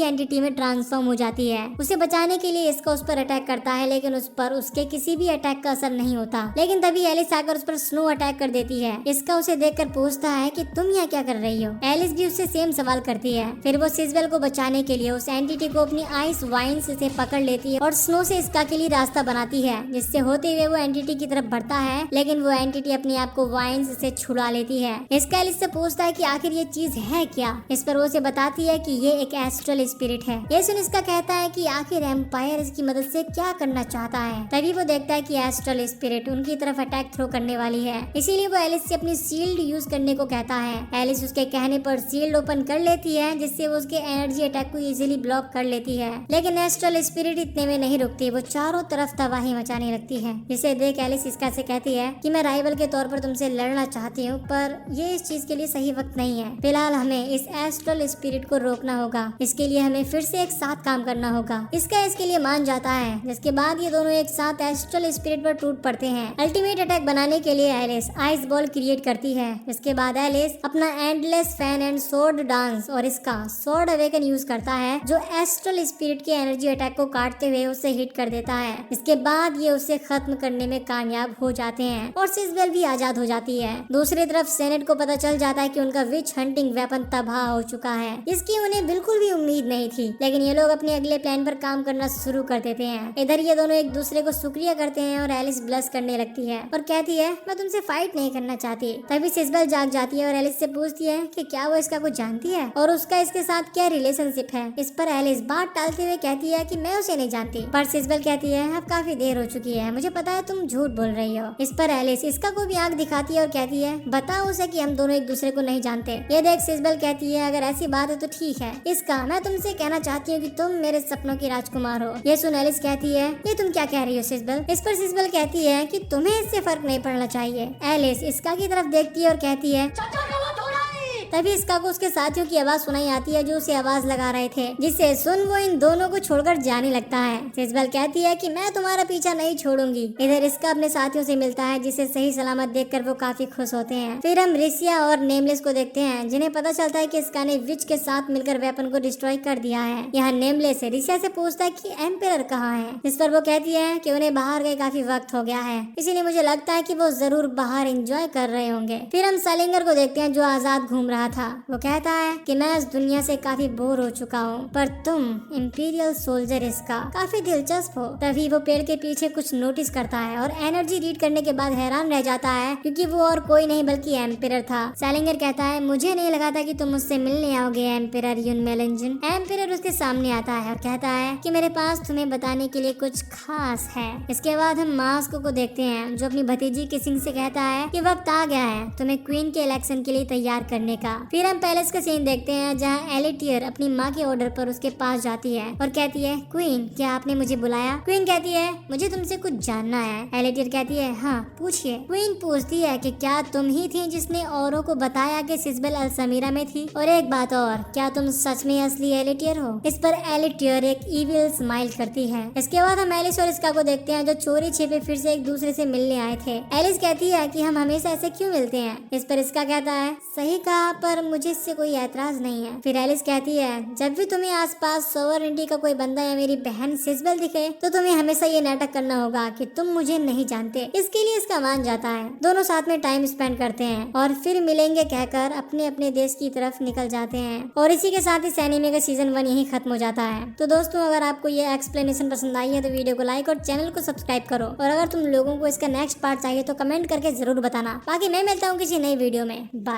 एंटिटी में ट्रांसफॉर्म हो जाती है। उसे बचाने के लिए इसका उस पर अटैक करता है, लेकिन उस पर उसके किसी भी अटैक का असर नहीं होता। लेकिन तभी एलिस आकर उस पर स्नो अटैक कर देती है। इसका उसे देखकर पूछता है कि तुम यहाँ क्या कर रही हो। एलिस भी उससे सेम सवाल करती है। फिर वो सिसबेल को बचाने के लिए उस एंटिटी को अपनी आइस वाइन से पकड़ लेती है और स्नो से इसका के लिए रास्ता बनाती है, जिससे होते हुए वो एंटिटी की तरफ बढ़ता है, लेकिन वो एंटिटी अपने आप को वाइन से छुड़ा लेती है। इसका एलिस से पूछता है कि आखिर ये चीज है क्या। इस पर वो उसे बताती है कि ये एक एस्ट्रल स्पिरिट है। ये सुन इसका कहता है कि आखिर एम्पायर इसकी मदद से क्या करना चाहता है। तभी वो देखता है कि एस्ट्रल स्पिरिट उनकी तरफ अटैक थ्रो करने वाली है। इसीलिए वो एलिस से अपनी शील्ड यूज करने को कहता है। एलिस उसके कहने पर शील्ड ओपन कर लेती है, जिससे वो उसके एनर्जी अटैक को इजीली ब्लॉक कर लेती है। लेकिन एस्ट्रल स्पिरिट इतने में नहीं रुकती, वो चारों तरफ तबाही मचाने लगती है। जिसे देख एलिस इसका से कहती है कि मैं राइवल के तौर पर तुमसे लड़ना चाहती हूँ, पर ये इस चीज के लिए सही वक्त नहीं है। फिलहाल हमें इस एस्ट्रल स्पिरिट को रोकना होगा। इसके लिए हमें फिर से एक साथ काम करना होगा। इसका इसके लिए मान जाता है, जिसके बाद ये दोनों एक साथ एस्ट्रल स्पिरिट पर टूट पड़ते हैं। अल्टीमेट अटैक बनाने के लिए एलिस आइस बॉल क्रिएट करती है। इसके बाद एलिस अपना endless fan and sword dance और इसका स्वॉर्ड अवेकन यूज करता है, जो एस्ट्रल स्पिरिट के एनर्जी अटैक को काटते हुए उसे हिट कर देता है। इसके बाद ये उसे खत्म करने में कामयाब हो जाते हैं और सिजबेल भी आजाद हो जाती है। दूसरी तरफ सेनेट को पता चल जाता है कि उनका विच हंटिंग वेपन तबाह हो चुका है। इसकी उन्हें बिल्कुल भी उम्मीद नहीं थी, लेकिन ये लोग अपने अगले प्लान पर काम करना शुरू कर देते हैं। इधर ये दोनों एक दूसरे को शुक्रिया करते हैं और एलिस ब्लश करने लगती है और कहती है मैं तुमसे फाइट नहीं करना चाहती। तभी सिजबेल जाग जाती है और एलिस से पूछती है कि क्या वो इसका कुछ जानती है और उसका इसके साथ क्या रिलेशनशिप है। इस पर एलिस बात टालते हुए कहती है कि मैं उसे नहीं जानती, पर सिजबेल कहती है अब काफी देर हो चुकी है, मुझे पता है तुम झूठ बोल रही हो। इस पर एलिस इसका को भी आंख दिखाती है और कहती है बताओ उसे कि हम दोनों एक दूसरे को नहीं जानते। ये देख सिजबेल कहती है अगर ऐसी बात है तो ठीक है, इसका मैं तुमसे कहना चाहती हूँ कि तुम मेरे सपनों की राजकुमार हो। ये सुन एलिस कहती है ये तुम क्या कह रही हो सिजबेल। इस पर सिजबेल कहती है कि तुम्हें इससे फर्क नहीं पड़ना चाहिए। एलिस इसका की तरफ देखती है और कहती है तभी इसका को उसके साथियों की आवाज सुनाई आती है, जो उसे आवाज लगा रहे थे, जिससे सुन वो इन दोनों को छोड़कर जाने लगता है। सिजबेल कहती है कि मैं तुम्हारा पीछा नहीं छोड़ूंगी। इधर इसका अपने साथियों से मिलता है, जिसे सही सलामत देखकर वो काफी खुश होते हैं। फिर हम रिसिया और नेमलेस को देखते हैं, जिन्हें पता चलता है कि इसका ने विच के साथ मिलकर वेपन को डिस्ट्रॉय कर दिया है। यहाँ नेमलेस रिसिया से पूछता है कि एम्पेरर कहाँ है। इस पर वो कहती है कि उन्हें बाहर गए काफी वक्त हो गया है, इसीलिए मुझे लगता है कि वो जरूर बाहर एंजॉय कर रहे होंगे। फिर हम सालिंगर को देखते हैं, जो आजाद घूम रहा था। वो कहता है कि मैं इस दुनिया से काफी बोर हो चुका हूँ, पर तुम इंपीरियल सोल्जर इसका काफी दिलचस्प हो। तभी वो पेड़ के पीछे कुछ नोटिस करता है और एनर्जी रीड करने के बाद हैरान रह जाता है, क्योंकि वो और कोई नहीं बल्कि एम्पेरर था। सालिंगर कहता है मुझे नहीं लगा था कि तुम मुझसे मिलने आओगे एम्पेरर यूनमेलंजन। एम्पेरर उसके सामने आता है और कहता है कि मेरे पास तुम्हें बताने के लिए कुछ खास है। इसके बाद हम मास्को को देखते हैं, जो अपनी भतीजी किसिंग से कहता है कि वक्त आ गया है तुम्हें क्वीन के इलेक्शन के लिए तैयार करने का। फिर हम पैलेस का सीन देखते हैं, जहाँ एलिटियर अपनी माँ के ऑर्डर पर उसके पास जाती है और कहती है क्वीन क्या आपने मुझे बुलाया। क्वीन कहती है मुझे तुमसे कुछ जानना है। एलिटियर कहती है हाँ पूछिए। क्वीन पूछती है कि क्या तुम ही थी जिसने औरों को बताया कि सिजबेल अल्समीरा में थी, और एक बात और, क्या तुम सच में असली एलिटियर हो। इस पर एलिटियर एक इविल स्माइल करती है। इसके बाद हम एलिस और इसका को देखते हैं, जो चोरी छिपे फिर से एक दूसरे से मिलने आए थे। एलिस कहती है कि हम हमेशा ऐसे क्यों मिलते हैं। इस पर इसका कहता है सही कहा, पर मुझे इससे कोई ऐतराज नहीं है। फिर एलिस कहती है जब भी तुम्हें आसपास सोवरेनिटी का कोई बंदा या मेरी बहन सिजबेल दिखे तो तुम्हें हमेशा ये नाटक करना होगा कि तुम मुझे नहीं जानते। इसके लिए इसका मान जाता है। दोनों साथ में टाइम स्पेंड करते हैं और फिर मिलेंगे कहकर अपने अपने देश की तरफ निकल जाते हैं। और इसी के साथ इस एनीमे का सीजन 1 यहीं खत्म हो जाता है। तो दोस्तों अगर आपको ये एक्सप्लेनेशन पसंद आई है तो वीडियो को लाइक और चैनल को सब्सक्राइब करो, और अगर तुम लोगों को इसका नेक्स्ट पार्ट चाहिए तो कमेंट करके जरूर बताना। बाकी मैं मिलता हूँ किसी नई वीडियो में। बाय।